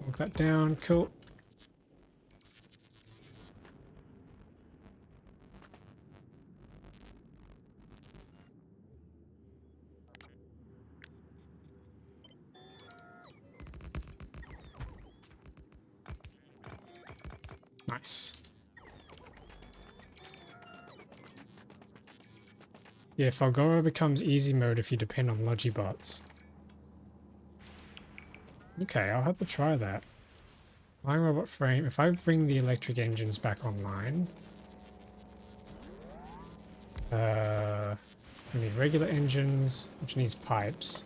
Speaker 1: Walk that down, cool. Nice. Yeah, Falgora becomes easy mode if you depend on Logibots. Okay, I'll have to try that. Flying robot frame. If I bring the electric engines back online, we need regular engines, which needs pipes.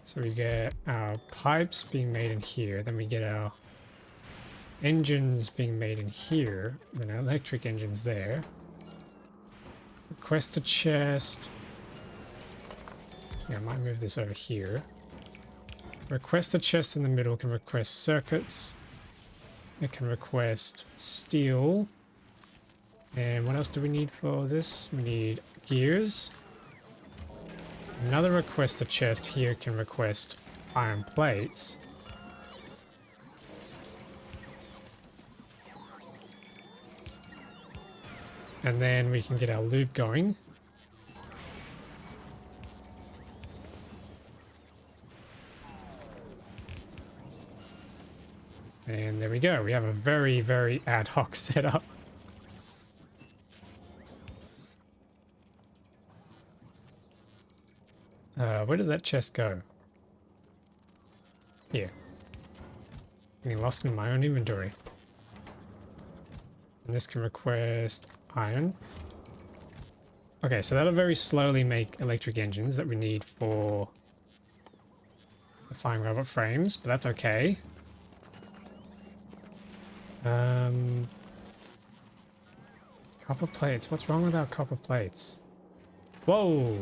Speaker 1: So we get our pipes being made in here, then we get our engines being made in here, then our electric engines there. Request a chest. Yeah, I might move this over here. Request a chest in the middle, can request circuits. It can request steel. And what else do we need for this? We need gears. Another request a chest here can request iron plates. And then we can get our loop going. And there we go. We have a very, very ad hoc setup. Where did that chest go? Here. Getting lost in my own inventory. And this can request iron. Okay, so that'll very slowly make electric engines that we need for the flying robot frames, but that's okay. Copper plates. What's wrong with our copper plates? Whoa!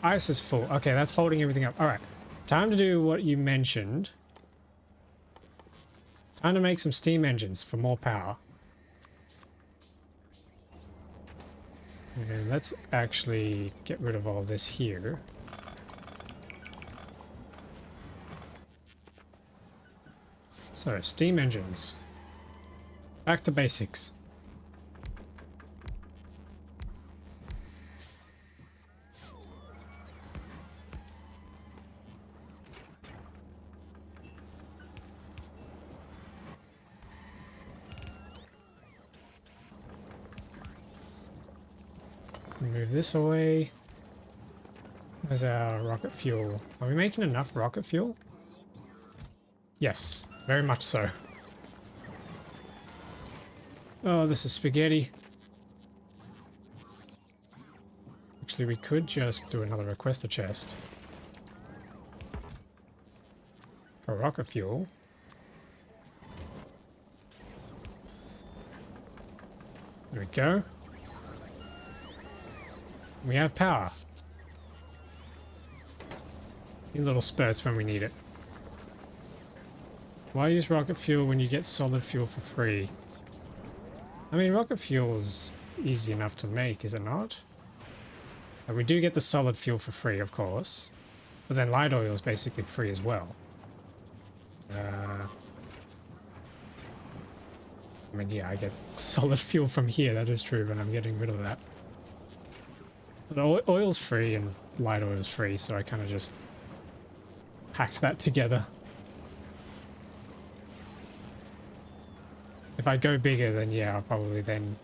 Speaker 1: Ice is full. Okay, that's holding everything up. Alright, time to do what you mentioned. Time to make some steam engines for more power. Okay, let's actually get rid of all this here. So, steam engines. Back to basics. Move this away. Where's our rocket fuel? Are we making enough rocket fuel? Yes, very much so. Oh, this is spaghetti. Actually, we could just do another requester chest. For rocket fuel. There we go. We have power. In little spurts when we need it. Why use rocket fuel when you get solid fuel for free? I mean, rocket fuel is easy enough to make, is it not? And we do get the solid fuel for free, of course. But then light oil is basically free as well. I mean, yeah, I get solid fuel from here, that is true, but I'm getting rid of that. But oil's free and light oil's free, so I kind of just hacked that together. If I go bigger, then yeah, I'll probably then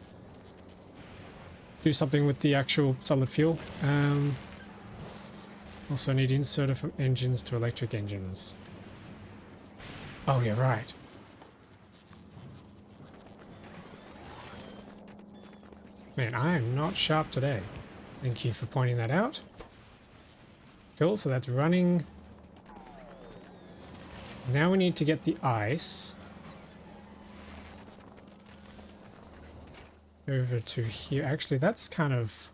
Speaker 1: do something with the actual solid fuel. Also need inserter from engines to electric engines. Oh yeah, right. Man, I am not sharp today. Thank you for pointing that out. Cool, so that's running. Now we need to get the ice over to here. Actually, that's kind of...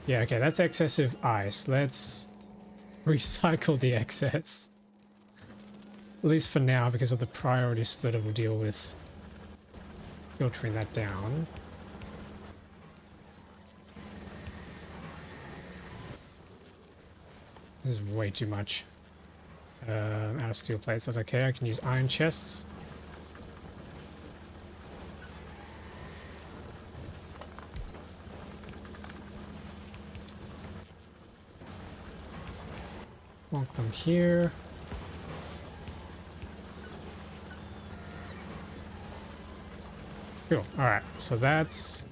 Speaker 1: Yeah, okay, that's excessive ice. Let's recycle the excess. At least for now, because of the priority splitter, we'll deal with filtering that down. This is way too much. Out of steel plates, that's okay. I can use iron chests. Walk them here. Cool. Alright, so that's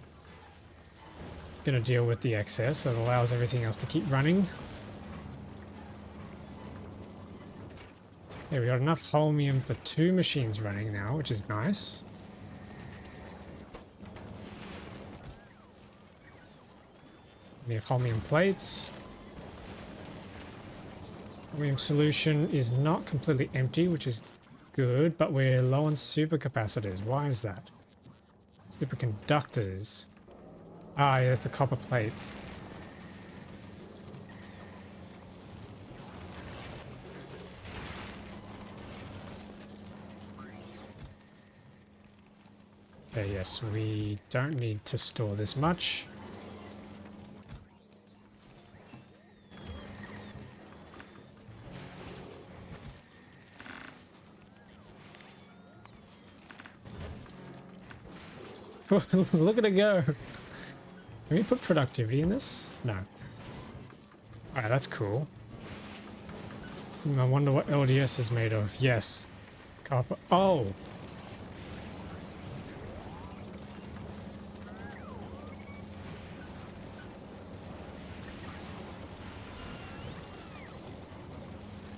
Speaker 1: gonna deal with the excess. That allows everything else to keep running. Okay, we got enough holmium for 2 machines running now, which is nice. We have holmium plates. Holmium solution is not completely empty, which is good, but we're low on supercapacitors. Why is that? Superconductors. Ah, yeah, the copper plates. Okay, yes, we don't need to store this much. Look at it go. Can we put productivity in this? No. Alright, that's cool. I wonder what LDS is made of. Yes. Copper. Oh!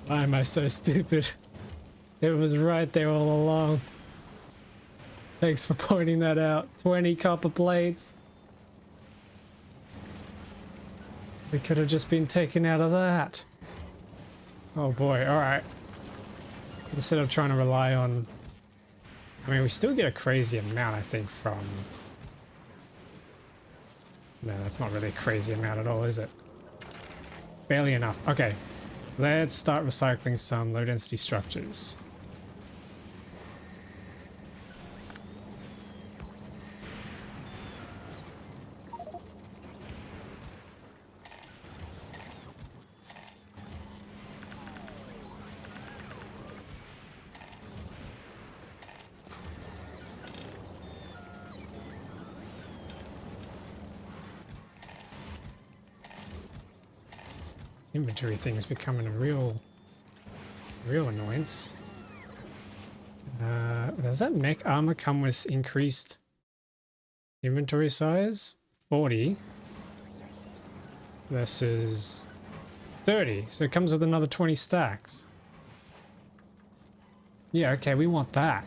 Speaker 1: Why am I so stupid? It was right there all along. Thanks for pointing that out. 20 copper plates. We could have just been taken out of that. Oh boy, alright. Instead of trying to rely on... I mean, we still get a crazy amount, I think, from... No, that's not really a crazy amount at all, is it? Barely enough. Okay. Let's start recycling some low-density structures. Inventory thing is becoming a real annoyance. Does that mech armor come with increased inventory size? 40 versus 30, so it comes with another 20 stacks. Yeah, okay, we want that.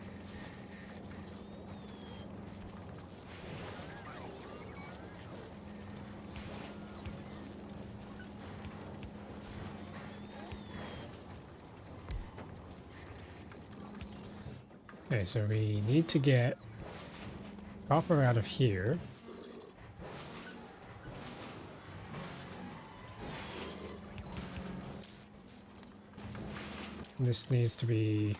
Speaker 1: Okay, so we need to get copper out of here. This needs to be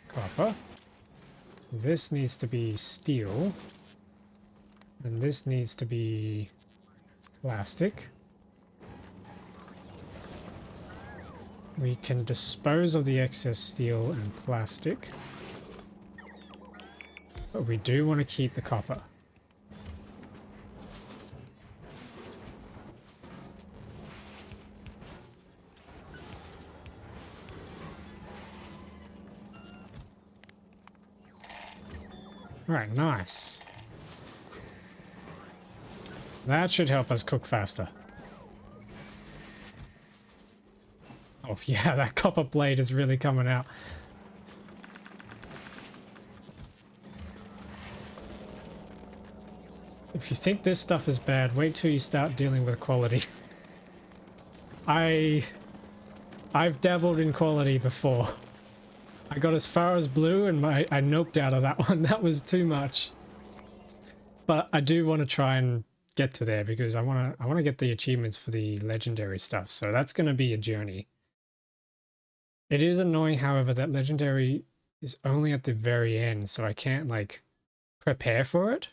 Speaker 1: copper. This needs to be steel. And this needs to be plastic. We can dispose of the excess steel and plastic. But we do want to keep the copper. Alright, nice. That should help us cook faster. Oh yeah, that copper blade is really coming out. If you think this stuff is bad, wait till you start dealing with quality. I've dabbled in quality before. I got as far as blue and I noped out of that one. That was too much. But I do want to try and get to there because I want to get the achievements for the legendary stuff. So that's going to be a journey. It is annoying, however, that legendary is only at the very end, so I can't like prepare for it.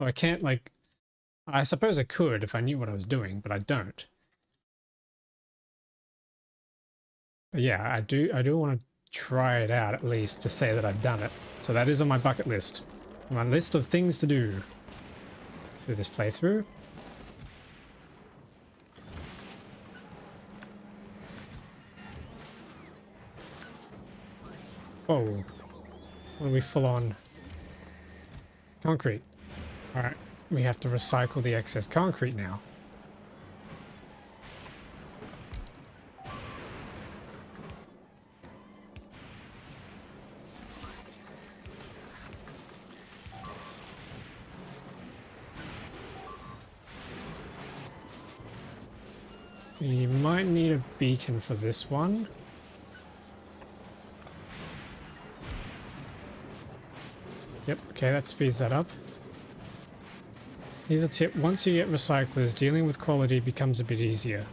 Speaker 1: So I can't like, I suppose I could if I knew what I was doing, but I don't. But yeah, I do want to try it out at least to say that I've done it. So that is on my bucket list. My list of things to do through this playthrough. Oh, what are we full on? Concrete. Alright, we have to recycle the excess concrete now. You might need a beacon for this one. Yep, okay, that speeds that up. Here's a tip. Once you get recyclers, dealing with quality becomes a bit easier.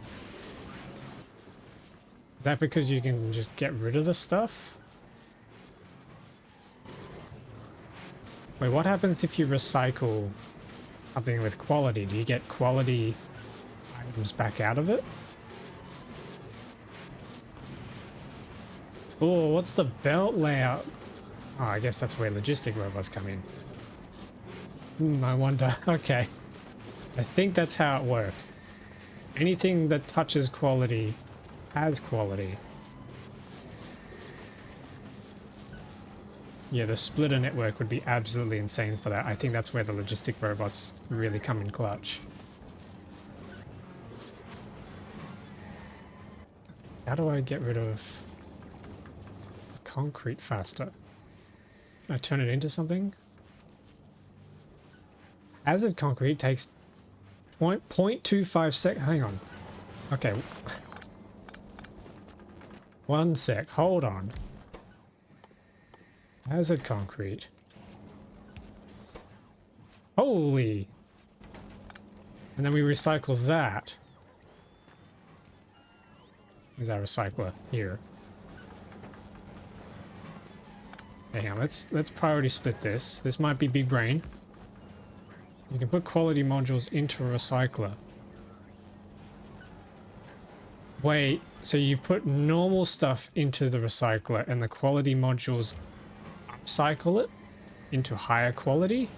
Speaker 1: Is that because you can just get rid of the stuff? Wait, what happens if you recycle something with quality? Do you get quality items back out of it? Oh, what's the belt layout? Oh, I guess that's where logistic robots come in. I wonder. Okay. I think that's how it works. Anything that touches quality has quality. Yeah, the splitter network would be absolutely insane for that. I think that's where the logistic robots really come in clutch. How do I get rid of concrete faster? Can I turn it into something? Hazard concrete takes 0.25 sec. Hang on. Okay. 1 sec. Hold on. Hazard concrete. Holy! And then we recycle that. Where's our recycler? Here. Hang on, let's priority split this. This might be big brain. You can put quality modules into a recycler. Wait, so you put normal stuff into the recycler and the quality modules upcycle it into higher quality?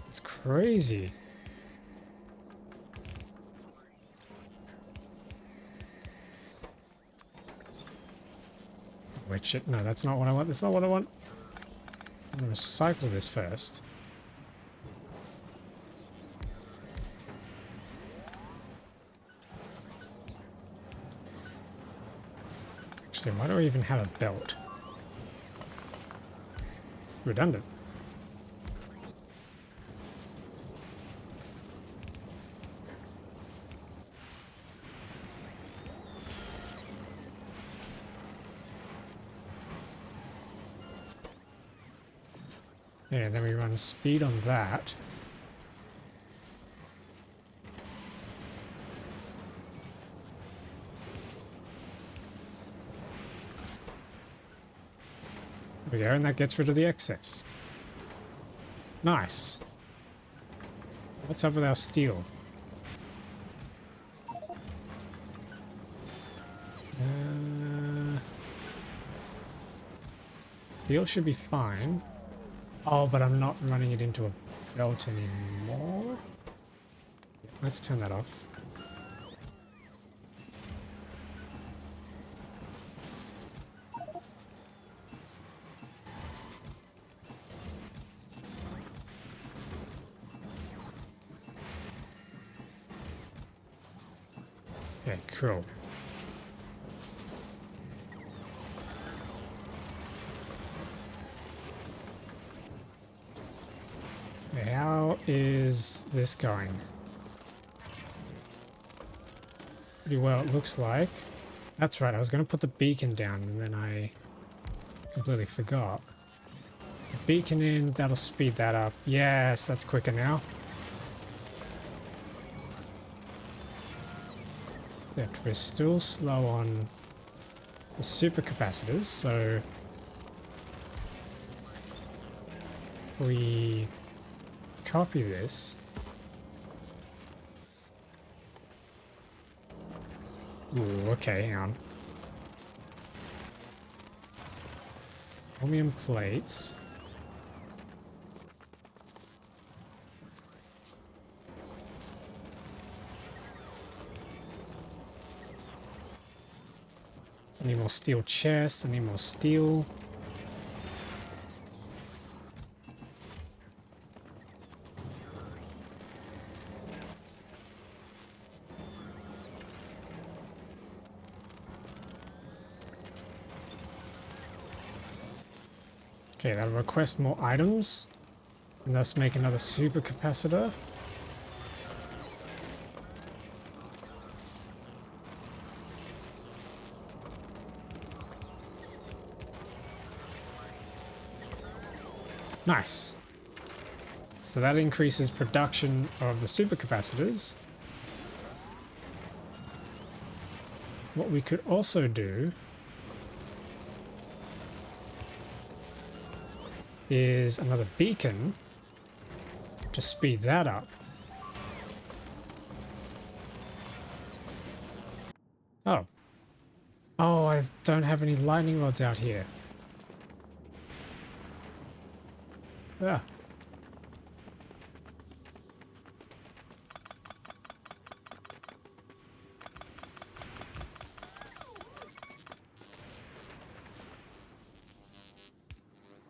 Speaker 1: It's crazy. Wait, shit, no, that's not what I want. That's not what I want. I'm gonna recycle this first. Actually, why do I even have a belt? Redundant. Yeah, and then we run speed on that. There we go, and that gets rid of the excess. Nice. What's up with our steel? Steel should be fine. Oh, but I'm not running it into a belt anymore. Let's turn that off. Okay, cool. How is this going? Pretty well, it looks like. That's right, I was going to put the beacon down and then I completely forgot. The beacon in, that'll speed that up. Yes, that's quicker now. Except we're still slow on the supercapacitors, so we copy this. Ooh, okay, hang on. Chromium plates. I need more steel chests. I need more steel. Okay, that'll request more items, and thus make another super capacitor. Nice. So that increases production of the supercapacitors. What we could also do is another beacon to speed that up. Oh. Oh, I don't have any lightning rods out here. Yeah.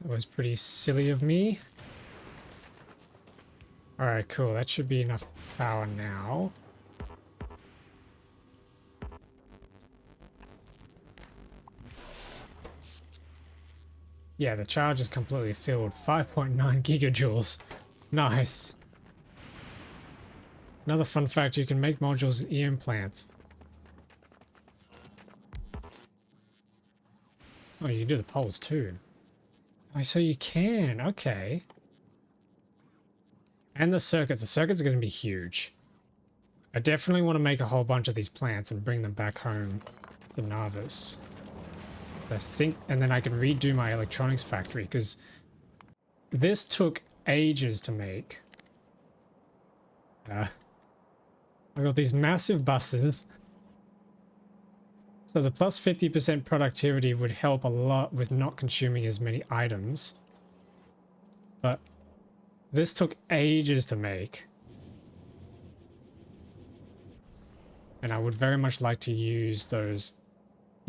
Speaker 1: That was pretty silly of me. Alright, cool. That should be enough power now. Yeah, the charge is completely filled. 5.9 gigajoules. Nice. Another fun fact, you can make modules in EM plants. Oh, you can do the poles too. Oh, so you can. Okay. And the circuit. The circuit's going to be huge. I definitely want to make a whole bunch of these plants and bring them back home to Navis. I think, and then I can redo my electronics factory, because this took ages to make. I've got these massive buses. So the plus 50% productivity would help a lot with not consuming as many items. But this took ages to make. And I would very much like to use those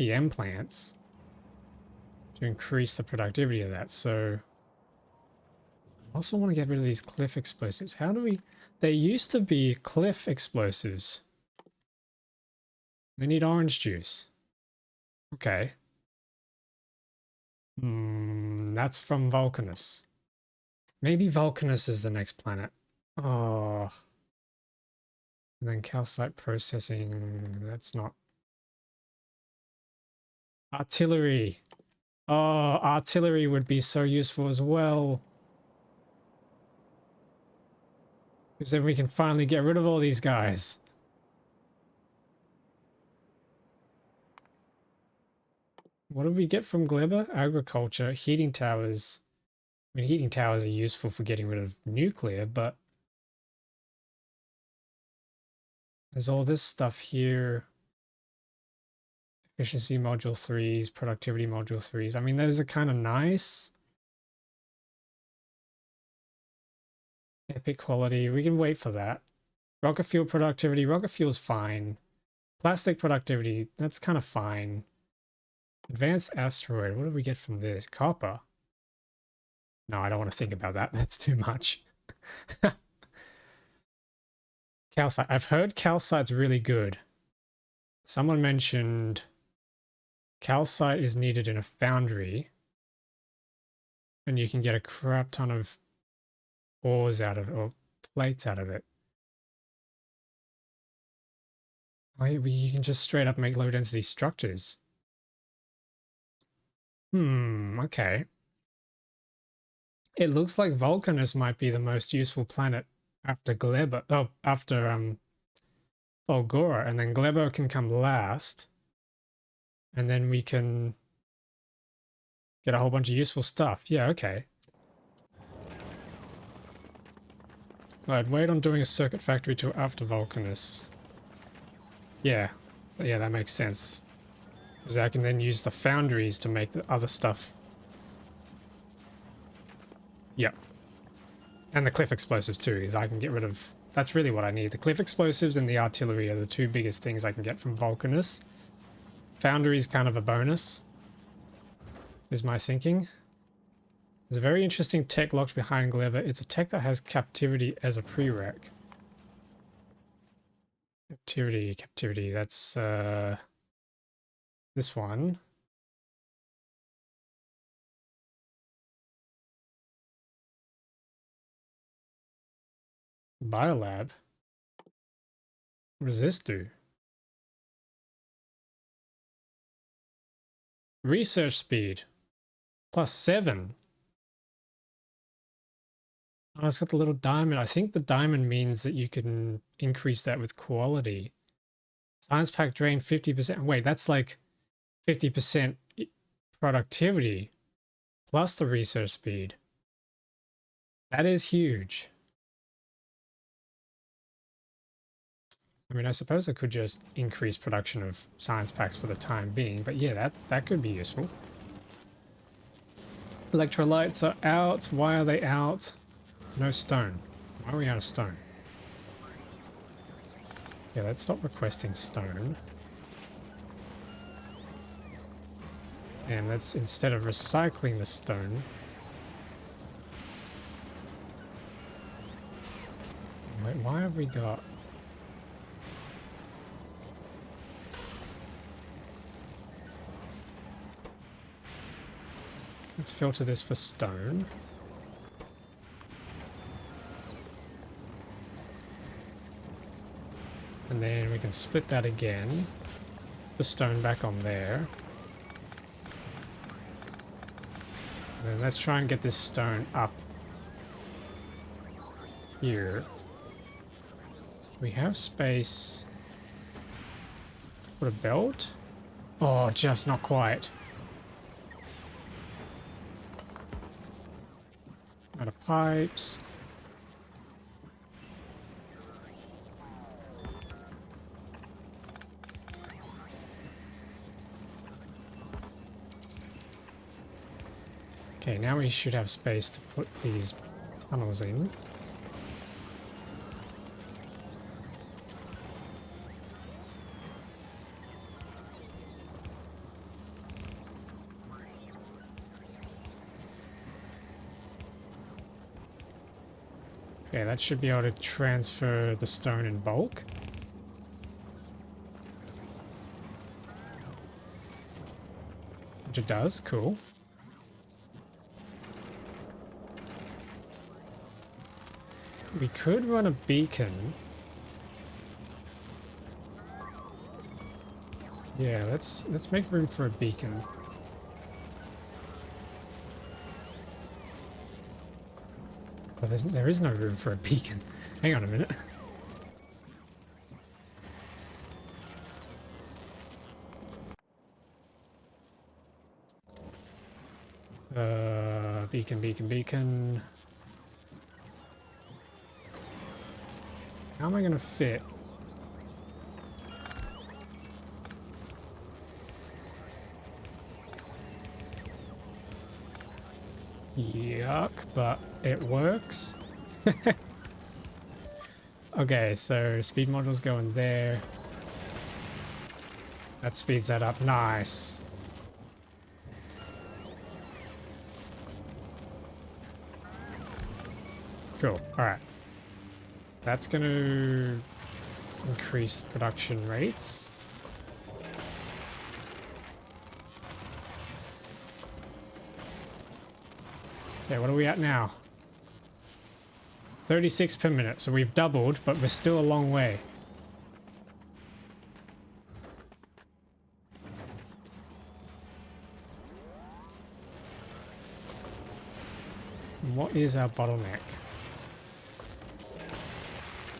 Speaker 1: EM plants to increase the productivity of that. So I also want to get rid of these cliff explosives. How do we... There used to be cliff explosives. They need orange juice. Okay. That's from Vulcanus. Maybe Vulcanus is the next planet. Oh. And then calcite processing. That's not... Artillery. Oh, artillery would be so useful as well. Because then we can finally get rid of all these guys. What did we get from Gleba? Agriculture, heating towers. I mean, heating towers are useful for getting rid of nuclear, but there's all this stuff here. Efficiency module 3s, productivity module 3s. I mean, those are kind of nice. Epic quality. We can wait for that. Rocket fuel productivity. Rocket fuel's fine. Plastic productivity. That's kind of fine. Advanced asteroid. What do we get from this? Copper. No, I don't want to think about that. That's too much. Calcite. I've heard calcite's really good. Someone mentioned calcite is needed in a foundry. And you can get a crap ton of ores out of it, or plates out of it. Oh, you can just straight up make low density structures. Okay. It looks like Vulcanus might be the most useful planet after Gleba. Oh, after Volgora, and then Gleba can come last. And then we can get a whole bunch of useful stuff. Yeah, okay. I'd wait on doing a circuit factory till after Vulcanus. Yeah, that makes sense. Because I can then use the foundries to make the other stuff. Yep. And the cliff explosives too, is I can get rid of... That's really what I need. The cliff explosives and the artillery are the two biggest things I can get from Vulcanus. Foundry is kind of a bonus, is my thinking. There's a very interesting tech locked behind Gleba. It's a tech that has captivity as a prereq. Captivity, that's this one. Biolab. What does this do? Research speed. +7. Oh, it's got the little diamond. I think the diamond means that you can increase that with quality. Science pack drain 50%. Wait, that's like 50% productivity plus the research speed. That is huge. I mean, I suppose I could just increase production of science packs for the time being, but yeah, that could be useful. Electrolytes are out. Why are they out? No stone. Why are we out of stone? Yeah, let's stop requesting stone. And let's, instead of recycling the stone... Wait, why have we got... Let's filter this for stone. And then we can split that again. The stone back on there. And then let's try and get this stone up here. We have space. Put a belt? Oh, just not quite. Out of pipes. Okay, now we should have space to put these tunnels in. Okay, that should be able to transfer the stone in bulk. Which it does, cool. We could run a beacon. Yeah, let's make room for a beacon. Oh, there is no room for a beacon. Hang on a minute. Beacon. How am I going to fit? Yuck, but it works. Okay, so speed module's going there. That speeds that up. Nice. Cool. Alright. That's going to increase production rates. Okay, what are we at now? 36 per minute, so we've doubled, but we're still a long way. What is our bottleneck?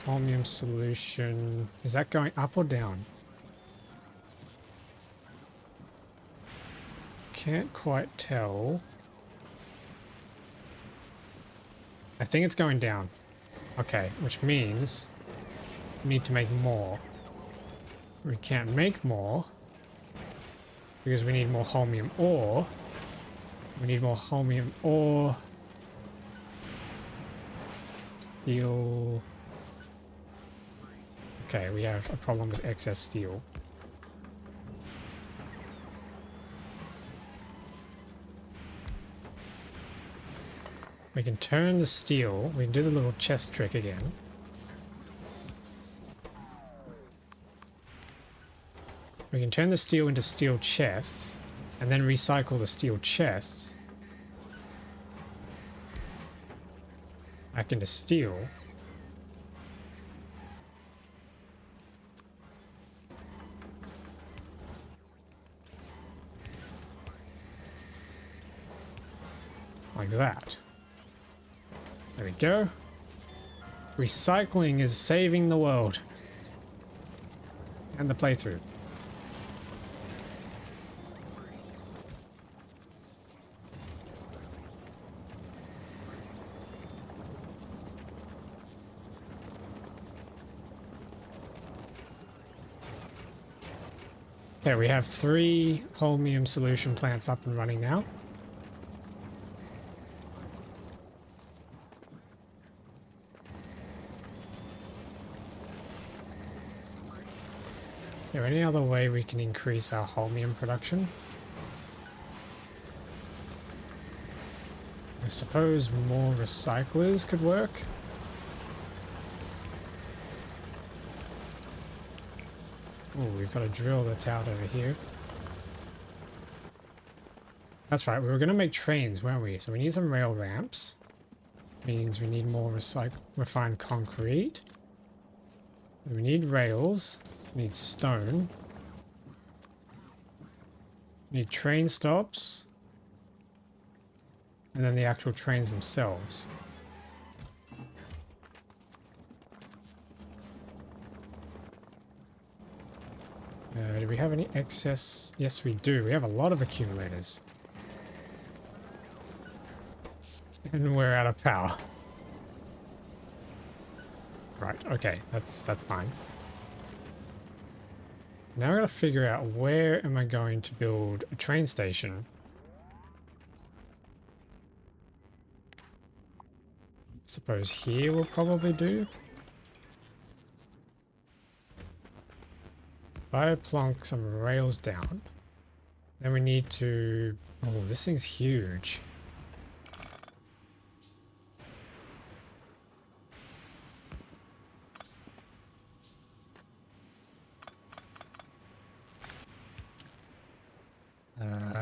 Speaker 1: Holmium solution. Is that going up or down? Can't quite tell. I think it's going down. Okay, which means we need to make more. We can't make more because we need more holmium ore. We need more holmium ore. Steel. Okay, we have a problem with excess steel. We can turn the steel. We can do the little chest trick again. We can turn the steel into steel chests and then recycle the steel chests back into steel. Like that. There we go. Recycling is saving the world. And the playthrough. Okay, we have 3 holmium solution plants up and running now. Is there any other way we can increase our holmium production? I suppose more recyclers could work. Oh, we've got a drill that's out over here. That's right, we were going to make trains, weren't we? So we need some rail ramps. Means we need more refined concrete. We need rails. We need stone. We need train stops. And then the actual trains themselves. Do we have any excess? Yes, we do. We have a lot of accumulators. And we're out of power. Right, okay, that's fine. Now I gotta figure out where am I going to build a train station. Suppose here will probably do. If I plonk some rails down, then we need to... Oh, this thing's huge.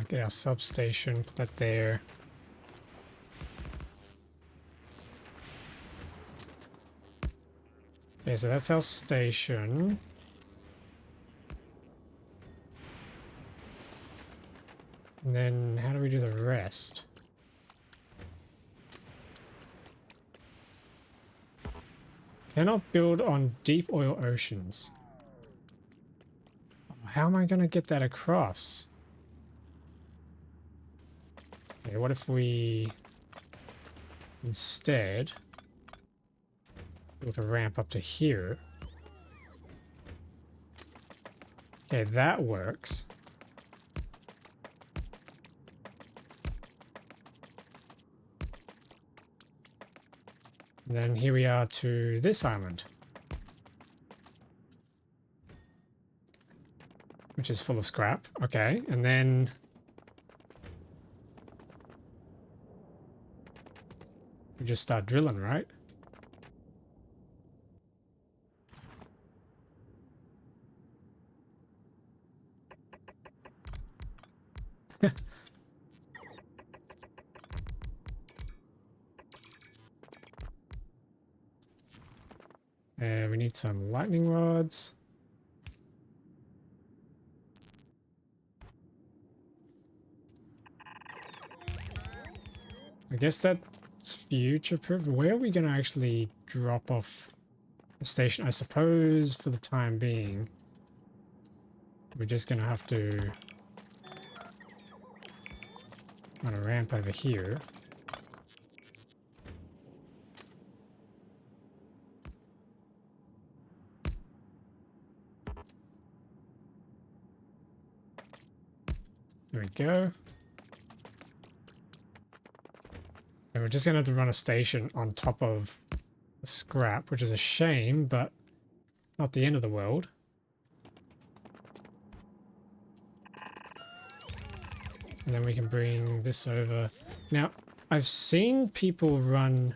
Speaker 1: Get our substation, put that there. Okay, so that's our station. And then how do we do the rest? Cannot build on deep oil oceans. How am I going to get that across? Okay, what if we instead build a ramp up to here? Okay, that works. And then here we are to this island, which is full of scrap. Okay, and then we just start drilling, right? And we need some lightning rods. I guess that's future-proof. Where are we going to actually drop off the station? I suppose for the time being, we're just going to have to run a ramp over here. There we go. And we're just going to have to run a station on top of the scrap, which is a shame, but not the end of the world. And then we can bring this over. Now, I've seen people run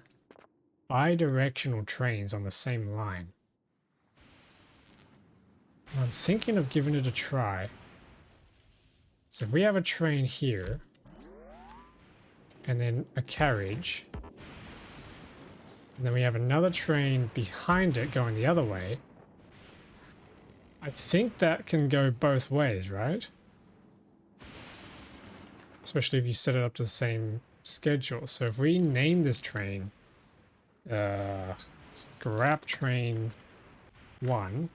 Speaker 1: bi-directional trains on the same line. I'm thinking of giving it a try. So if we have a train here, and then a carriage, and then we have another train behind it going the other way, I think that can go both ways, right? Especially if you set it up to the same schedule. So if we name this train Scrap Train 1,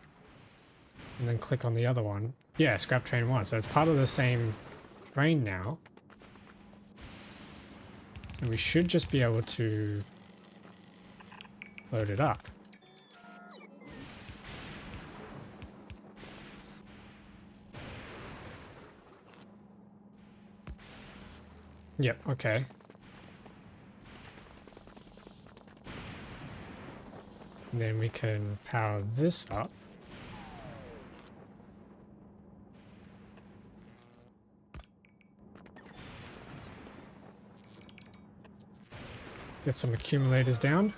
Speaker 1: and then click on the other one. Yeah, Scrap Train 1. So it's part of the same train now. And we should just be able to load it up. Yep, okay. And then we can power this up. Get some accumulators down.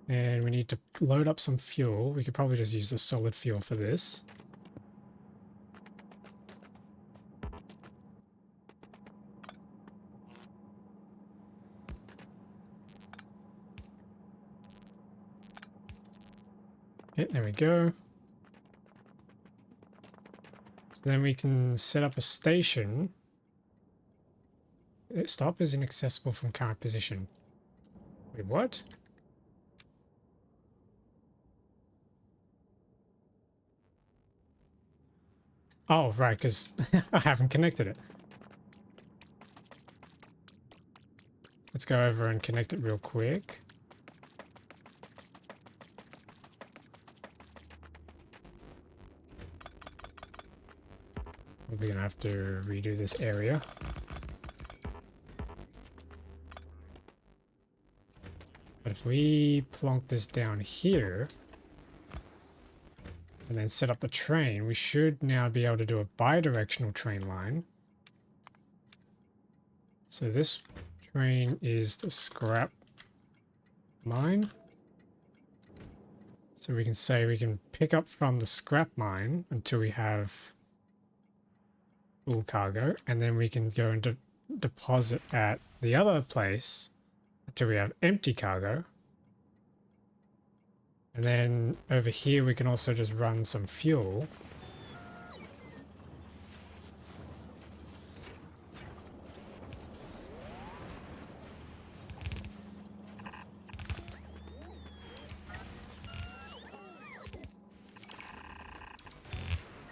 Speaker 1: And we need to load up some fuel. We could probably just use the solid fuel for this. Okay, there we go. So then we can set up a station. Stop is inaccessible from current position. Wait, what? Oh, right, because I haven't connected it. Let's go over and connect it real quick. We're gonna have to redo this area. But if we plonk this down here and then set up the train, we should now be able to do a bi-directional train line. So this train is the scrap mine. So we can say we can pick up from the scrap mine until we have full cargo, and then we can go and deposit at the other place until we have empty cargo. And then over here we can also just run some fuel.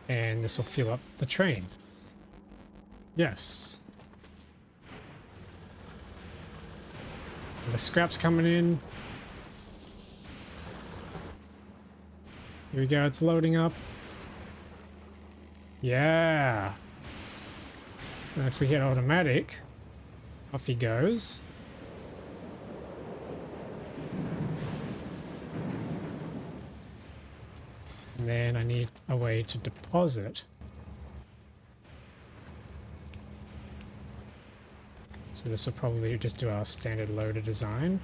Speaker 1: And this will fill up the train. Yes. And the scrap's coming in. Here we go, it's loading up. Yeah. And if we hit automatic, off he goes. And then I need a way to deposit. So this will probably just do our standard loader design.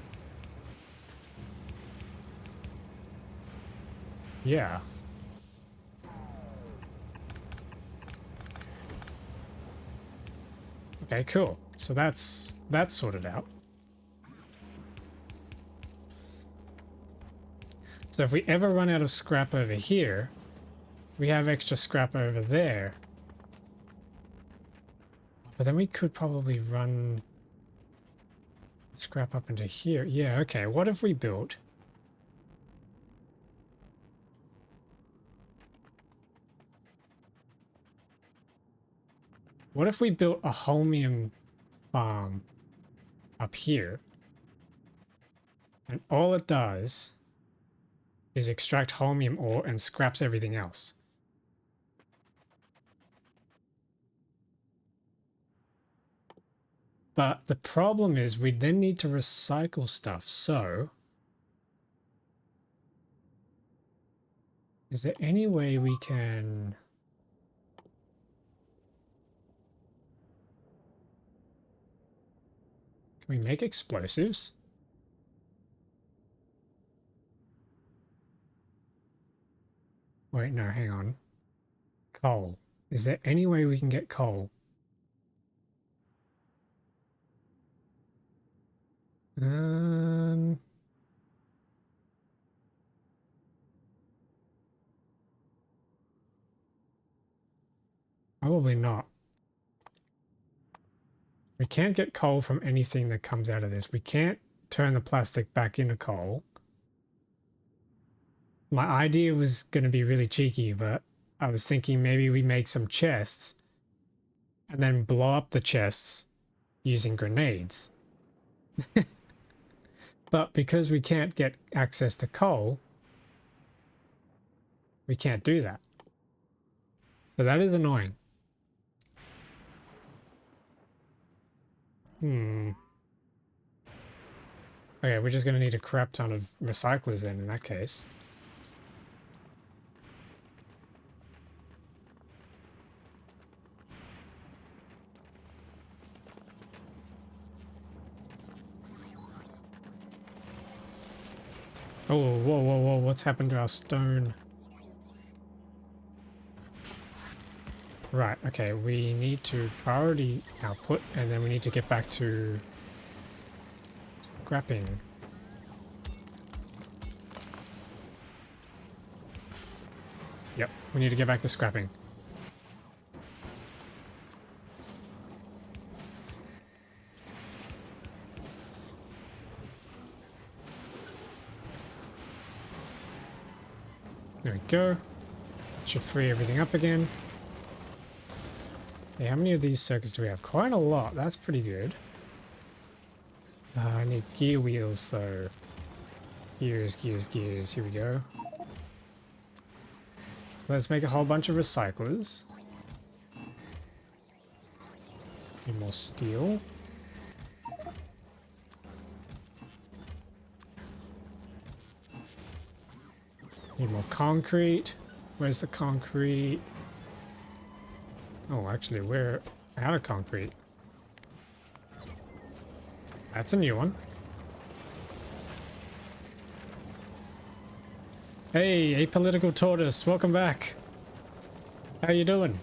Speaker 1: Yeah. Okay, cool. So that's sorted out. So if we ever run out of scrap over here, we have extra scrap over there. But then we could probably run scrap up into here. Yeah, okay. What if we built a holmium farm up here, and all it does is extract holmium ore and scraps everything else? But the problem is we then need to recycle stuff. So is there any way we can... Can we make explosives? Wait, no, hang on. Coal. Is there any way we can get coal? Probably not. We can't get coal from anything that comes out of this. We can't turn the plastic back into coal. My idea was going to be really cheeky, but I was thinking maybe we make some chests and then blow up the chests using grenades. But because we can't get access to coal, we can't do that. So that is annoying. Okay, we're just going to need a crap ton of recyclers then in that case. Oh, whoa, whoa, whoa, what's happened to our stone? Right, okay, we need to priority output, and then we need to get back to scrapping. Yep, we need to get back to scrapping. There we go. Should free everything up again. Hey, how many of these circuits do we have? Quite a lot. That's pretty good. I need gear wheels though. Gears, gears, gears. Here we go. So let's make a whole bunch of recyclers. Need more steel. Need more concrete. Where's the concrete? Oh, actually, we're out of concrete. That's a new one. Hey, Apolitical Tortoise, welcome back. How you doing?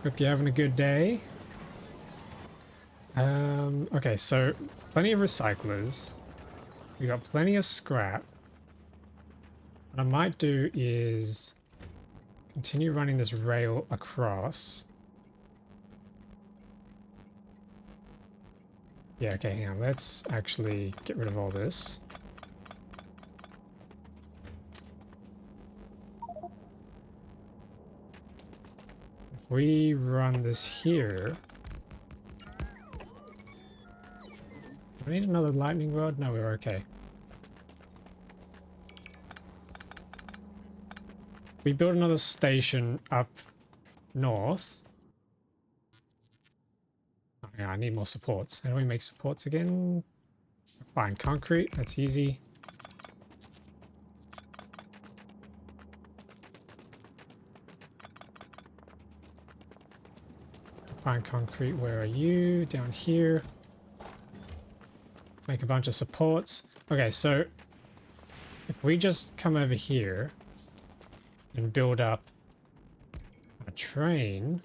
Speaker 1: Hope you're having a good day. Okay, so plenty of recyclers. We got plenty of scrap. What I might do is continue running this rail across. Yeah, okay, hang on. Let's actually get rid of all this. If we run this here... Do I need another lightning rod? No, we're okay. We build another station up north. Oh, yeah, I need more supports. How do we make supports again? Fine, concrete, that's easy. Fine concrete, where are you? Down here. Make a bunch of supports. Okay, so if we just come over here and build up a train.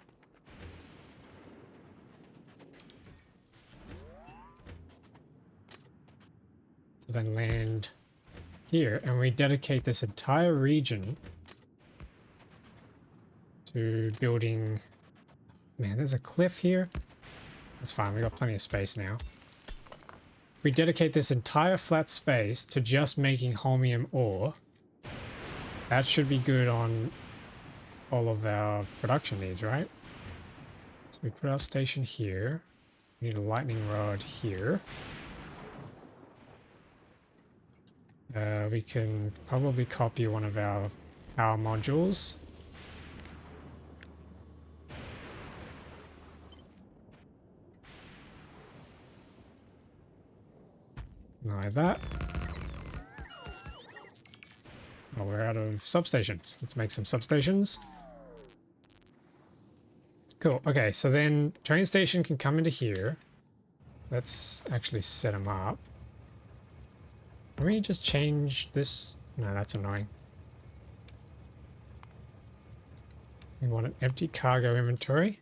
Speaker 1: To then land here, and we dedicate this entire region to building... Man, there's a cliff here. That's fine, we got plenty of space now. We dedicate this entire flat space to just making holmium ore. That should be good on all of our production needs, right? So we put our station here. We need a lightning rod here. We can probably copy one of our power modules. Like that. Oh, we're out of substations. Let's make some substations. Cool. Okay, so then train station can come into here. Let's actually set them up. Can we just change this? No, that's annoying. We want an empty cargo inventory.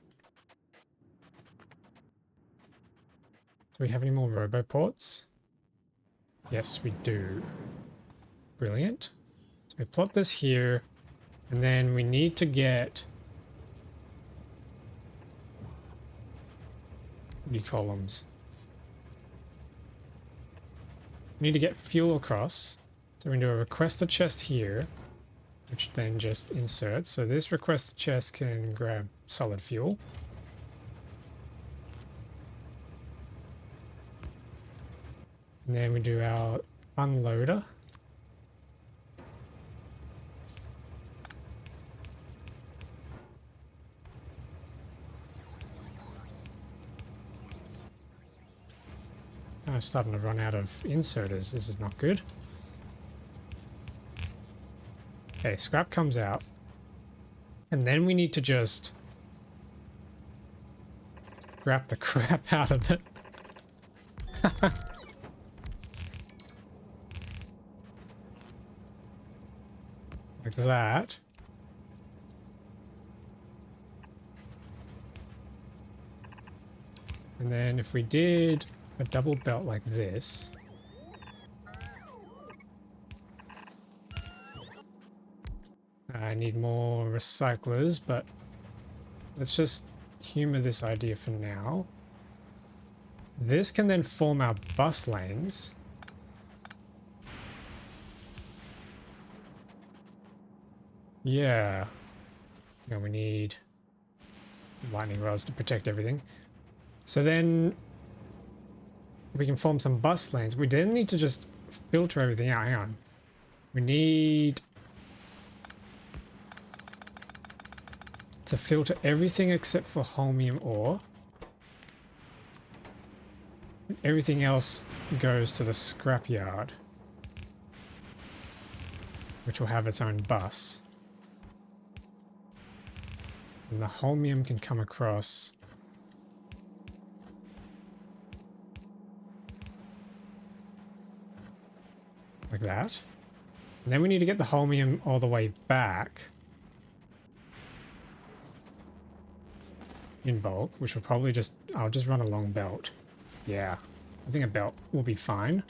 Speaker 1: Do we have any more roboports? Yes, we do. Brilliant. So we plot this here, and then we need to get... What do you call them? We need to get fuel across. So we can do a request a chest here, which then just inserts. So this request a chest can grab solid fuel. And then we do our unloader. I'm starting to run out of inserters. This is not good. Okay, scrap comes out. And then we need to just scrap the crap out of it. Like that. And then if we did a double belt like this, I need more recyclers, but let's just humor this idea for now. This can then form our bus lanes. Yeah. Now we need lightning rods to protect everything. So then we can form some bus lanes. We then need to just filter everything out. Hang on. We need to filter everything except for holmium ore. Everything else goes to the scrapyard, which will have its own bus. And the holmium can come across like that. And then we need to get the holmium all the way back in bulk, which will probably just... I'll just run a long belt. Yeah, I think a belt will be fine.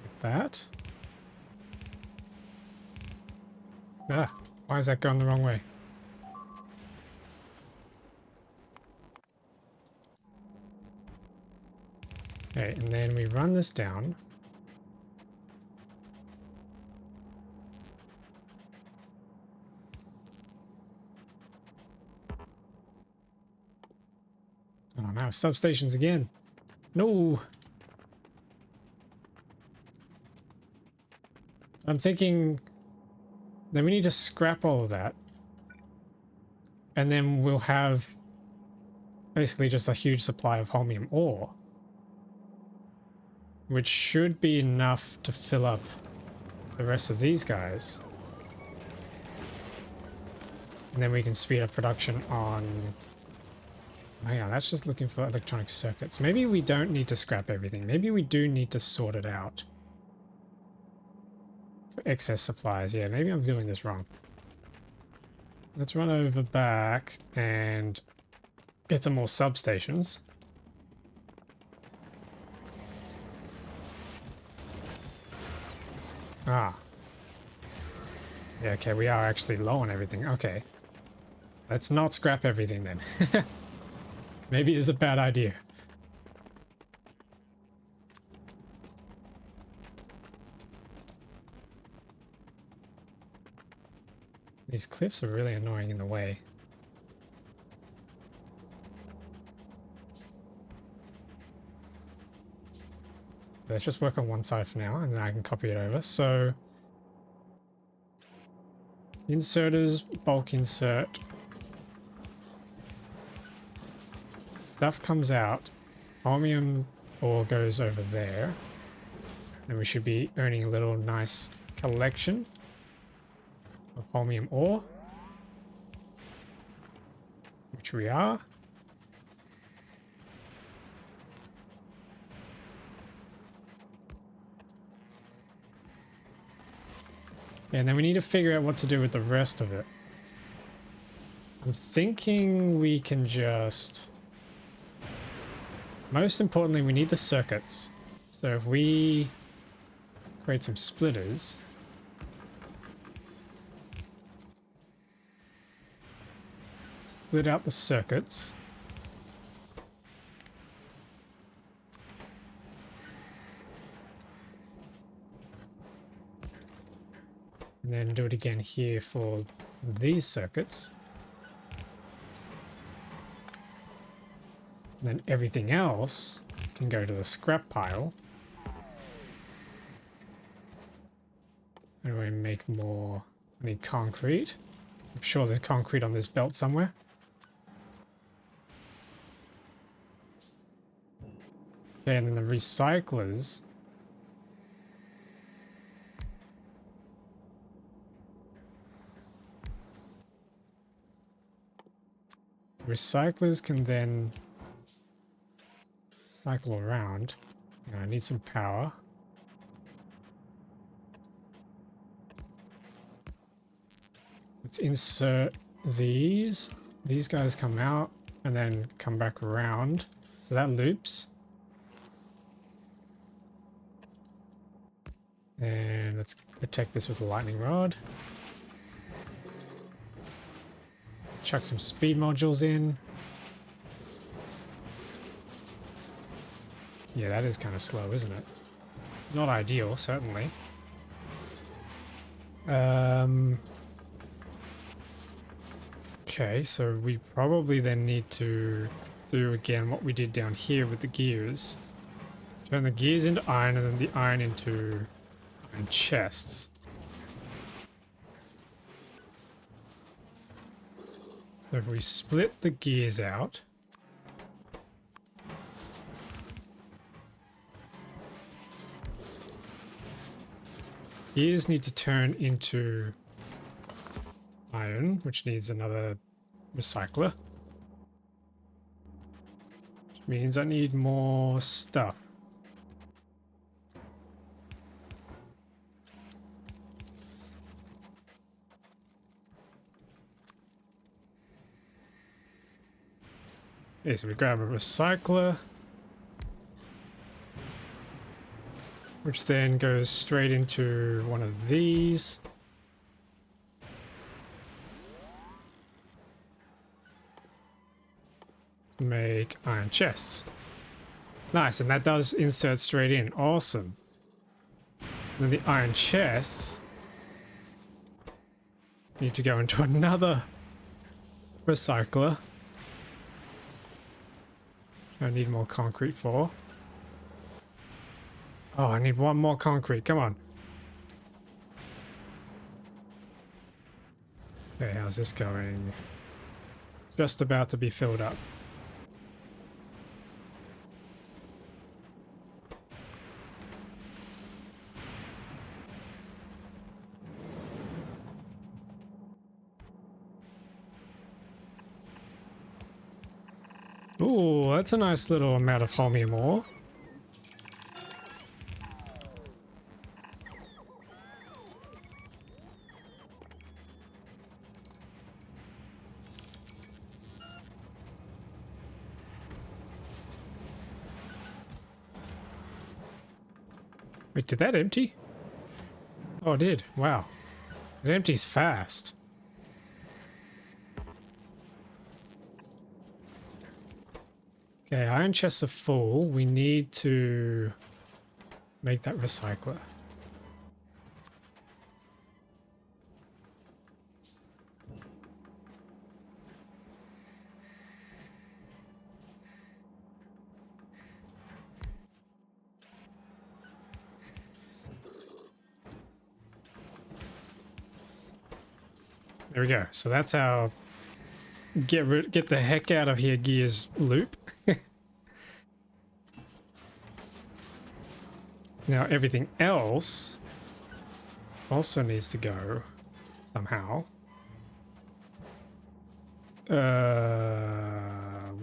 Speaker 1: Like that. Ah, why is that going the wrong way? Okay, and then we run this down. Oh, now substations again. No. I'm thinking then we need to scrap all of that. And then we'll have basically just a huge supply of holmium ore, which should be enough to fill up the rest of these guys. And then we can speed up production on... Oh yeah, that's just looking for electronic circuits. Maybe we don't need to scrap everything. Maybe we do need to sort it out. For excess supplies. Yeah, maybe I'm doing this wrong. Let's run over back and get some more substations. Ah. Yeah, okay, we are actually low on everything. Okay. Let's not scrap everything then. Maybe it's a bad idea. These cliffs are really annoying in the way. Let's just work on one side for now, and then I can copy it over. So, inserters, bulk insert, stuff comes out, holmium ore goes over there, and we should be earning a little nice collection of holmium ore, which we are. And then we need to figure out what to do with the rest of it. I'm thinking we can just... Most importantly, we need the circuits. So if we create some splitters... Split out the circuits. And then do it again here for these circuits. And then everything else can go to the scrap pile. And we make more. I need concrete. I'm sure there's concrete on this belt somewhere. Okay, and then the recyclers. Recyclers can then cycle around. I need some power. Let's insert these. These guys come out and then come back around. So that loops. And let's protect this with a lightning rod. Chuck some speed modules in. Yeah, that is kind of slow, isn't it? Not ideal, certainly. Okay, so we probably then need to do again what we did down here with the gears. Turn the gears into iron and then the iron into iron chests. So if we split the gears out, gears need to turn into iron, which needs another recycler. Which means I need more stuff. Okay, so we grab a recycler, which then goes straight into one of these. To make iron chests. Nice, and that does insert straight in. Awesome. And then the iron chests need to go into another recycler. I need more concrete for. Oh, I need one more concrete. Come on. Okay, how's this going? Just about to be filled up. Ooh, that's a nice little amount of holmium ore. Wait, did that empty? Oh, it did. Wow. It empties fast. Okay, iron chests are full. We need to make that recycler. There we go. So that's our get the heck out of here gears loop. Now everything else also needs to go somehow.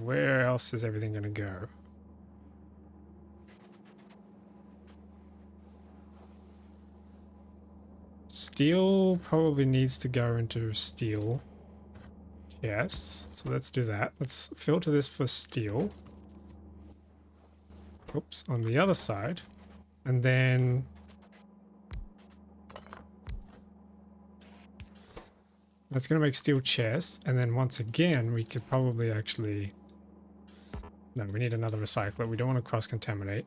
Speaker 1: Where else is everything going to go? Steel probably needs to go into steel chests. So let's do that. Let's filter this for steel. Oops, on the other side. And then that's going to make steel chests. And then once again, we could probably actually... No, we need another recycler. We don't want to cross-contaminate.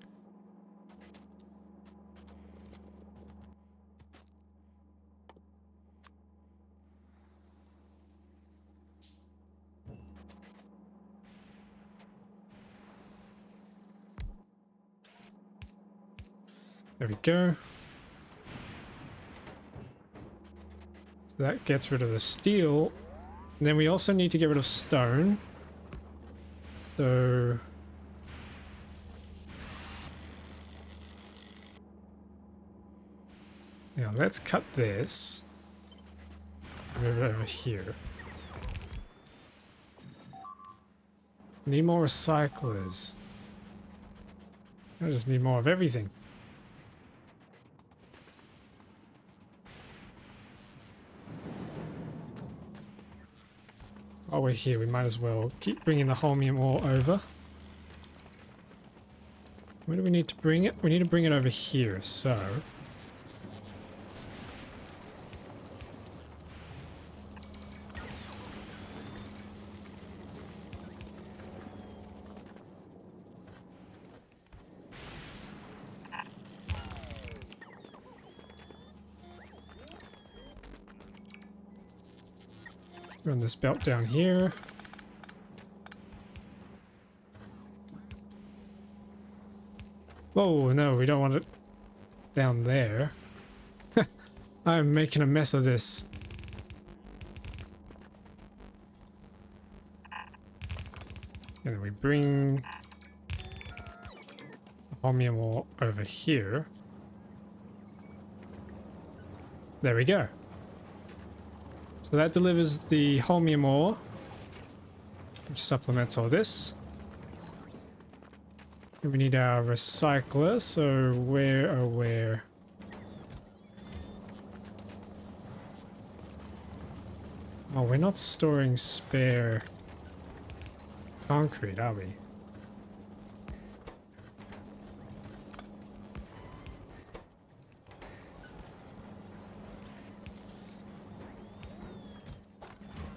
Speaker 1: There we go. So that gets rid of the steel. And then we also need to get rid of stone. So... Now let's cut this. Move it over here. Need more recyclers. I just need more of everything. While we're here, we might as well keep bringing the holmium ore over. Where do we need to bring it? We need to bring it over here, so... Run this belt down here. Whoa, no, we don't want it down there. I'm making a mess of this. And then we bring the holmium ore over here. There we go. So that delivers the holmium ore, which supplements all this. And we need our recycler, so where, oh where? Oh, we're not storing spare concrete, are we?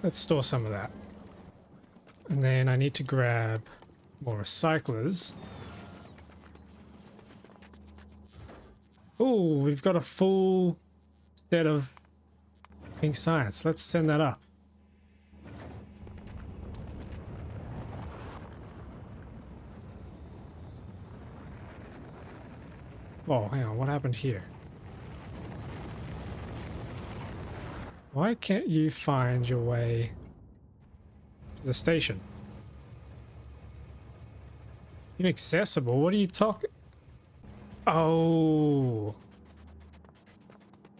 Speaker 1: Let's store some of that. And then I need to grab more recyclers. Oh, we've got a full set of pink science. Let's send that up. Oh, hang on. What happened here? Why can't you find your way to the station? Inaccessible? What are you talking? Oh.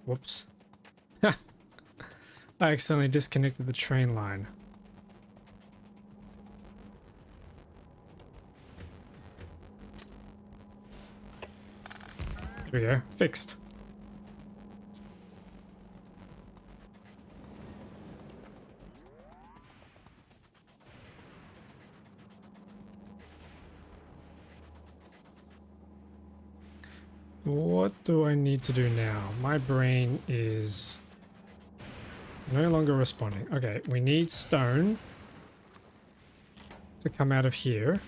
Speaker 1: Whoops. I accidentally disconnected the train line. There we go. Fixed. What do I need to do now? My brain is no longer responding. Okay, we need stone to come out of here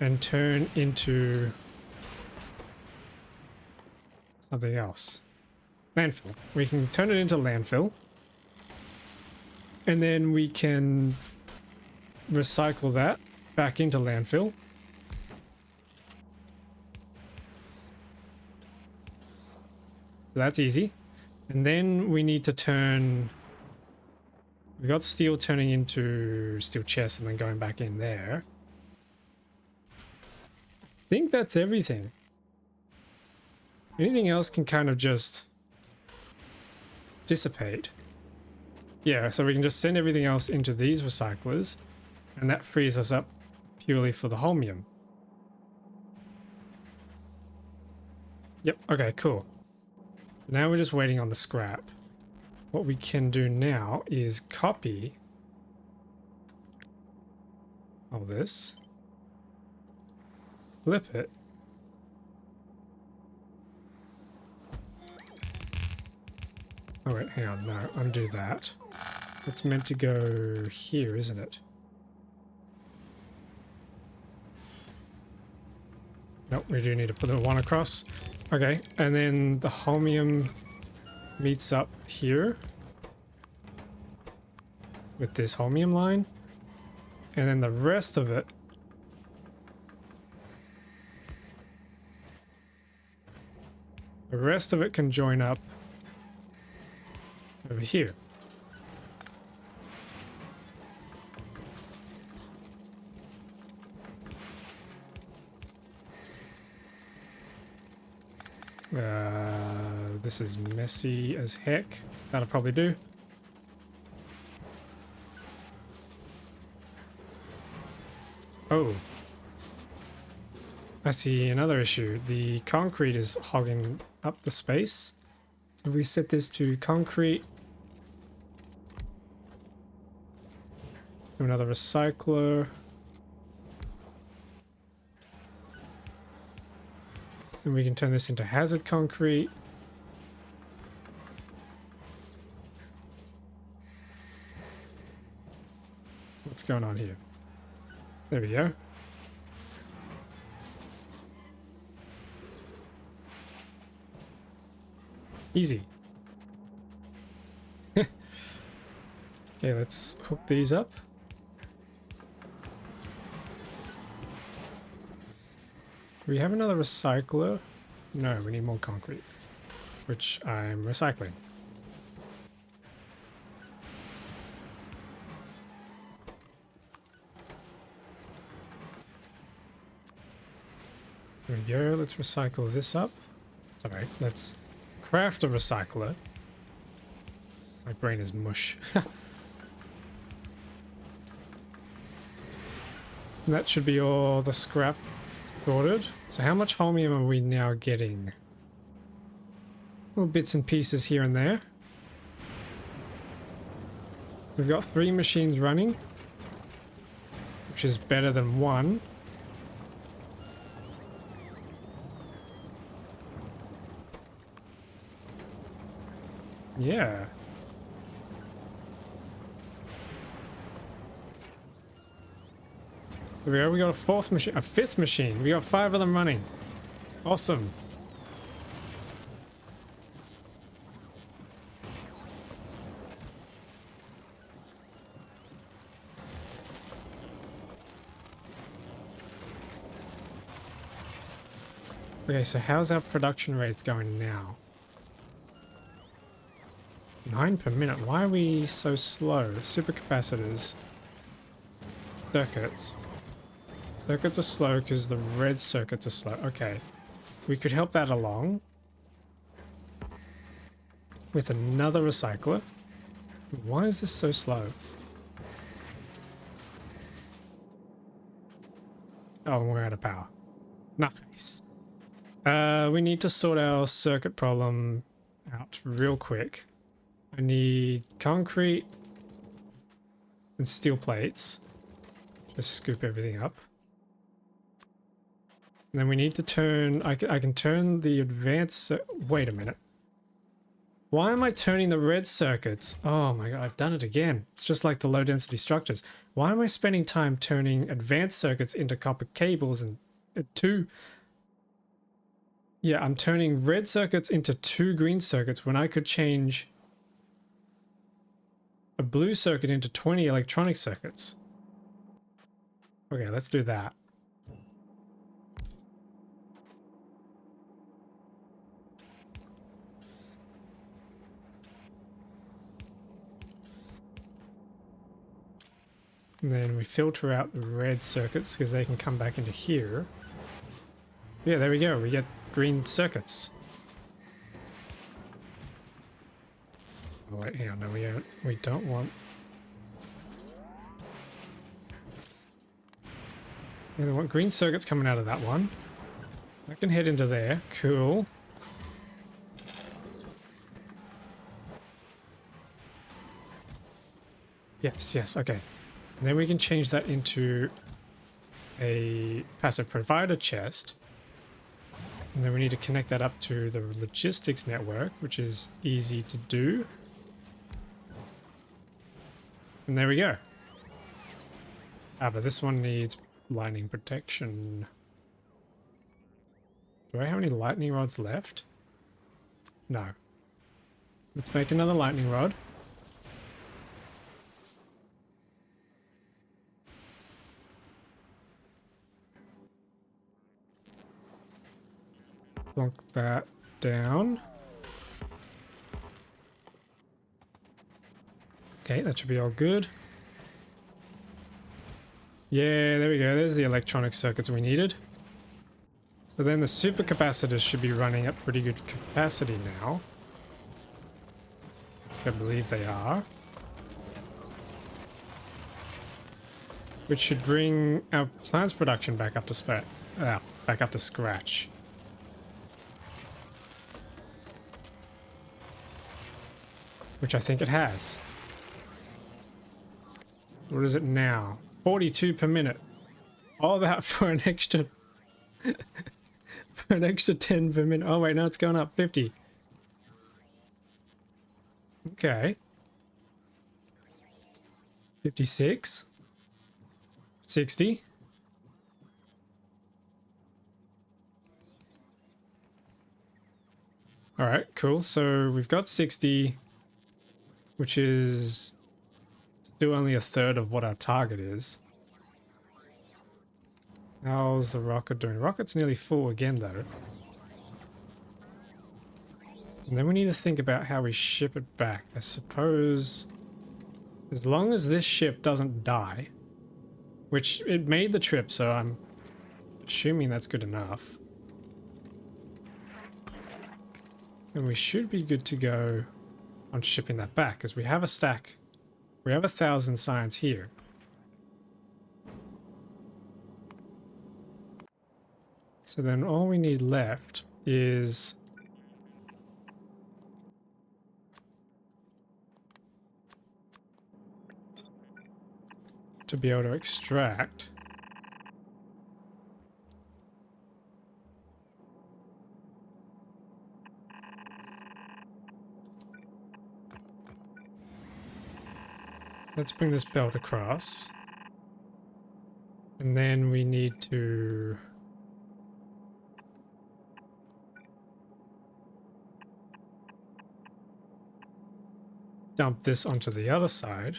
Speaker 1: and turn into something else. Landfill. We can turn it into landfill. And then we can recycle that back into landfill. So that's easy. And then we need to turn... We got steel turning into steel chest and then going back in there. I think that's everything. Anything else can kind of just dissipate. Yeah, so we can just send everything else into these recyclers, and that frees us up purely for the holmium. Yep, okay, cool. Now we're just waiting on the scrap. What we can do now is copy all this, flip it, oh wait, hang on, no, undo that. It's meant to go here, isn't it? Nope, we do need to put the one across. Okay, and then the holmium meets up here with this holmium line, and then the rest of it can join up over here. This is messy as heck. That'll probably do. Oh. I see another issue. The concrete is hogging up the space. So if we set this to concrete, to another recycler, and we can turn this into hazard concrete. What's going on here? There we go. Easy. Okay, let's hook these up. We have another recycler. No, we need more concrete, which I'm recycling. There we go. Let's recycle this up. Sorry, let's craft a recycler. My brain is mush. And that should be all the scrap sorted. So how much holmium are we now getting? Little bits and pieces here and there. We've got 3 machines running, which is better than 1. Yeah. There we go. We got a 4th machine, a 5th machine. We got 5 of them running. Awesome. Okay, so how's our production rates going now? 9 per minute. Why are we so slow? Supercapacitors. Circuits. Circuits are slow because the red circuits are slow. Okay. We could help that along with another recycler. Why is this so slow? Oh, we're out of power. Nice. We need to sort our circuit problem out real quick. I need concrete and steel plates. Just scoop everything up. And then we need to turn... I can turn the advanced... Wait a minute. Why am I turning the red circuits? Oh my god, I've done it again. It's just like the low density structures. Why am I spending time turning advanced circuits into copper cables and two... Yeah, I'm turning red circuits into 2 green circuits when I could change a blue circuit into 20 electronic circuits. Okay, let's do that. And then we filter out the red circuits because they can come back into here. Yeah, there we go. We get green circuits. Oh, wait, hang on, no, we don't want... We don't want green circuits coming out of that one. I can head into there. Cool. Yes, yes, okay. And then we can change that into a passive provider chest. And then we need to connect that up to the logistics network, which is easy to do. And there we go. Ah, but this one needs lightning protection. Do I have any lightning rods left? No. Let's make another lightning rod. Plonk that down. Okay, that should be all good. Yeah, there we go. There's the electronic circuits we needed. So then the supercapacitors should be running at pretty good capacity now. I believe they are. Which should bring our science production back up to back up to scratch. Which I think it has. What is it now? 42 per minute. All that for an extra... for an extra 10 per minute. Oh wait, no, it's going up 50. Okay. 56. 60. Alright, cool. So we've got 60, which is still only a third of what our target is. How's the rocket doing? Rocket's nearly full again, though. And then we need to think about how we ship it back. I suppose as long as this ship doesn't die, which it made the trip, so I'm assuming that's good enough. And we should be good to go on shipping that back, because we have a stack. We have 1,000 science here. So then all we need left is to be able to extract. Let's bring this belt across. And then we need to dump this onto the other side.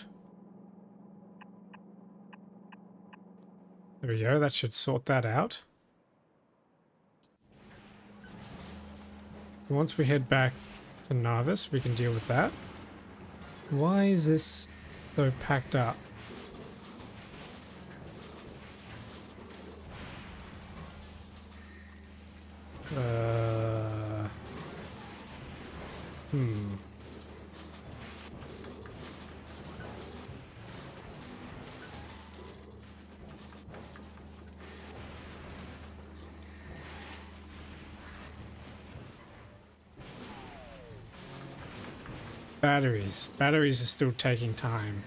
Speaker 1: There we go, that should sort that out. So once we head back to Narvis, we can deal with that. Why is this so packed up? Batteries. Batteries are still taking time.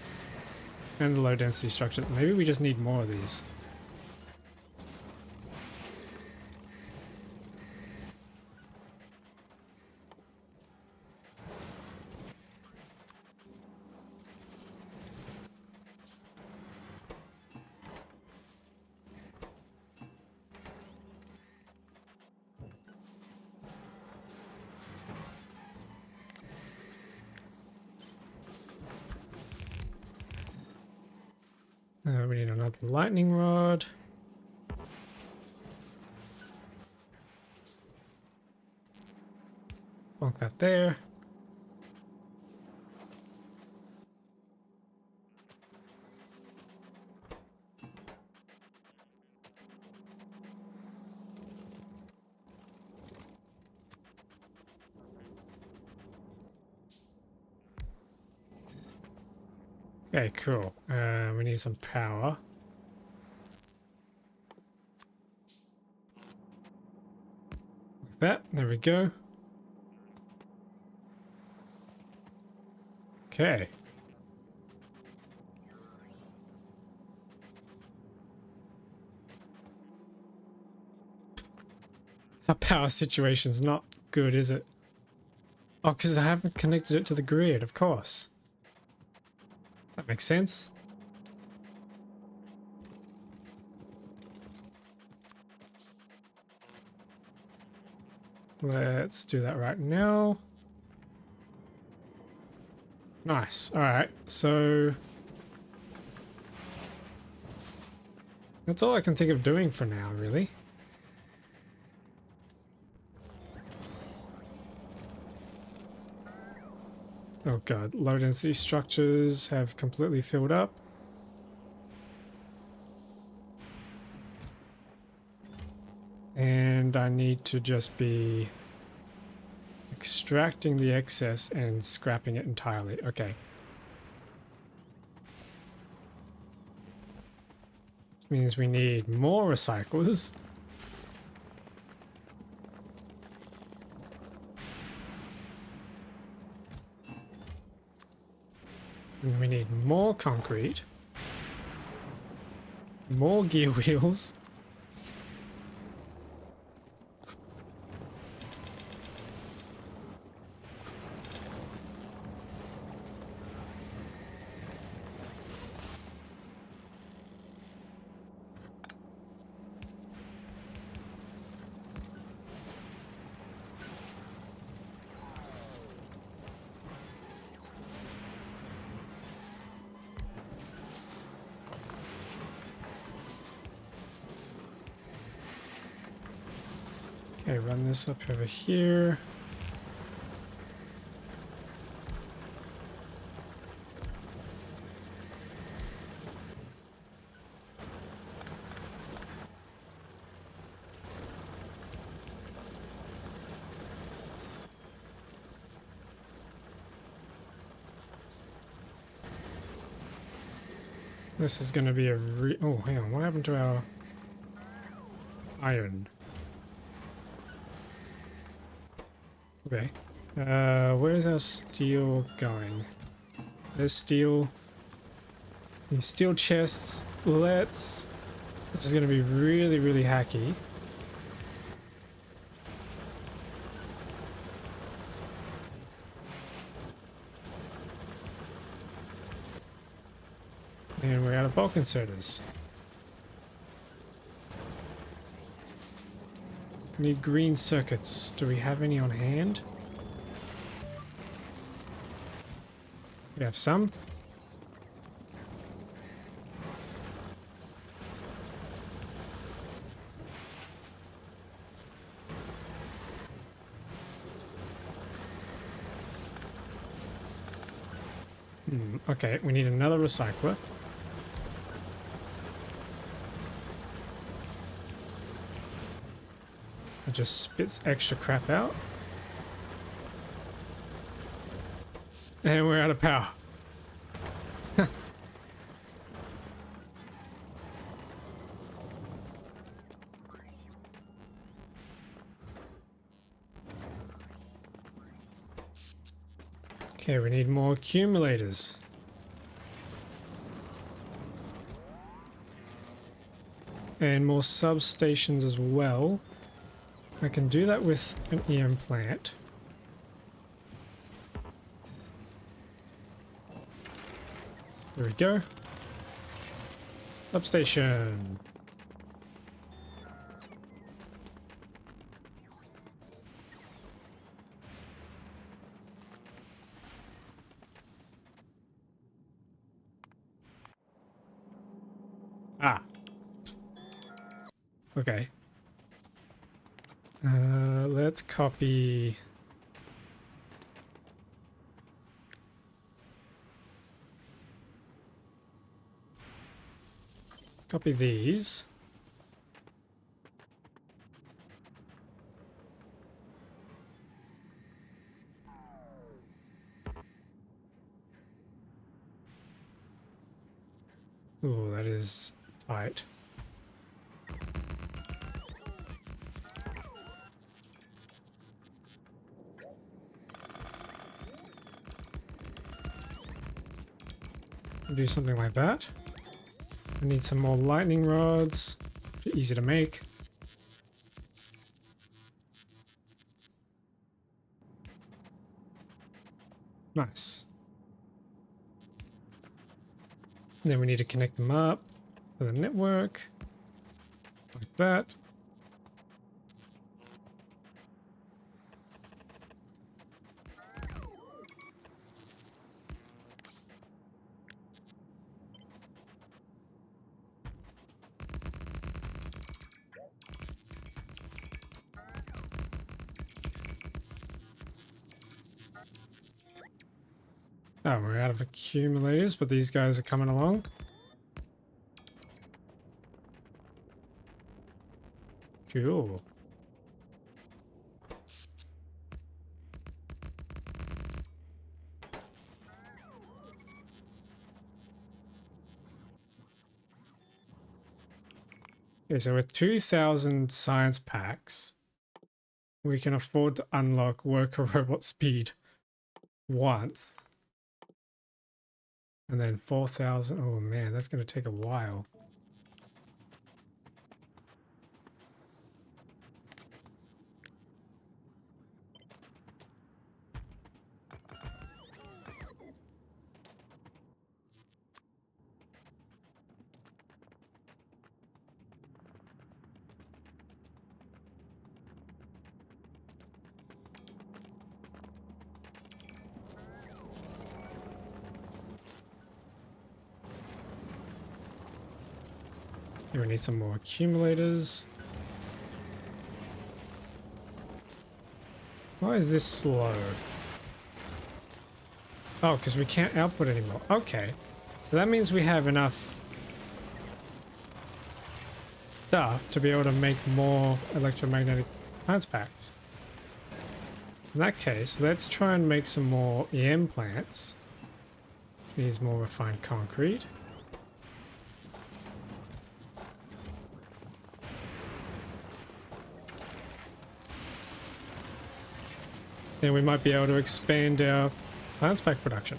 Speaker 1: And the low density structures. Maybe we just need more of these. We need another lightning rod. Plonk that there. Okay, cool. We need some power. Like that. There we go. Okay. Our power situation's not good, is it? Oh, because I haven't connected it to the grid, of course. That makes sense. Let's do that right now. Nice. Alright, so that's all I can think of doing for now, really. Oh god, low density structures have completely filled up. And I need to just be extracting the excess and scrapping it entirely. Okay. Which means we need more recyclers. And we need more concrete. More gear wheels. Okay, run this up over here. This is going to be a oh, hang on. What happened to our iron? Okay. Where's our steel going? There's steel. These steel chests. Let's... This is going to be really, really hacky. And we're out of bulk inserters. Need green circuits. Do we have any on hand? We have some. Okay, we need another recycler. It just spits extra crap out. And we're out of power. Okay, we need more accumulators. And more substations as well. I can do that with an EM plant. There we go. Substation. Ah. Okay. Let's copy... Let's copy these. Ooh, that is tight. Do something like that. I need some more lightning rods. Easy to make. Nice. Then we need to connect them up to the network. Like that. Oh, we're out of accumulators, but these guys are coming along. Cool. Okay, so with 2,000 science packs, we can afford to unlock worker robot speed once. And then 4,000. Oh man, that's going to take a while. Here we need some more accumulators. Why is this slow? Oh, because we can't output anymore. Okay. So that means we have enough stuff to be able to make more electromagnetic science packs. In that case, let's try and make some more EM plants. Needs more refined concrete. Then we might be able to expand our science pack production.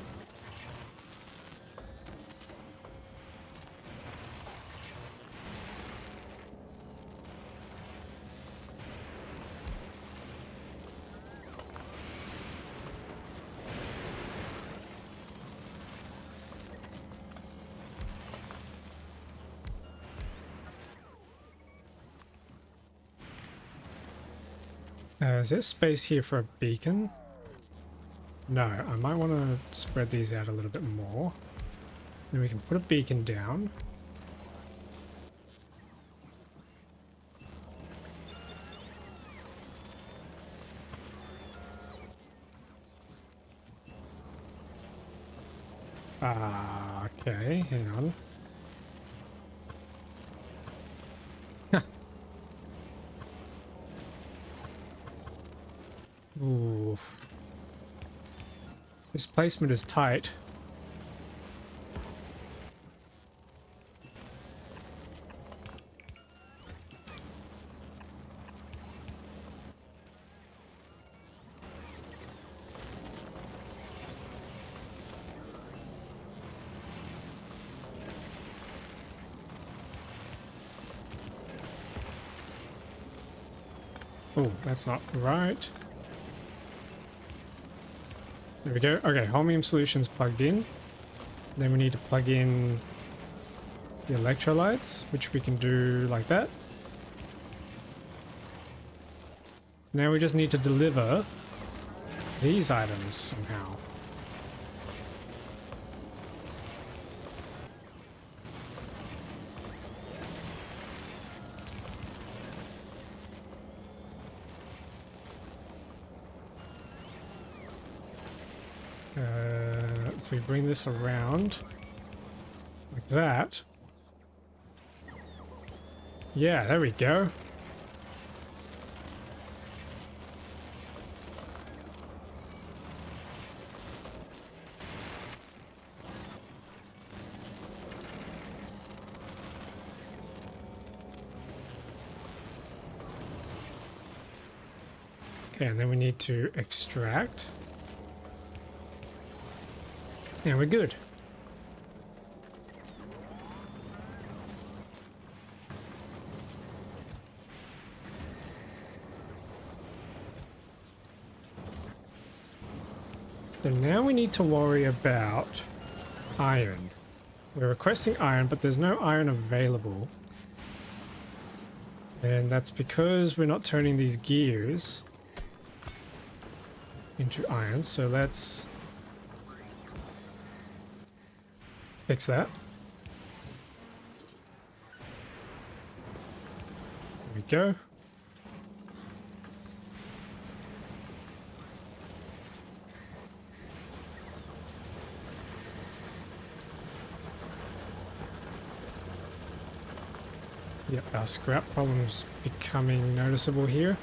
Speaker 1: Is there space here for a beacon? No, I might want to spread these out a little bit more. Then we can put a beacon down. Okay, hang on. Oof. This placement is tight. Oh, that's not right. There we go. Okay, Holmium solution's plugged in. Then we need to plug in the electrolytes, which we can do like that. Now we just need to deliver these items somehow. If we bring this around like that. Yeah, there we go. Okay, and then we need to extract. And we're good. So now we need to worry about iron. We're requesting iron, but there's no iron available. And that's because we're not turning these gears into iron. So let's fix that. There we go. Yep, our scrap problem's becoming noticeable here.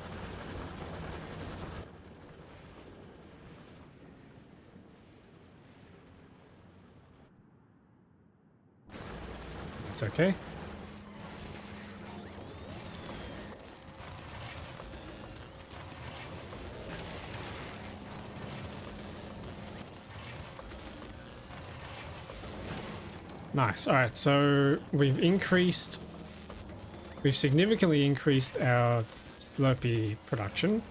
Speaker 1: It's okay. Nice. All right, so we've significantly increased our Slurpee production.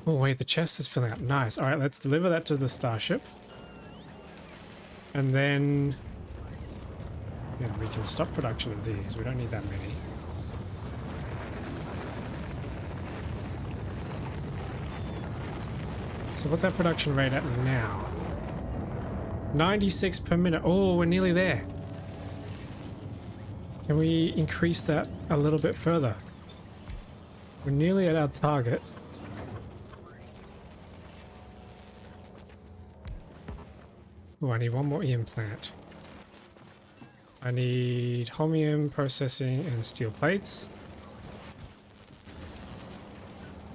Speaker 1: Oh wait, the chest is filling up. Nice. All right, let's deliver that to the starship. And then, yeah, we can stop production of these. We don't need that many. So what's our production rate at now? 96 per minute. Oh, we're nearly there. Can we increase that a little bit further? We're nearly at our target. Oh, I need one more implant. I need holmium processing and steel plates.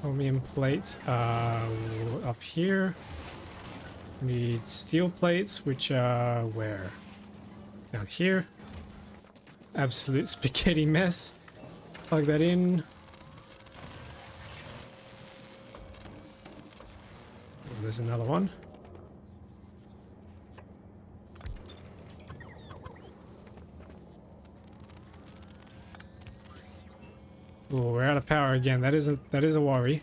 Speaker 1: Holmium plates are up here. We need steel plates, which are where? Down here. Absolute spaghetti mess. Plug that in. Oh, there's another one. Oh, we're out of power again. That is a worry.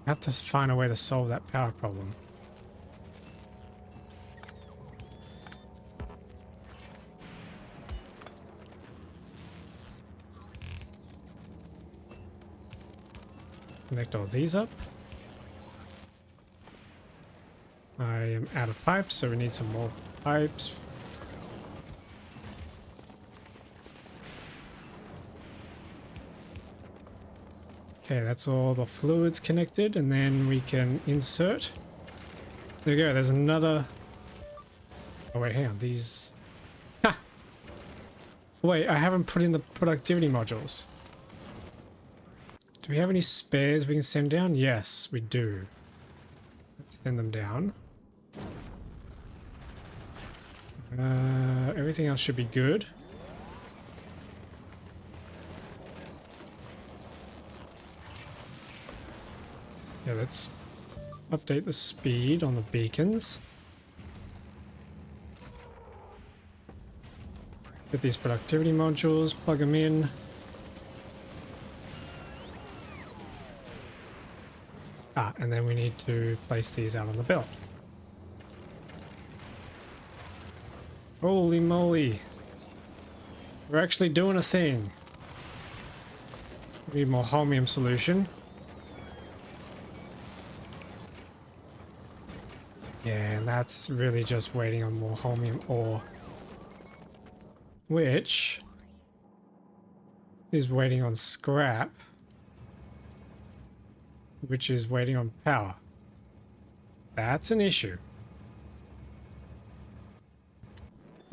Speaker 1: I have to find a way to solve that power problem. Connect all these up. I am out of pipes, so we need some more pipes. Okay, that's all the fluids connected, and then we can insert. There we go, there's another... Oh wait, hang on, these... Ha! Wait, I haven't put in the productivity modules. Do we have any spares we can send down? Yes, we do. Let's send them down. Everything else should be good. Yeah, let's update the speed on the beacons. Get these productivity modules, plug them in. Ah, and then we need to place these out on the belt. Holy moly. We're actually doing a thing. We need more holmium solution. Yeah, and that's really just waiting on more holmium ore. Which is waiting on scrap. Which is waiting on power. That's an issue.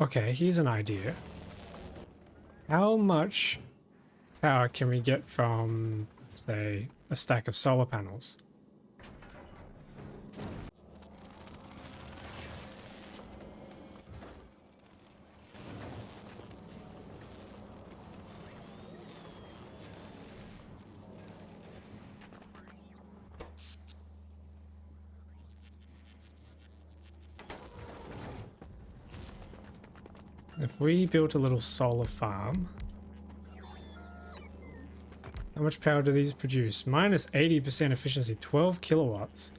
Speaker 1: Okay, here's an idea. How much power can we get from, say, a stack of solar panels? If we built a little solar farm, how much power do these produce? Minus 80% efficiency, 12 kilowatts.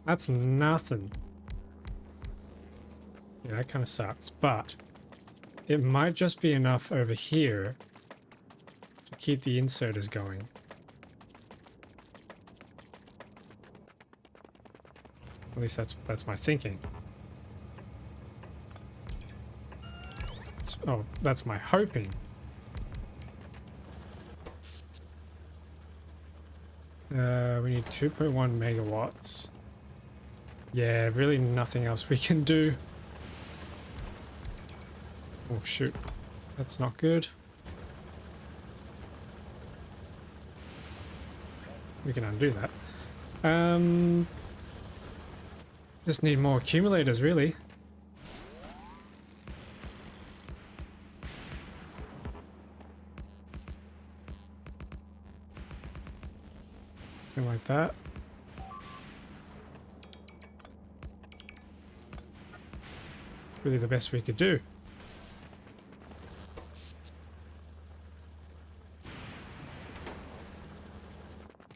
Speaker 1: That's nothing. Yeah, that kind of sucks, but it might just be enough over here to keep the inserters going. At least that's my thinking. Oh, that's my hoping. We need 2.1 megawatts. Yeah, really nothing else we can do. Oh shoot, that's not good. We can undo that. Just need more accumulators, really. Something like that. Really the best we could do.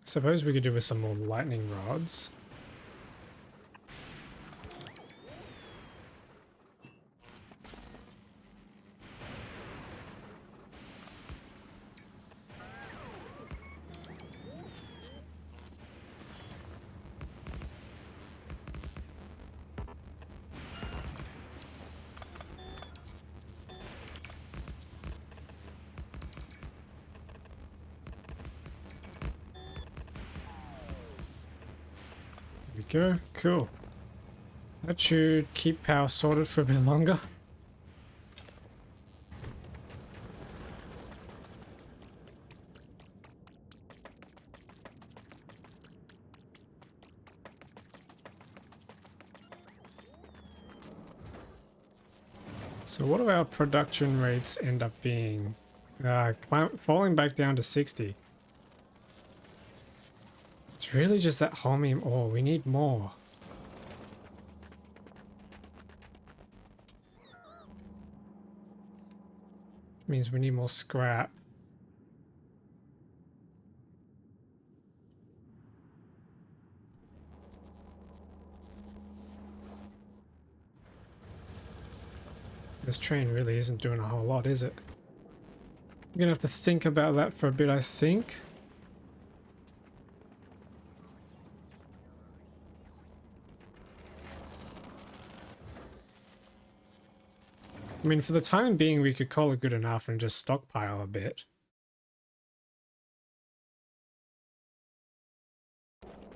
Speaker 1: Suppose we could do with some more lightning rods. Go. Cool. That should keep power sorted for a bit longer. So what do our production rates end up being? Falling back down to 60. It's really just that holmium ore. We need more. Means we need more scrap. This train really isn't doing a whole lot, is it? I'm gonna have to think about that for a bit, I think. I mean, for the time being, we could call it good enough and just stockpile a bit.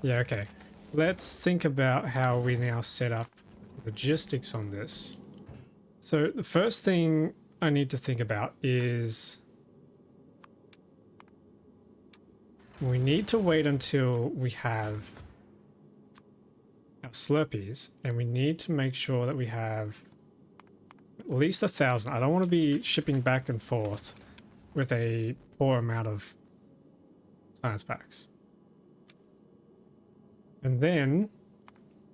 Speaker 1: Yeah, okay. Let's think about how we now set up logistics on this. So the first thing I need to think about is we need to wait until we have our Slurpees, and we need to make sure that we have at least 1,000. I don't want to be shipping back and forth with a poor amount of science packs. And then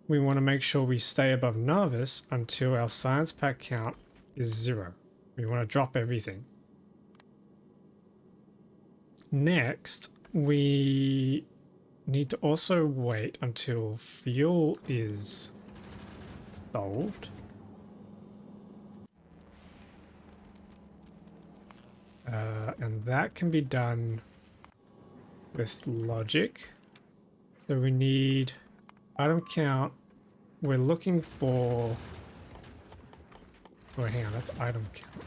Speaker 1: we want to make sure we stay above Novice until our science pack count is 0. We want to drop everything. Next, we need to also wait until fuel is solved. And that can be done with logic. So we need item count. We're looking for... Oh, hang on, that's item count.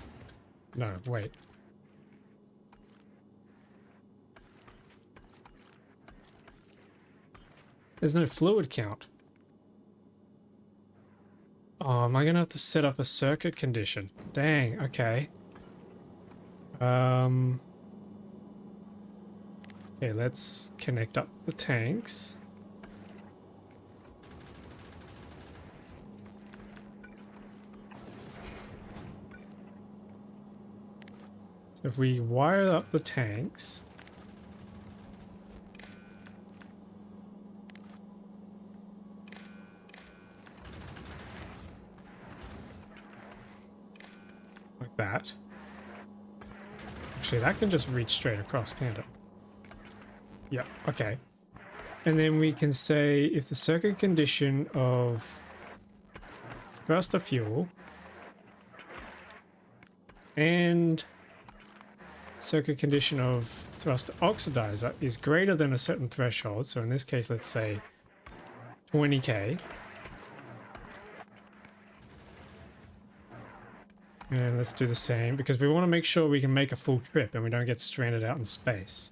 Speaker 1: No, wait. There's no fluid count. Oh, am I gonna have to set up a circuit condition? Dang, okay. Okay, let's connect up the tanks. So if we wire up the tanks, like that. Actually, that can just reach straight across, can't it? Yeah, okay. And then we can say if the circuit condition of thruster fuel and circuit condition of thrust oxidizer is greater than a certain threshold, so in this case, let's say 20k. And let's do the same because we want to make sure we can make a full trip and we don't get stranded out in space.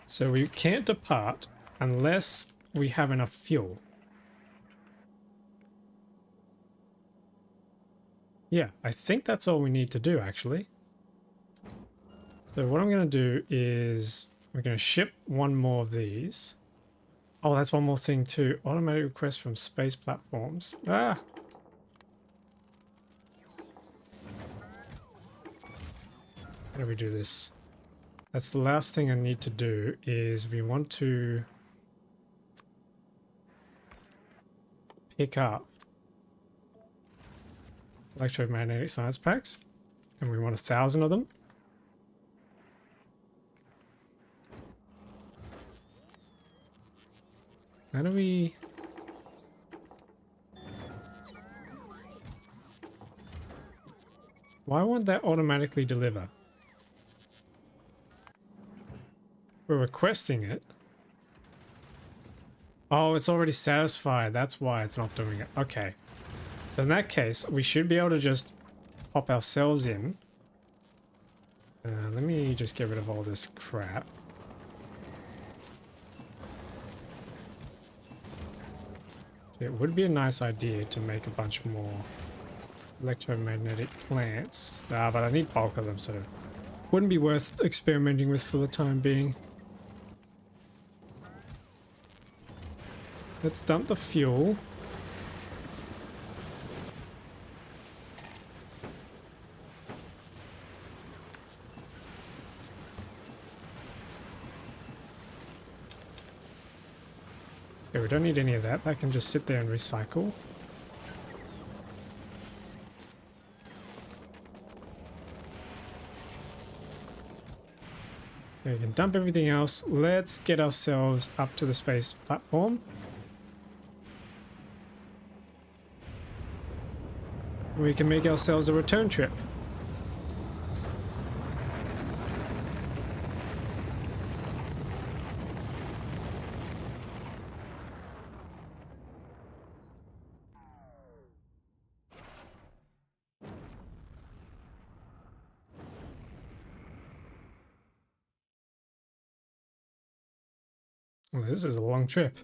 Speaker 1: So we can't depart unless we have enough fuel. Yeah, I think that's all we need to do actually. So what I'm going to do is we're going to ship one more of these. Oh, that's one more thing too. Automatic request from space platforms. Ah! How do we do this? That's the last thing I need to do is we want to pick up electromagnetic science packs and we want 1,000 of them. How do we... Why won't that automatically deliver? We're requesting it. Oh, it's already satisfied. That's why it's not doing it. Okay. So in that case, we should be able to just pop ourselves in. Let me just get rid of all this crap. It would be a nice idea to make a bunch more electromagnetic plants. But I need bulk of them, so wouldn't be worth experimenting with for the time being. Let's dump the fuel. Okay, we don't need any of that. That can just sit there and recycle. Okay, we can dump everything else. Let's get ourselves up to the space platform. We can make ourselves a return trip. Well, this is a long trip.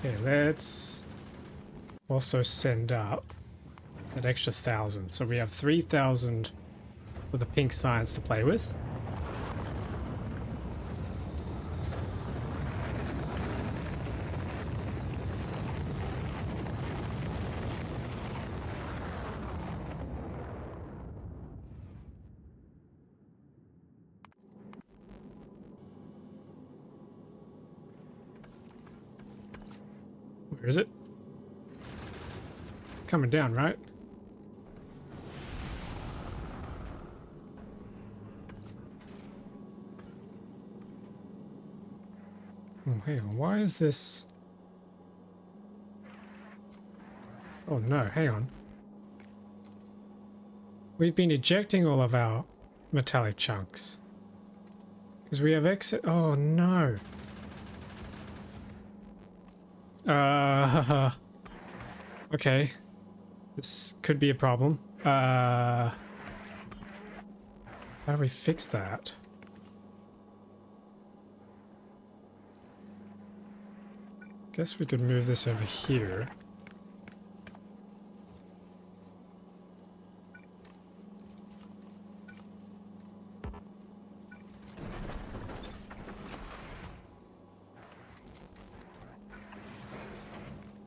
Speaker 1: Okay, let's also send up that extra 1,000. So we have 3,000 for the pink science to play with. Where is it? Coming down, right? Oh, hang on. Why is this? Oh no, hang on. We've been ejecting all of our metallic chunks. Because we have exit. Oh no. Okay. This could be a problem. How do we fix that? Guess we could move this over here.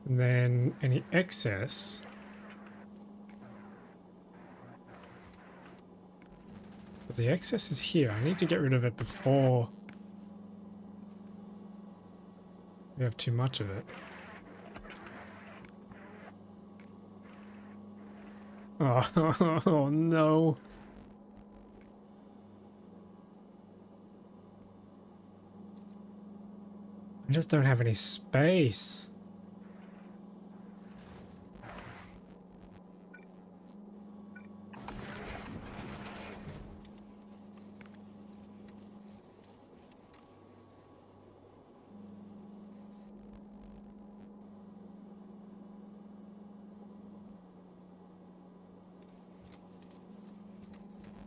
Speaker 1: And then any excess The excess is here. I need to get rid of it before we have too much of it. Oh, oh no. I just don't have any space.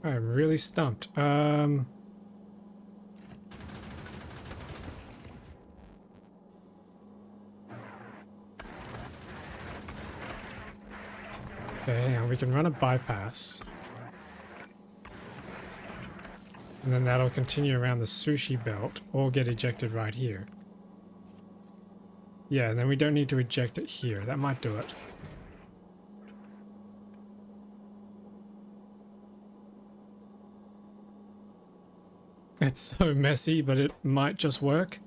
Speaker 1: I'm really stumped. Okay, hang on, we can run a bypass. And then that'll continue around the sushi belt or get ejected right here. Yeah, and then we don't need to eject it here. That might do it. It's so messy, but it might just work.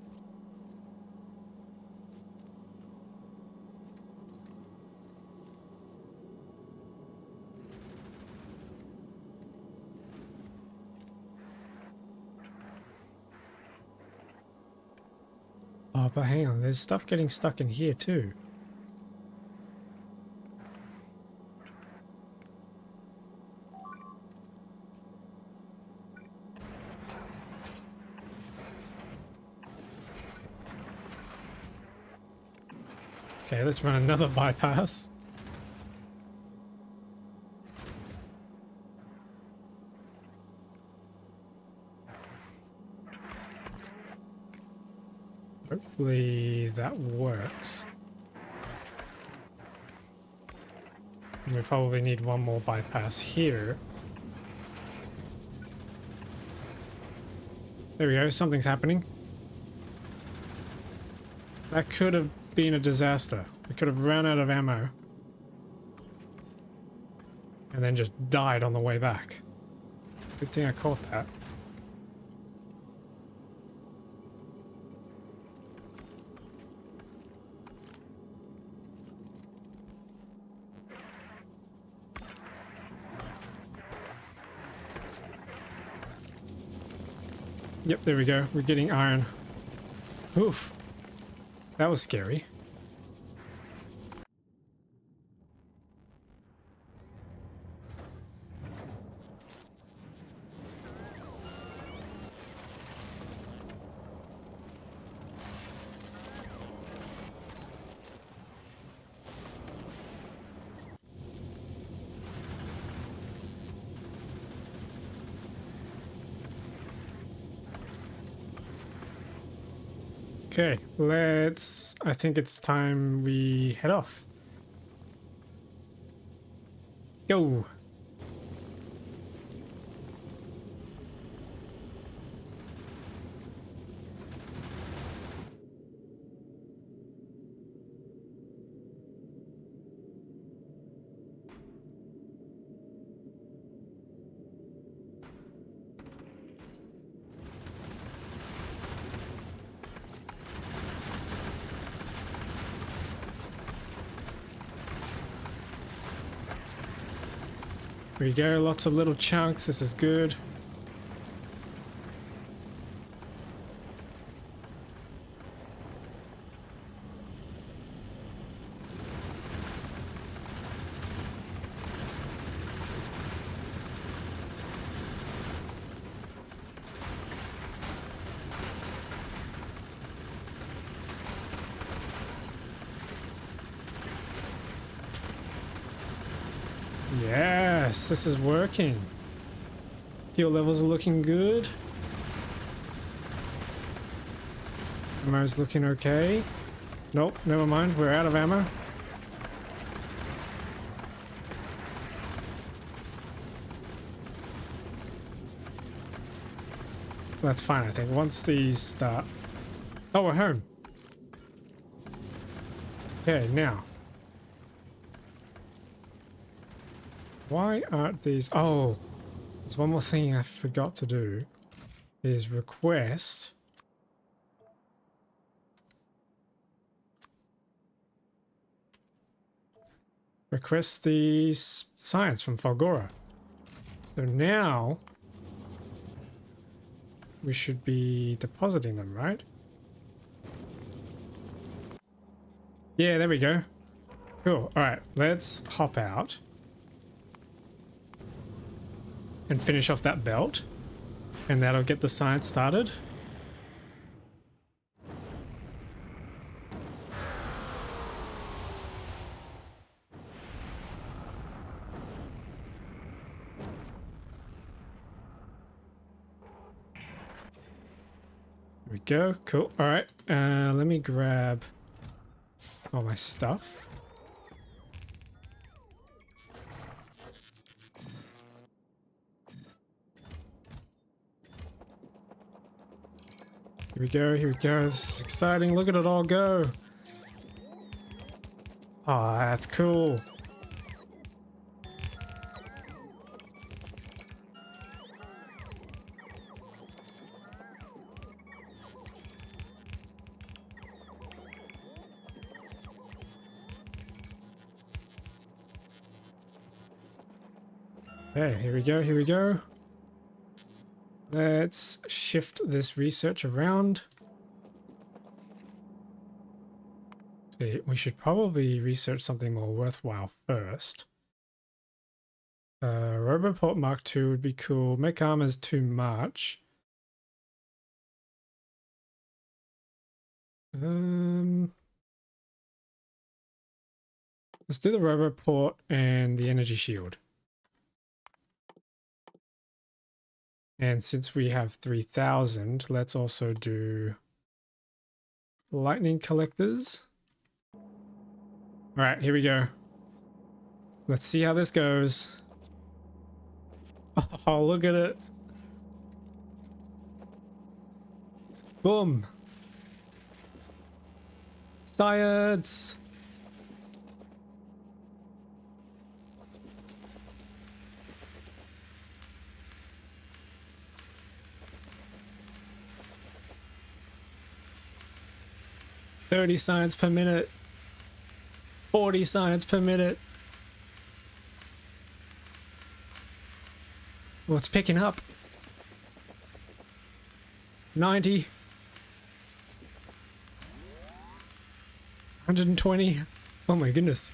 Speaker 1: Oh, but hang on, there's stuff getting stuck in here too. Okay, let's run another bypass. Hopefully that works. And we probably need one more bypass here. There we go, something's happening. That could have been a disaster. We could have run out of ammo. And then just died on the way back. Good thing I caught that. Yep, there we go. We're getting iron. Oof. That was scary. Okay, I think it's time we head off. Go! Here we go, lots of little chunks, this is good. Yes, this is working. Fuel levels are looking good. Ammo's looking okay. Nope, never mind, we're out of ammo. That's fine, I think. Once these start... Oh, we're home. Okay, now. Why aren't these... Oh, There's one more thing I forgot to do, is request the science from Falgora. So now we should be depositing them, right? Yeah, there we go. Cool. All right, let's hop out and finish off that belt, and that'll get the science started. There we go. Cool. All right. Let me grab all my stuff. Here we go. Here we go. This is exciting. Look at it all go. Oh, that's cool. Okay, here we go, here we go. Let's shift this research around. See, we should probably research something more worthwhile first. Roboport Mark II would be cool. Mech Armor's too much. Let's do the Roboport and the Energy Shield. And since we have 3,000, let's also do lightning collectors. All right, here we go. Let's see how this goes. Oh, look at it. Boom. Science. $30 science per minute. 40 science per minute. Well, it's picking up. 90. 120. Oh my goodness.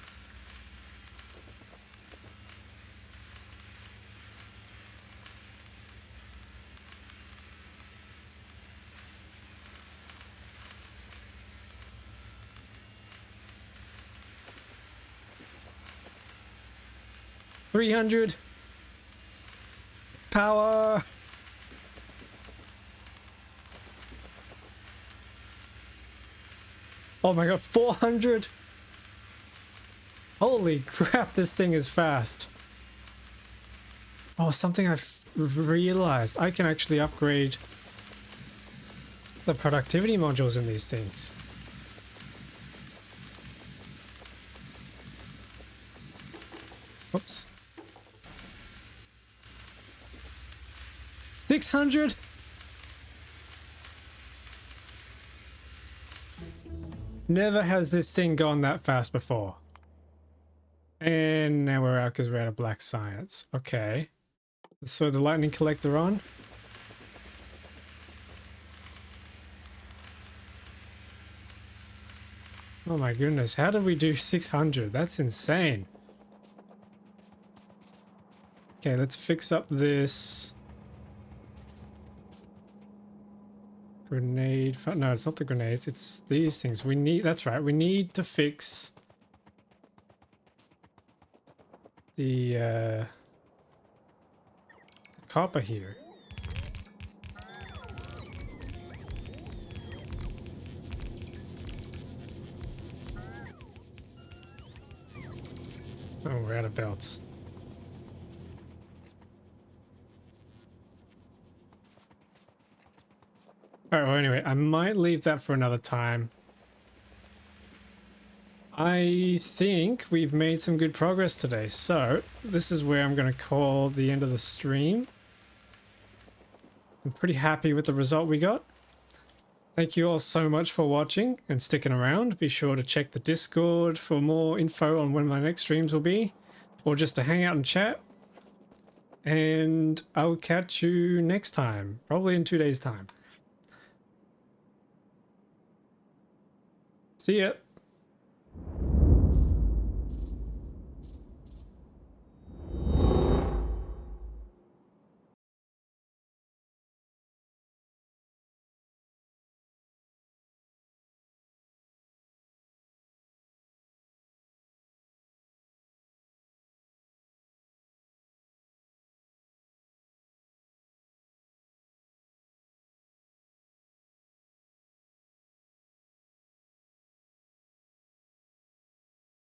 Speaker 1: $300. Power. Oh my god, 400. Holy crap, this thing is fast. Oh, something I've realized. I can actually upgrade the productivity modules in these things. Oops. 600. Never has this thing gone that fast before. And now we're out because we're out of black science. Okay. Let's throw the lightning collector on. Oh my goodness, how did we do 600? That's insane. Okay, let's fix up this grenade. No, it's not the grenades, it's these things. We need, that's right, we need to fix the copper here. Oh, we're out of belts. Alright, well anyway, I might leave that for another time. I think we've made some good progress today, so this is where I'm going to call the end of the stream. I'm pretty happy with the result we got. Thank you all so much for watching and sticking around. Be sure to check the Discord for more info on when my next streams will be, or just to hang out and chat. And I'll catch you next time, probably in 2 days' time. See ya.